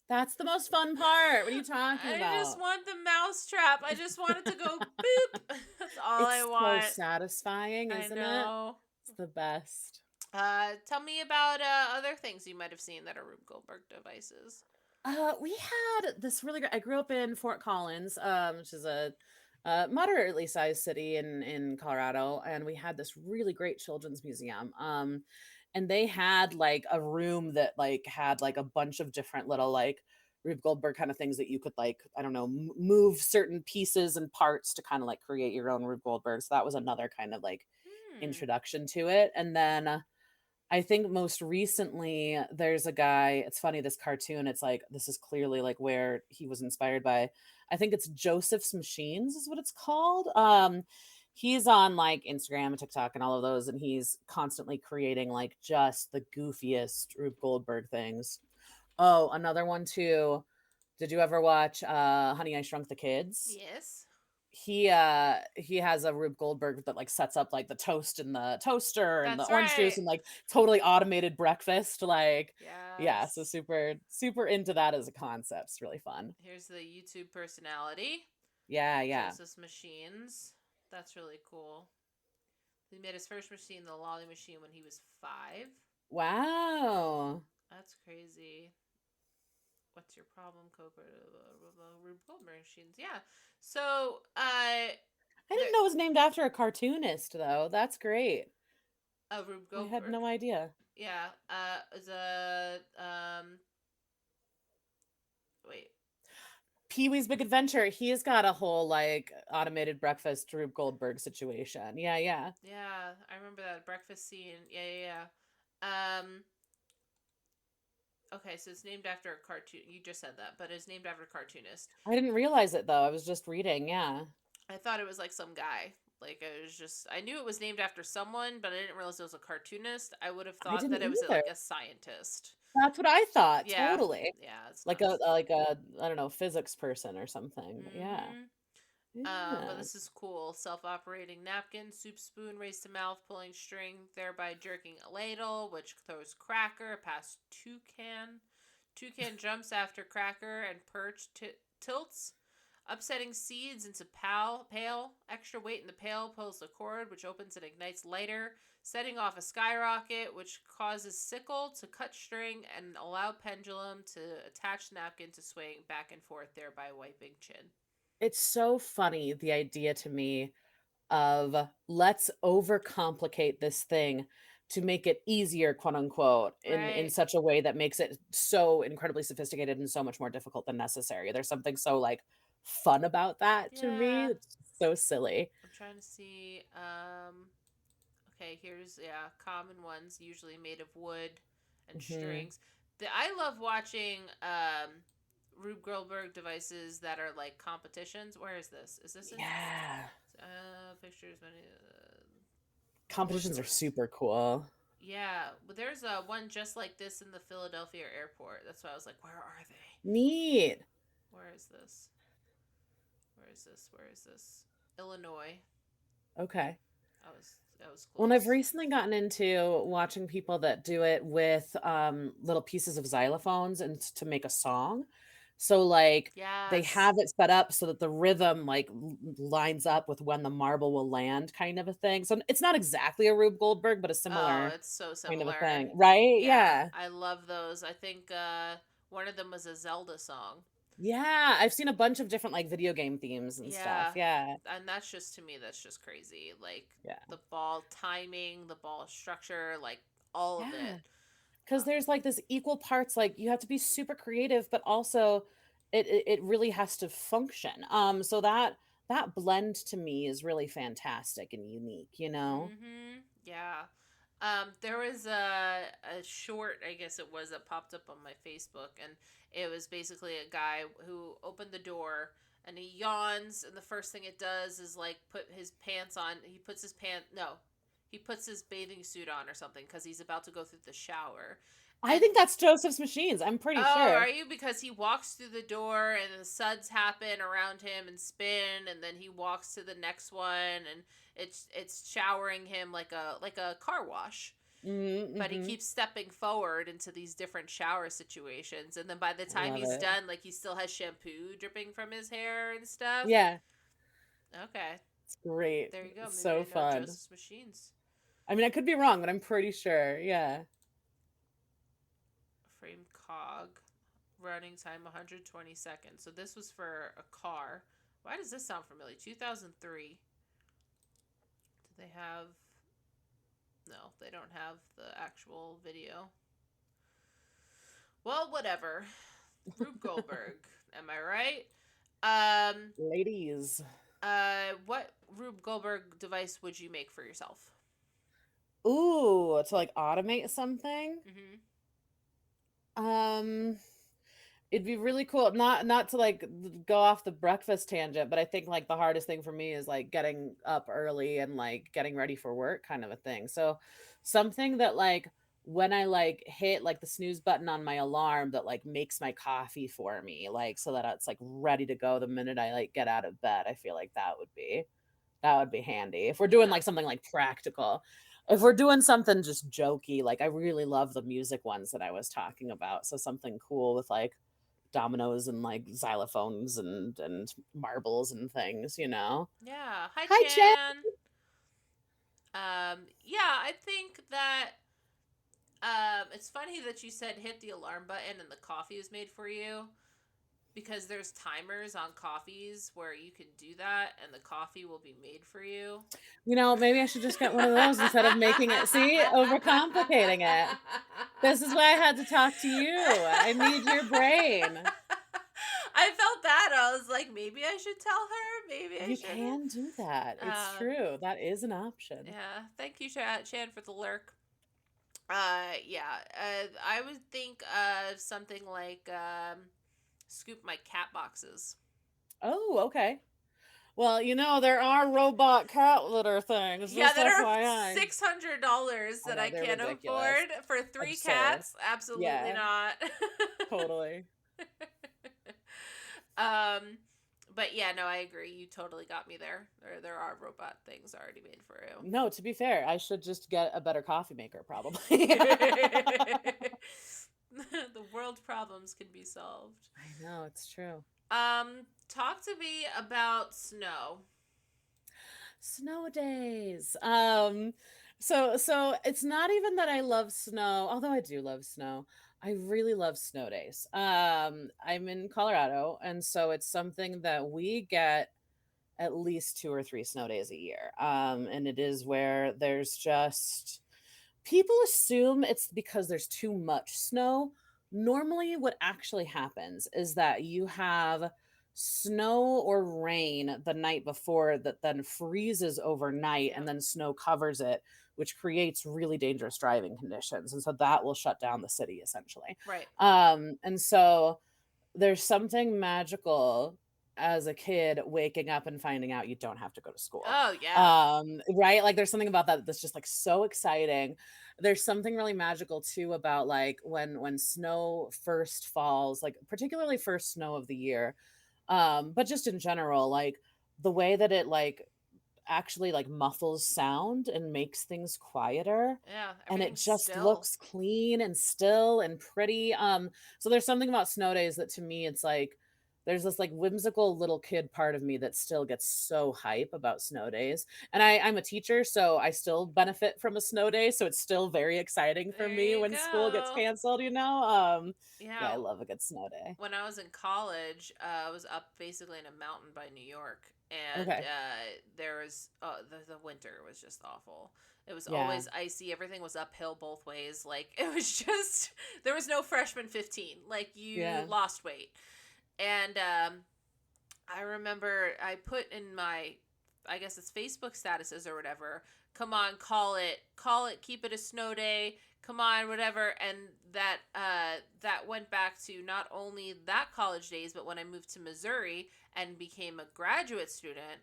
That's the most fun part. What are you talking I just about? want the mouse trap. I just want it to go boop. That's That's all I It's so want. satisfying, I isn't it? know. It's the best. Tell me about other things you might have seen that are Rube Goldberg devices. We had this really great. I grew up in Fort Collins, which is a moderately sized city in Colorado, and we had this really great children's museum. And they had like a room that like had like a bunch of different little like Rube Goldberg kind of things that you could like I don't know move certain pieces and parts to kind of like create your own Rube Goldberg. So that was another kind of like Hmm. introduction to it, and then. I think most recently there's a guy, it's funny, this cartoon, it's like this is clearly like where he was inspired by. I think it's Joseph's Machines is what it's called. He's on like Instagram and TikTok and all of those, and he's constantly creating like just the goofiest Rube Goldberg things. Oh, another one too. Did you ever watch Honey I Shrunk the Kids? Yes. He has a Rube Goldberg that like sets up like the toast in the toaster and the That's orange juice right. and like totally automated breakfast. Like, yeah, so Yes. super into that as a concept. It's really fun. Here's the YouTube personality, Yeah, yeah. Joseph's Machines. That's really cool. He made his first machine, the Lolly machine, when he was 5. Wow. That's crazy. What's your problem, Coco? Rube Goldberg machines. Yeah. So, I there, didn't know it was named after a cartoonist though. That's great. Rube I had Goldberg. no idea. Yeah. Is a wait. Pee-wee's Big Adventure. He's got a whole like automated breakfast Rube Goldberg situation. Yeah, yeah. Yeah, I remember that breakfast scene. Yeah, yeah, yeah. Okay, so it's named after a cartoon. You just said that, but it's named after a cartoonist. I didn't realize it though. I was just reading. Yeah. I thought it was like some guy. Like I knew it was named after someone, but I didn't realize it was a cartoonist. I would have I thought didn't that it was either. like a scientist. That's what I thought, Yeah, totally. yeah, it's Like nuts. a I don't know, physics person or something, but yeah. Mm-hmm. But Yeah. this is cool. Self-operating napkin, soup spoon raised to mouth, pulling string, thereby jerking a ladle, which throws cracker past toucan. Toucan jumps after cracker and perch tilts, upsetting seeds into pail. Extra weight in the pail pulls the cord, which opens and ignites lighter, setting off a skyrocket, which causes sickle to cut string and allow pendulum to attach napkin to swaying back and forth, thereby wiping chin. It's so funny the idea to me of let's overcomplicate this thing to make it easier, quote unquote, in Right. such a way that makes it so incredibly sophisticated and so much more difficult than necessary. There's something so like fun about that to me. Yeah. It's so silly. I'm trying to see. Okay, here's common ones usually made of wood and Mhm. strings. I love watching Rube Goldberg devices that are like competitions. Where is this? Is this in Yeah. pictures? Competitions are Woodworks. super cool. Yeah, but there's one just like this in the Philadelphia airport. That's why I was like, where are they? Neat. Where is this? Where is this? Where is this? Illinois. Okay. I was Well, and I've close. recently gotten into watching people that do it with little pieces of xylophones and to make a song. So like they Yes. have it set up so that the rhythm like lines up with when the marble will land kind of a thing. So it's not exactly a Rube Goldberg, but a Oh, similar it's so kind of a similar. thing, right? Yeah, Yeah. I love those. I think one of them was a Zelda song. Yeah, I've seen a bunch of different like video game themes and stuff. Yeah, Yeah. and that's just to me, that's just crazy. Like Yeah. the ball timing, the ball structure, like all of it. Yeah. Because there's like this equal parts like you have to be super creative but also it really has to function so that blend to me is really fantastic and unique. Mm-hmm. Yeah. There was a short, I guess it was, that popped up on my Facebook, and it was basically a guy who opened the door and he yawns, and the first thing it does is like put his pants on. He puts his he puts his bathing suit on or something because he's about to go through the shower, I and think that's Joseph's Machines, I'm pretty oh, sure. are you? Because he walks through the door and the suds happen around him and spin, and then he walks to the next one, and it's showering him like a car wash. But he Mm-hmm. keeps stepping forward into these different shower situations, and then by the I time love he's it. done, like he still has shampoo dripping from his hair and stuff. Yeah. Okay, It's great. There you go. It's Maybe so I know fun. Joseph's Machines. I mean, I could be wrong, but I'm pretty sure. Yeah. Frame cog. Running time 120 seconds. So this was for a car. Why does this sound familiar? 2003. Do they have... No, they don't have the actual video. Well, whatever. Rube Goldberg. Am I right? Ladies. What Rube Goldberg device would you make for yourself? Ooh, to like automate something. Mm-hmm. It'd be really cool. Not to like go off the breakfast tangent, but I think like the hardest thing for me is like getting up early and like getting ready for work kind of a thing. So something that like when I like hit like the snooze button on my alarm that like makes my coffee for me, like so that it's like ready to go the minute I like get out of bed. I feel like that would be handy. If we're doing Yeah. like something like practical. If we're doing something just jokey, like I really love the music ones that I was talking about. So something cool with like dominoes and like xylophones and marbles and things, you know. Yeah. Hi, Hi, Jen. Chan. Yeah, I think that it's funny that you said hit the alarm button and the coffee was made for you because there's timers on coffees where you can do that and the coffee will be made for you. You know, maybe I should just get one of those instead of making it. See, overcomplicating it. This is why I had to talk to you. I need your brain. I felt that. I was like, maybe I should tell her. Maybe I You shouldn't. can do that. It's true. That is an option. Yeah. Thank you, Chan, for the lurk. Yeah. I would think of something like scoop my cat boxes. Oh, okay. Well, you know, there are robot cat litter things. Yeah, Just that are FYI. $600 I that know I they're can't ridiculous. afford for 3 Absurd. cats. Absolutely Yeah, not. totally. um, but yeah, no, I agree. You totally got me there. There are robot things already made for you. No, to be fair, I should just get a better coffee maker, probably. The world's problems can be solved. I know, it's true. Talk to me about snow. Snow days. So it's not even that I love snow, although I do love snow. I really love snow days. I'm in Colorado, and so it's something that we get at least 2 or 3 snow days a year. And it is where there's just people assume it's because there's too much snow. Normally, what actually happens is that you have snow or rain the night before that then freezes overnight and Yep. then snow covers it, which creates really dangerous driving conditions. And so that will shut down the city essentially. Right. And so there's something magical as a kid waking up and finding out you don't have to go to school. Oh yeah. Right? Like there's something about that that's just like so exciting. There's something really magical too about like when snow first falls, like particularly first snow of the year. But just in general, like the way that it like actually like muffles sound and makes things quieter, Yeah. and it Everything's just still. looks clean and still and pretty. So there's something about snow days that to me it's like there's this like whimsical little kid part of me that still gets so hype about snow days. And I'm a teacher, so I still benefit from a snow day, so it's still very exciting for There me you when school gets go. canceled, you know. Yeah, Yeah. I love a good snow day. When I was in college, I was up basically in a mountain by New York, and Okay. there was the winter was just awful. It was Yeah. always icy. Everything was uphill both ways. Like it was just there was no freshman 15. Like you Yeah. lost weight, and I remember I put in my, I guess it's Facebook statuses or whatever. Come on, call it, keep it a snow day. Come on, whatever. And that went back to not only that college days, but when I moved to Missouri and became a graduate student,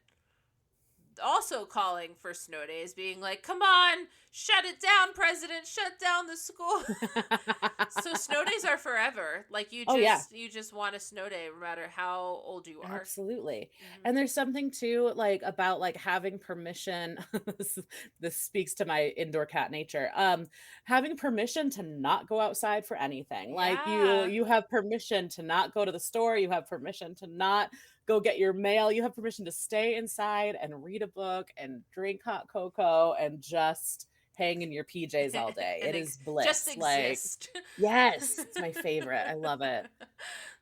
also calling for snow days, being like, "Come on, shut it down, president, shut down the school." So snow days are forever. Like Oh yeah. you just want a snow day no matter how old you are. Absolutely. Hmm. And there's something too like about like having permission. this, this speaks to my indoor cat nature. Having permission to not go outside for anything. Like you Yeah. you have permission to not go to the store, you have permission to not go get your mail. You have permission to stay inside and read a book and drink hot cocoa and just hang in your PJs all day. It And is just bliss. Like, exist. yes, it's my favorite. I love it.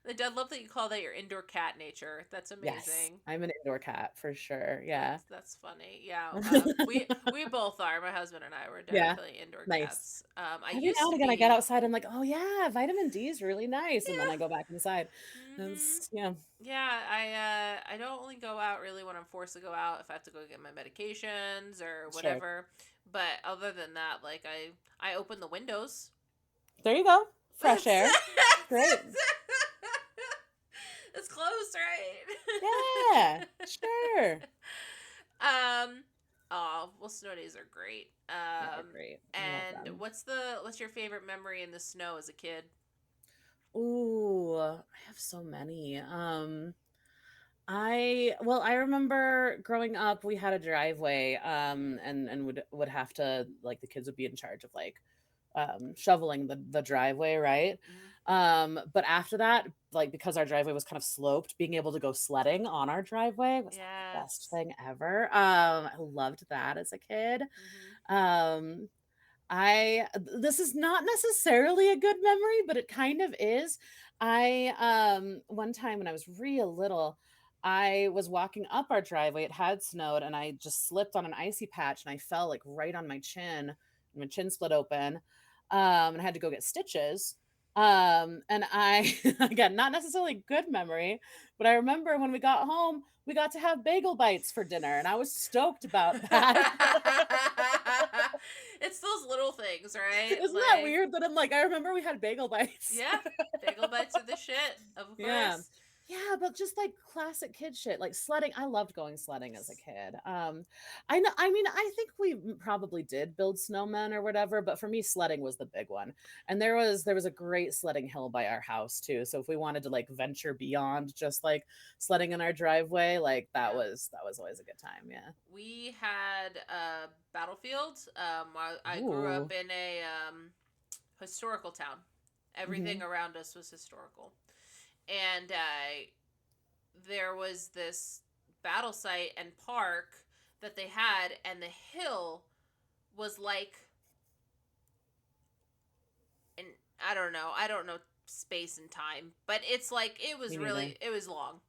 I love that you call that your indoor cat nature. That's Yes, amazing. I'm an indoor cat for sure. Yeah. That's funny. Yeah, we both are. My husband and I were Yeah. definitely indoor Nice. cats. I Every now used and to again, I get be. outside. I'm like, oh yeah, vitamin D is really nice, and then I go Yeah. back inside. Mhm. That's yeah, Yeah, I don't only go out really when I'm forced to go out if I have to go get my medications or sure. whatever. But other than that, like I open the windows. There you go. Fresh That's air. Great. it's close, Yeah, right? sure. um oh, well, snow days are great. Yeah, they're great. I love And them. what's your favorite memory in the snow as a kid? Ooh, I have so many. I remember growing up, we had a driveway, and would have to, like, the kids would be in charge of, like, shoveling the driveway, right? Mm-hmm. But after that, like, because our driveway was kind of sloped, being able to go sledding on our driveway was like the best Yes. thing ever. I loved that as a kid. Mm-hmm. Um, this is not necessarily a good memory, but it kind of is. One time when I was real little, I was walking up our driveway. It had snowed, and I just slipped on an icy patch, and I fell like right on my chin. My chin split open, and I had to go get stitches. And I again, not necessarily a good memory, but I remember when we got home, we got to have bagel bites for dinner, and I was stoked about that. It's those little things, right? Isn't that Like, weird that I'm like, I remember we had bagel bites. yeah, bagel bites are the shit, of Yeah. course. Yeah, but just like classic kid shit, like sledding. I loved going sledding as a kid. I know, I mean, I think we probably did build snowmen or whatever, but for me, sledding was the big one. And there was a great sledding hill by our house too. So if we wanted to like venture beyond just like sledding in our driveway, like Yeah. that was always a good time. Yeah. We had a battlefield. I grew Ooh. up in a historical town. Everything Hmm. around us was historical. And there was this battle site and park that they had, and the hill was like, and I don't know space and time, but it's like Me neither. it was long.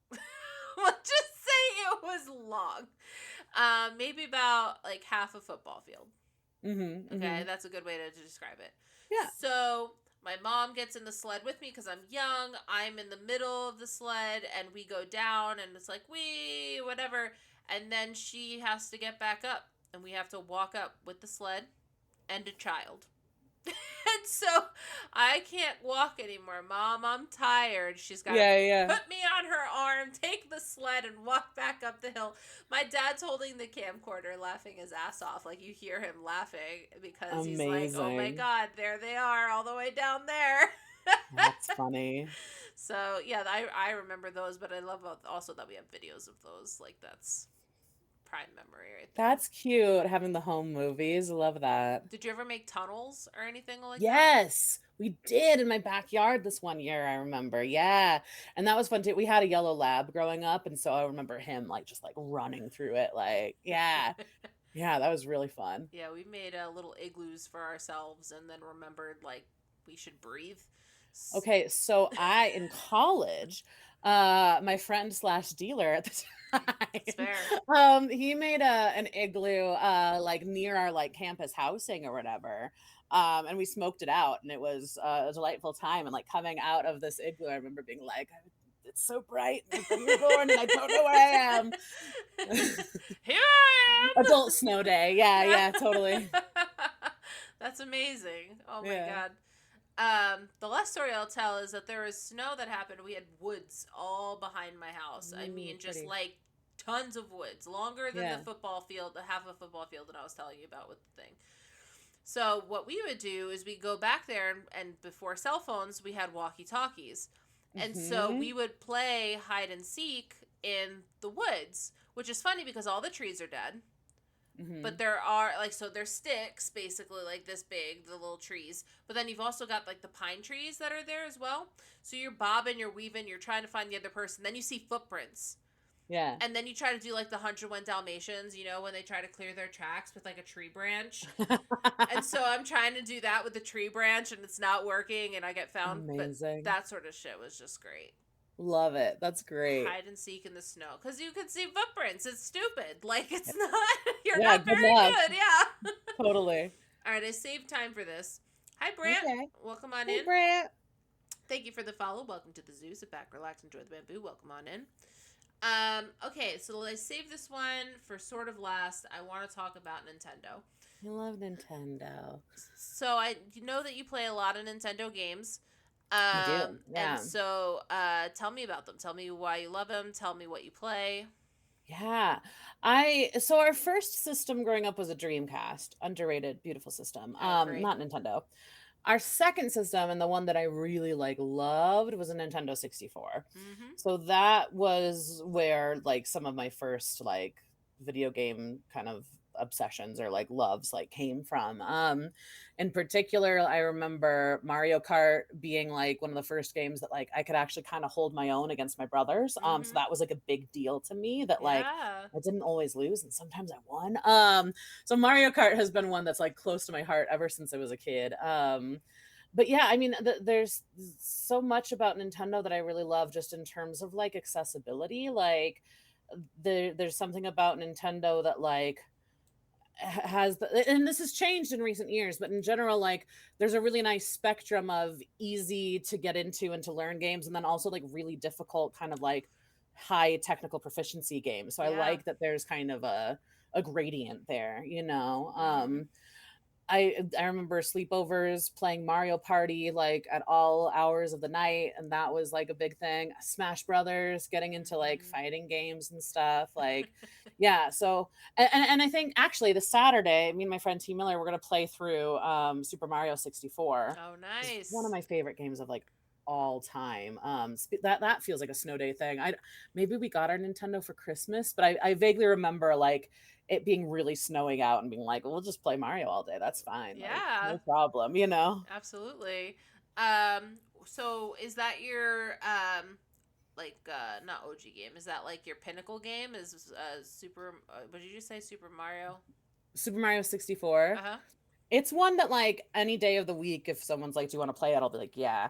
Let's just say it was long. Maybe about like half a football field. Hmm. Okay, Hmm. that's a good way to describe it. Yeah. So my mom gets in the sled with me because I'm young. I'm in the middle of the sled, and we go down, and it's like wee whatever, and then she has to get back up, and we have to walk up with the sled and a child. And so I can't walk anymore. Mom, I'm tired. She's got to Yeah. Yeah. put me on her arm, take the sled, and walk back up the hill. My dad's holding the camcorder, laughing his ass off. Like, you hear him laughing because he's like, oh my Amazing. God, there they are, all the way down there. That's funny. So, yeah, I remember those, but I love also that we have videos of those. Like, that's prime memory right there. That's cute, having the home movies, love that. Did you ever make tunnels or anything like that? Yes, we did in my backyard this one year, I remember, yeah, and that was fun too. We had a yellow lab growing up, and so I remember him, like, just, like, running through it, like yeah. Yeah, that was really fun. Yeah, we made little igloos for ourselves and then remembered like we should breathe. Okay, so in college, my friend slash dealer at the It's fair. time, he made an igloo, like near our like campus housing or whatever. And we smoked it out, and it was a delightful time. And like coming out of this igloo, I remember being like, "It's so bright, and I've been here born, and I don't know where I am." Here I Adult snow day, yeah, yeah, totally, am. That's amazing. Oh my yeah. God. The last story I'll tell is that there was snow that happened. We had woods all behind my house. I Ooh, mean, just pretty, like tons of woods, longer than the yeah. football field, the half a football field that I was telling you about with the thing. So what we would do is we go back there, and before cell phones, we had walkie talkies, and so Hmm. we would play hide and seek in the woods, which is funny because all the trees are dead. But Hmm. there are like so they're sticks basically like this big, the little trees. But then you've also got like the pine trees that are there as well. So you're bobbing, you're weaving, you're trying to find the other person. Then you see footprints. Yeah. And then you try to do like the 101 Dalmatians, you know, when they try to clear their tracks with like a tree branch. And so I'm trying to do that with the tree branch and it's not working and I get found. But Amazing. that sort of shit was just great. Love it. That's great. Hide and seek in the snow because you can see footprints. It's stupid. Like, it's not, you're Yeah, not good very luck. good. Yeah. Totally. All right. I saved time for this. Hi, Brant. Okay. Welcome on Hey, in. Brett. Thank you for the follow. Welcome to the zoo. Sit back, relax, enjoy the bamboo. Welcome on in. Okay, so I saved this one for sort of last. I want to talk about Nintendo. I love Nintendo. So I know that you play a lot of Nintendo games. I do. And Yeah. so tell me about them. Tell me why you love them. Tell me what you play. Yeah. So our first system growing up was a Dreamcast. Underrated, beautiful system. I agree. Not Nintendo. Our second system and the one that I really like loved was a Nintendo 64. Mm-hmm. So that was where like some of my first like video game kind of obsessions or like loves like came from. In particular, I remember Mario Kart being like one of the first games that like I could actually kind of hold my own against my brothers. So Mm-hmm. that was like a big deal to me that like Yeah. I didn't always lose and sometimes I won. So Mario Kart has been one that's like close to my heart ever since I was a kid. But yeah, I mean, there's so much about Nintendo that I really love just in terms of like accessibility. Like there's something about Nintendo that like has and this has changed in recent years, but in general, like there's a really nice spectrum of easy to get into and to learn games, and then also like really difficult kind of like high technical proficiency games. So I Yeah. like that there's kind of a gradient there, you know. Mm-hmm. I remember sleepovers playing Mario Party like at all hours of the night, and that was like a big thing. Smash Brothers, getting into like Mm-hmm. fighting games and stuff. Like, yeah. So and I think actually the Saturday, me and my friend T Miller, we're gonna play through Super Mario 64. Oh, It's one of nice. my favorite games of like all time. That feels like a snow day thing. I maybe we got our Nintendo for Christmas, but I vaguely remember like it being really snowing out and being like, we'll just play Mario all day. That's fine. Like, Yeah. no problem, you know? Absolutely. Um, so is that your like not OG game? Is that like your pinnacle game? Is Super what did you say, Super Mario? Super Mario 64. Uh-huh. It's one that like any day of the week, if someone's like, do you want to play it? I'll be like, yeah.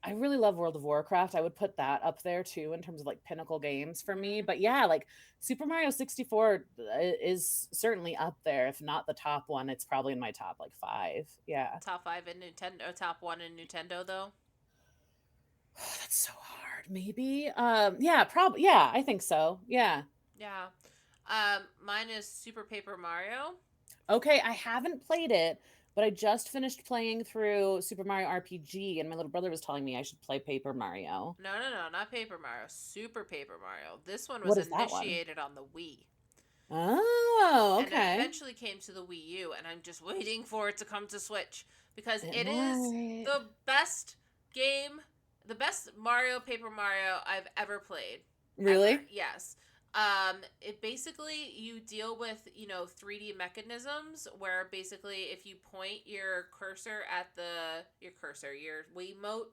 I really love World of Warcraft. I would put that up there too in terms of like pinnacle games for me. Mm-hmm. But yeah, like Super Mario 64 is certainly up there. If not the top one, it's probably in my top like five. Yeah. Top 5 in Nintendo, top 1 in Nintendo though. That's so hard. Maybe. Yeah, probably. Yeah, I think so. Yeah. Yeah. Mine is Super Paper Mario. Okay, I haven't played it, but I just finished playing through Super Mario RPG, and my little brother was telling me I should play Paper Mario. No, no, no, not Paper Mario. Super Paper Mario. This one was What is that one? initiated on the Wii. Oh, And it okay. eventually came to the Wii U, and I'm just waiting for it to come to Switch because It it is might. the best game, the best Mario Paper Mario I've ever played. Ever. Really? Yes. It basically you deal with 3D mechanisms where basically if you point your cursor at your Wiimote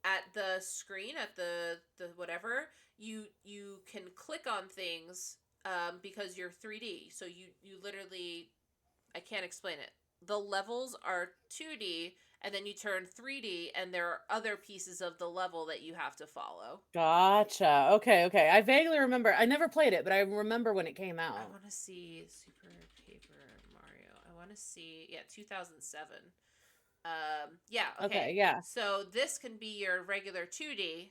at the screen at the whatever you can click on things because you're 3D. So you literally I can't explain it. The levels are 2D and then you turn 3D and there are other pieces of the level that you have to follow. Gotcha. Okay, okay. I vaguely remember. I never played it, but I remember when it came I out. want to see Super Paper Mario. I want to see 2007. Yeah, Okay, okay. yeah. So this can be your regular 2D,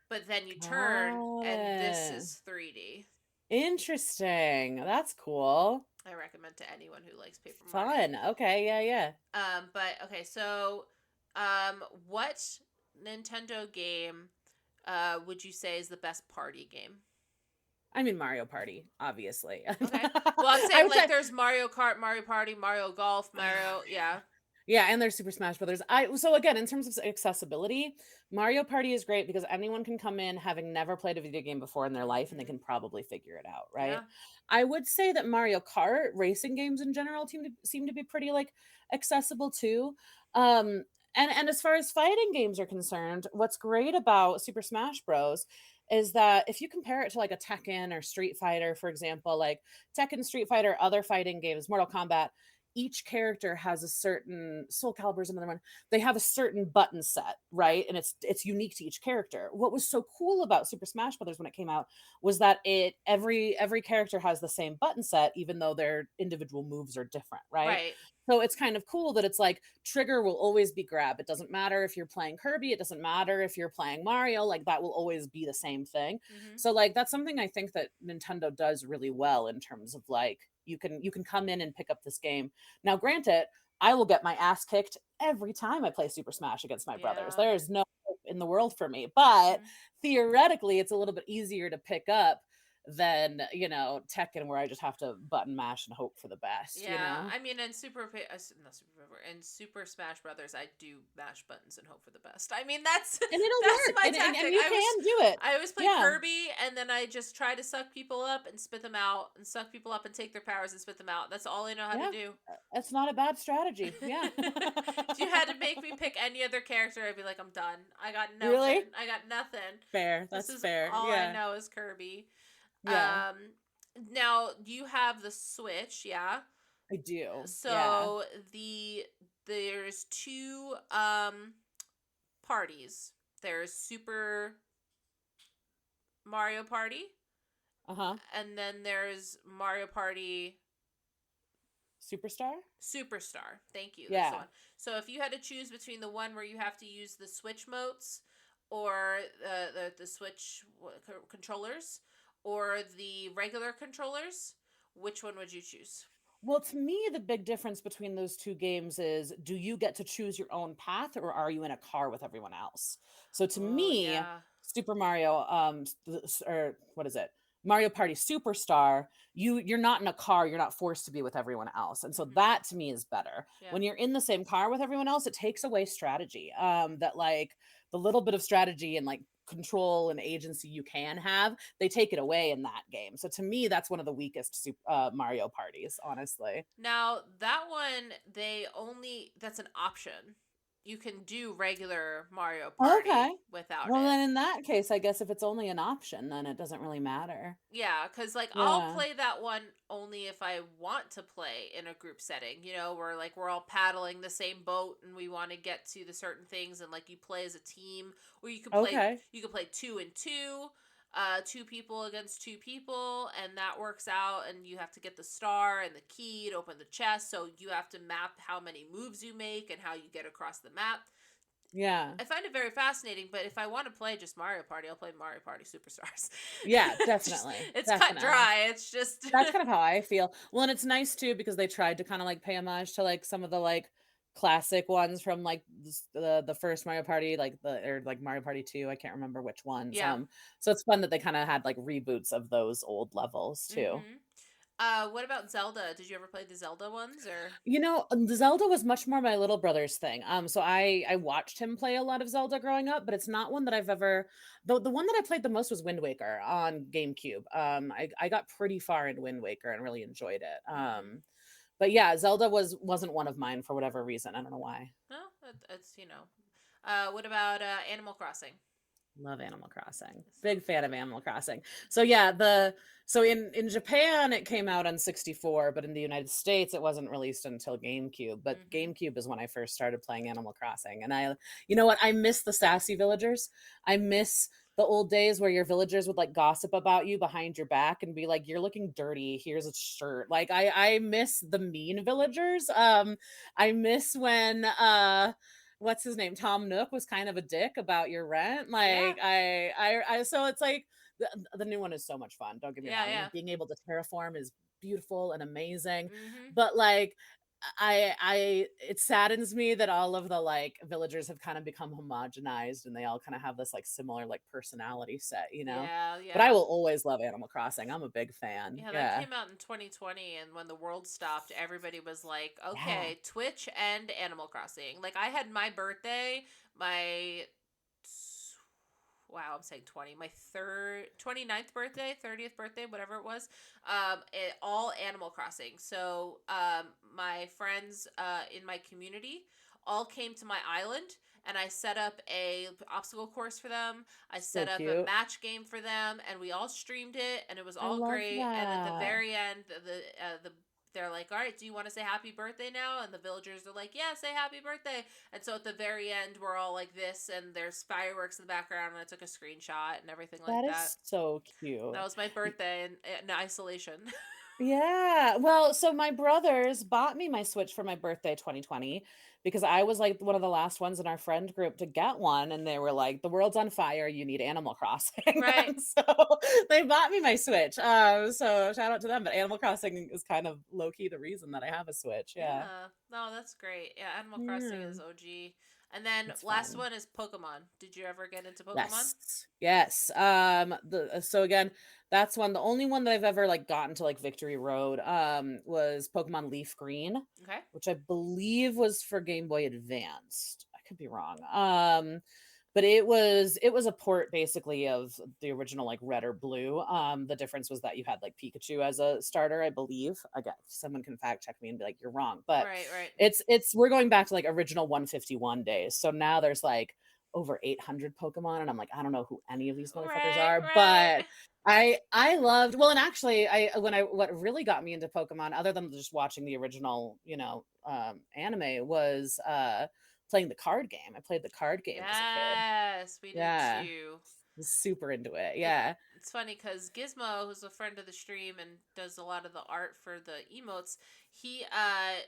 but then you turn Got and this it. is 3D. Interesting. That's cool. I recommend to anyone who likes Paper Mario. Fun. Okay, yeah, yeah. But okay, so what Nintendo game would you say is the best party game? I mean Mario Party, obviously. Okay. Well, I'm I saying would like say there's Mario Kart, Mario Party, Mario Golf, Mario, yeah. yeah, and there's Super Smash Brothers. I so again, in terms of accessibility, Mario Party is great because anyone can come in having never played a video game before in their life and they Mhm. can probably figure it out, right? Yeah. I would say that Mario Kart racing games in general seem to be pretty like accessible too. And as far as fighting games are concerned, what's great about Super Smash Bros is that if you compare it to like a Tekken or Street Fighter, for example, like Tekken, Street Fighter, other fighting games, Mortal Kombat, each character has a certain Soul Calibur's another one. They have a certain button set, right? And it's unique to each character. What was so cool about Super Smash Brothers when it came out was that it every character has the same button set, even though their individual moves are different, right? Right. So it's kind of cool that it's like trigger will always be grab. It doesn't matter if you're playing Kirby, it doesn't matter if you're playing Mario, like that will always be the same thing. Mm-hmm. So like that's something I think that Nintendo does really well in terms of like you can come in and pick up this game. Now granted, I will get my ass kicked every time I play Super Smash against my brothers. Yeah. There is no hope in the world for me. But Mm-hmm. theoretically it's a little bit easier to pick up than, Tekken where I just have to button mash and hope for the best, you Yeah, know? I mean, in not Super Paper, in Super Smash Brothers, I do mash buttons and hope for the best. I mean, that's And it'll that's work, my and tactic. you can do it. I always play Yeah, Kirby, and then I just try to suck people up and spit them out, and suck people up and take their powers and spit them out. That's all I know how to yeah, do. that's not a bad strategy, yeah. If you had to make me pick any other character, I'd be like, I'm done. I got Really? nothing. I got nothing. Fair, This that's is fair, all I yeah, know is Kirby. yeah, Um, Now you have the Switch, yeah. I do, yeah, So there's two parties. There's Super Mario Party, uh-huh. and then there's Mario Party Superstar? Superstar. Thank you. That's the Yeah, one. So if you had to choose between the one where you have to use the Switch motes, or the Switch controllers, or the regular controllers, which one would you choose? well, to me, the big difference between those 2 games is, do you get to choose your own path or are you in a car with everyone else? So to Oh me, yeah. Super Mario, or what is it? Mario Party Superstar, you're not in a car, you're not forced to be with everyone else. And so Mhm. that to me is better. Yeah. When you're in the same car with everyone else, it takes away strategy. That like the little bit of strategy and like control and agency you can have, they take it away in that game. So to me, that's one of the weakest Mario parties, honestly. Now that one, that's an option. You can do regular Mario Okay. Party without Well, it. then in that case, I guess if it's only an option, then it doesn't really matter. Yeah, because like I'll Yeah. play that one only if I want to play in a group setting, where like we're all paddling the same boat and we want to get to the certain things, and like you play as a team, or Okay. you could play two and two, two people against two people, and that works out, and you have to get the star and the key to open the chest, so you have to map how many moves you make and how you get across the map. Yeah. I find it very fascinating, but if I want to play just Mario Party, I'll play Mario Party Superstars. Yeah, Just, definitely. it's cut Definitely. dry. It's just That's kind of how I feel. Well, and it's nice too because they tried to kind of like pay homage to like some of the like classic ones from like the first Mario Party, like the or like Mario Party 2. I can't remember which ones. yeah. So it's fun that they kind of had like reboots of those old levels too. Mm-hmm. What about Zelda? Did you ever play the Zelda ones or? Zelda was much more my little brother's thing. So I watched him play a lot of Zelda growing up, but it's not one that I've ever. The one that I played the most was Wind Waker on GameCube. I got pretty far in Wind Waker and really enjoyed it. Mm-hmm. But yeah, Zelda wasn't one of mine for whatever reason. I don't know why. No, it's. What about Animal Crossing? Love Animal Crossing. So, Big fan of Animal Crossing. So yeah, in Japan it came out on 64, but in the United States it wasn't released until GameCube. But mm-hmm. GameCube is when I first started playing Animal Crossing. And you know what? I miss the sassy villagers. I miss the old days where your villagers would like gossip about you behind your back and be like, "You're looking dirty. Here's a shirt." Like I miss the mean villagers. I miss when what's his name, Tom Nook was kind of a dick about your rent. Yeah. Like so it's like the new one is so much fun, don't get me Yeah. wrong, Yeah. and being able to terraform is beautiful and amazing, Mm-hmm. but like I it saddens me that all of the like villagers have kind of become homogenized and they all kind of have this like similar like personality set. Yeah. But I Yeah. will always love Animal Crossing. I'm a big fan. Yeah, that Yeah. came out in 2020, and when the world stopped, everybody was like, Yeah. okay, Twitch and Animal Crossing. Like, I had my birthday, my, wow, I'm saying 20, my 29th birthday, 30th birthday, whatever it was, all Animal Crossing. So, my friends in my community all came to my island, and I set up a obstacle course for them. I So set up a cute. match game for them, and we all streamed it, and it was I all love great. And at the that. very end, they're like, "All right, do you want to say happy birthday now?" And the villagers are like, "Yeah, say happy birthday." And so at the very end, we're all like this, and there's fireworks in the background, and I took a screenshot and everything like That that. is so cute. That was my birthday in isolation. Yeah. Well, so my brothers bought me my Switch for my birthday 2020 because I was like one of the last ones in our friend group to get one. And they were like, the world's on fire. You need Animal Crossing. Right. And so they bought me my Switch. So shout out to them. But Animal Crossing is kind of low key the reason that I have a Switch. Yeah. Yeah. No, that's great. Yeah, Animal Crossing Yeah. is OG. And then It's last fun. one is Pokemon. Did you ever get into Pokemon? Yes. Yes. The so again, that's one. The only one that I've ever like gotten to like Victory Road was Pokemon Leaf Green, Okay. which I believe was for Game Boy Advanced. I could be wrong. But it was a port basically of the original like red or blue. The difference was that you had like Pikachu as a starter, I believe. Again, someone can fact check me and be like, you're wrong. But Right, right. it's we're going back to like original 151 days. So now there's like over 800 Pokemon, and I'm like, I don't know who any of these motherfuckers Right, are, right. but I loved, well, and actually what really got me into Pokemon, other than just watching the original, anime, was playing the card game. I played the card game as a kid. Yes, we did Yeah. too. Was super into it. It, Yeah. it's funny because Gizmo, who's a friend of the stream and does a lot of the art for the emotes, he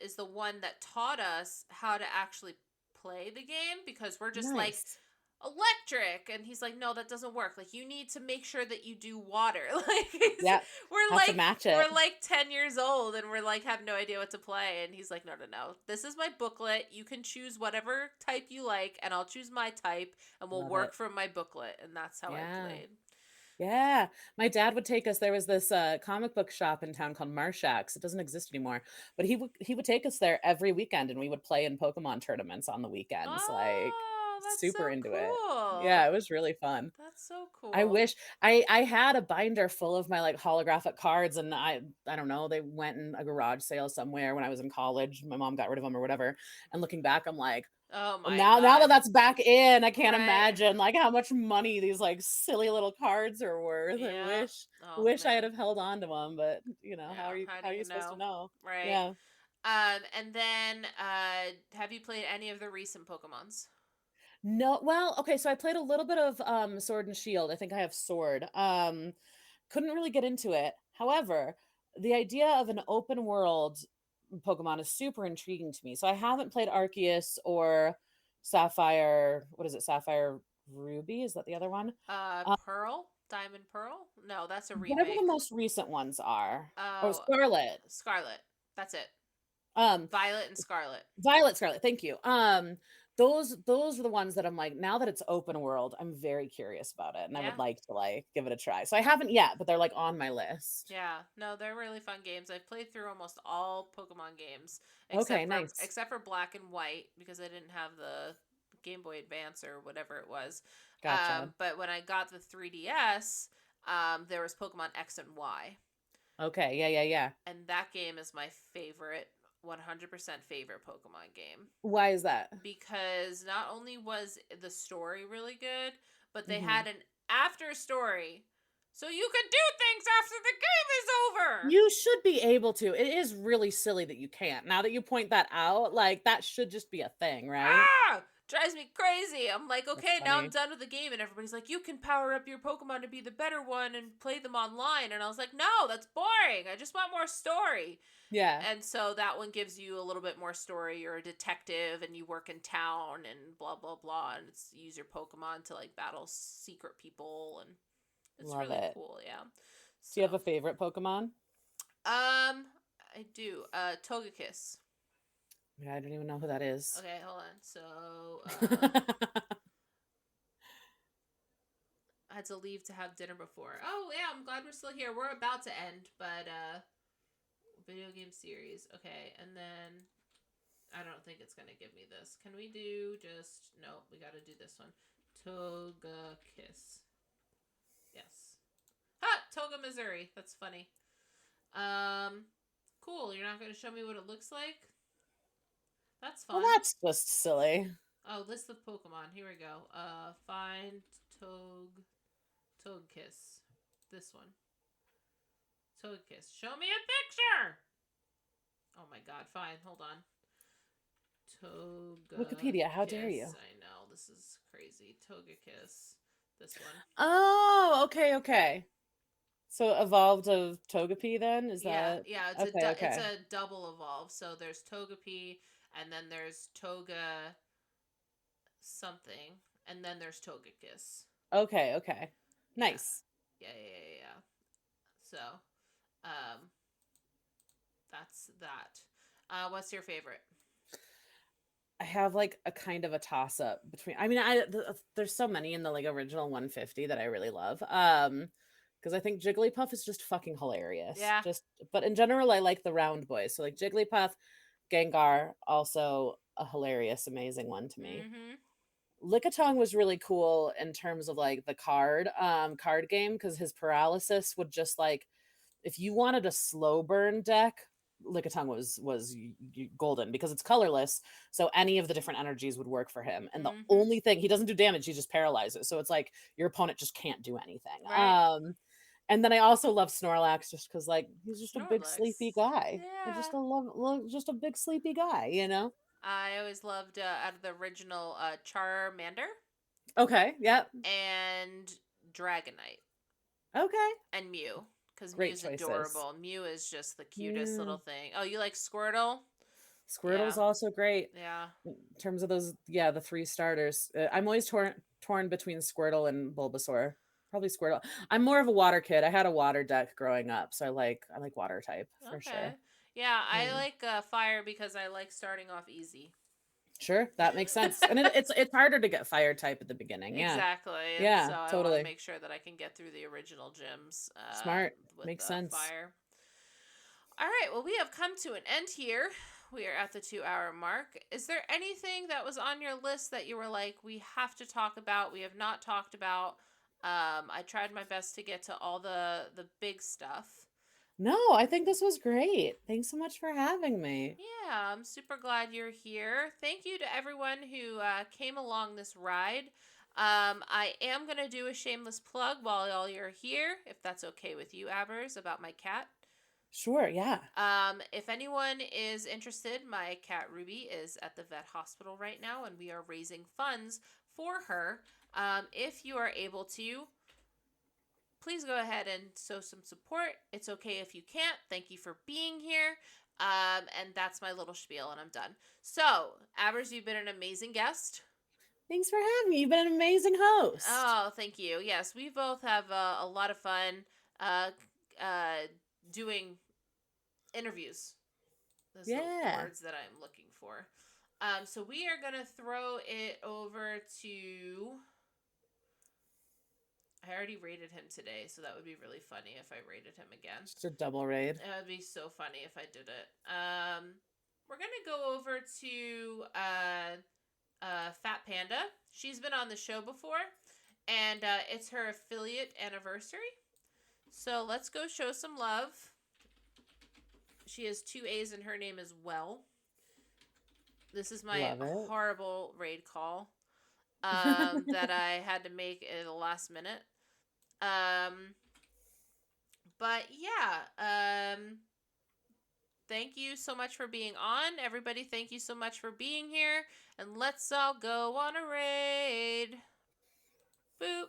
is the one that taught us how to actually play the game because we're just like Nice. electric, and he's like, no, that doesn't work, like you need to make sure that you do water. Yeah. we're Have to like match it. we're like 10 years old, and we're like have no idea what to play, and he's like, no, no, no, this is my booklet, you can choose whatever type you like, and I'll choose my type, and we'll Love it. work from my booklet. And that's how I Yeah. played. Yeah. My dad would take us. There was this comic book shop in town called Marshax. It doesn't exist anymore. But he would take us there every weekend, and we would play in Pokemon tournaments on the weekends. Like, Oh, that's so super into it. cool. Yeah, it was really fun. That's so I cool. wish I had a binder full of my like holographic cards, and I don't know, they went in a garage sale somewhere when I was in college. My mom got rid of them or whatever. And looking back, I'm like, Oh well, my now that god. that's back in, I can't Right. imagine like how much money these like silly little cards are worth. I Yeah. Oh wish I had man. have held on to them, but how Yeah. are you How do how are you you supposed to know? know? Right. Yeah. And then have you played any of the recent Pokemons? No, well, okay, so I played a little bit of Sword and Shield. I think I have Sword. Couldn't really get into it. However, the idea of an open world Pokemon is super intriguing to me. So I haven't played Arceus or Sapphire, what is it? Sapphire Ruby, is that the other one? Pearl? Diamond Pearl? No, that's a Whatever the remake. most recent ones are. Oh, Oh, Scarlet. Scarlet. That's it. Um, Violet and Scarlet. Violet Scarlet, thank you. Those are the ones that I'm like, now that it's open world, I'm very curious about it, and I Yeah. would like to like give it a try. So I haven't yet, but they're like on my list. Yeah, no, they're really fun games. I've played through almost all Pokemon games Okay, nice. except for Black and White because I didn't have the Game Boy Advance or whatever it was. Gotcha. But when I got the 3DS, there was Pokemon X and Y, Okay, yeah. and that game is my favorite, 100% favorite Pokemon game Why is that? because not only was the story really good, but they Hmm. had an after story. So you could do things after the game is over. You should be able to. It is really silly that you can't. Now that you point that out, like that should just be a thing, right? Ah! Drives me crazy. I'm like, That's okay, now I'm funny. done with the game, and everybody's like, you can power up your Pokemon to be the better one and play them online. And I was like, no, that's boring. I just want more story. Yeah. And so that one gives you a little bit more story. You're a detective and you work in town and blah blah blah, and it's you use your Pokemon to like battle secret people, and it's Love really it. cool. Yeah. Do you have a favorite Pokemon? I do. Togekiss. Yeah, I don't even know who that is. Okay, hold on. So, I had to leave to have dinner before. Oh yeah, I'm glad we're still here. We're about to end, but video game series. Okay, and then I don't think it's gonna give me this. Can we do just no? We got to do this one. Togekiss. Yes. Ha! Toga, Missouri. That's funny. Cool. You're not gonna show me what it looks like. That's fun. Well, that's just silly. Oh, list of Pokemon. Here we go. Find Togekiss. This one. Togekiss. Show me a picture! Oh my god, fine. Hold on. Wikipedia, how dare you? Togekiss. I know, this is crazy. Togekiss. This one. Oh, okay, okay. So evolved of Togepi then? Is Yeah, that yeah. okay, It's okay. a double evolve. So there's Togepi, and then there's Toga something, and then there's Togekiss. Okay, okay. Yeah, Nice. yeah. So, um, that's that. What's your favorite? I have like a kind of a toss up between. I mean, there's so many in the like original 150 that I really love. Because I think Jigglypuff is just fucking hilarious. Yeah. Just, but in general, I like the round boys. So like Jigglypuff, Gengar, also a hilarious, amazing one to me. Mm-hmm. Lickitung was really cool in terms of like the card game because his paralysis would just like if you wanted a slow burn deck, Lickitung was golden because it's colorless, so any of the different energies would work for him. And the Mm-hmm. only thing he doesn't do damage, he just paralyzes. So it's like your opponent just can't do anything. Right. And then I also love Snorlax just because like he's just a big sleepy Snorlax. guy. I Yeah. just love just a big sleepy guy, you know? I always loved out of the original Charmander Okay, yep. and Dragonite Okay. and Mew. Because Great Mew's choices. adorable. Mew is just the cutest Yeah. little thing. Oh, you like Squirtle? Squirtle's Yeah. also great. Yeah. In terms of those, yeah, the three starters. I'm always torn between Squirtle and Bulbasaur. Probably Squirtle. I'm more of a water kid. I had a water deck growing up, so I like water type for Okay. sure. Yeah, I Yeah. like fire because I like starting off easy. Sure, that makes sense. And it's harder to get fire type at the beginning. Yeah. Exactly. And so Yeah, I want to totally. make sure that I can get through the original gyms Smart. with Makes sense. fire. All right. Well, we have come to an end here. We are at the 2 hour mark. Is there anything that was on your list that you were like, we have to talk about? We have not talked about. I tried my best to get to all the big stuff. No, I think this was great. Thanks so much for having me. Yeah, I'm super glad you're here. Thank you to everyone who came along this ride. I am going to do a shameless plug while all you're here, if that's okay with you, Abbers, about my cat. Sure, yeah. If anyone is interested, my cat Ruby is at the vet hospital right now, and we are raising funds for her. If you are able to, please go ahead and show some support. It's okay if you can't. Thank you for being here. And that's my little spiel, and I'm done. So, Abbers, you've been an amazing guest. Thanks for having me. You've been an amazing host. Oh, thank you. Yes, we both have a lot of fun doing interviews. Those are the words that I'm looking for. So we are going to throw it over to... I already rated him today, so that would be really funny if I rated him again. Just a double raid. It would be so funny if I did it. We're going to go over to Fat Panda. She's been on the show before, and it's her affiliate anniversary. So let's go show some love. She has 2 A's and her name is Well. This is my horrible raid call that I had to make at the last minute. But yeah, thank you so much for being on. Everybody, thank you so much for being here. And let's all go on a raid. Boop.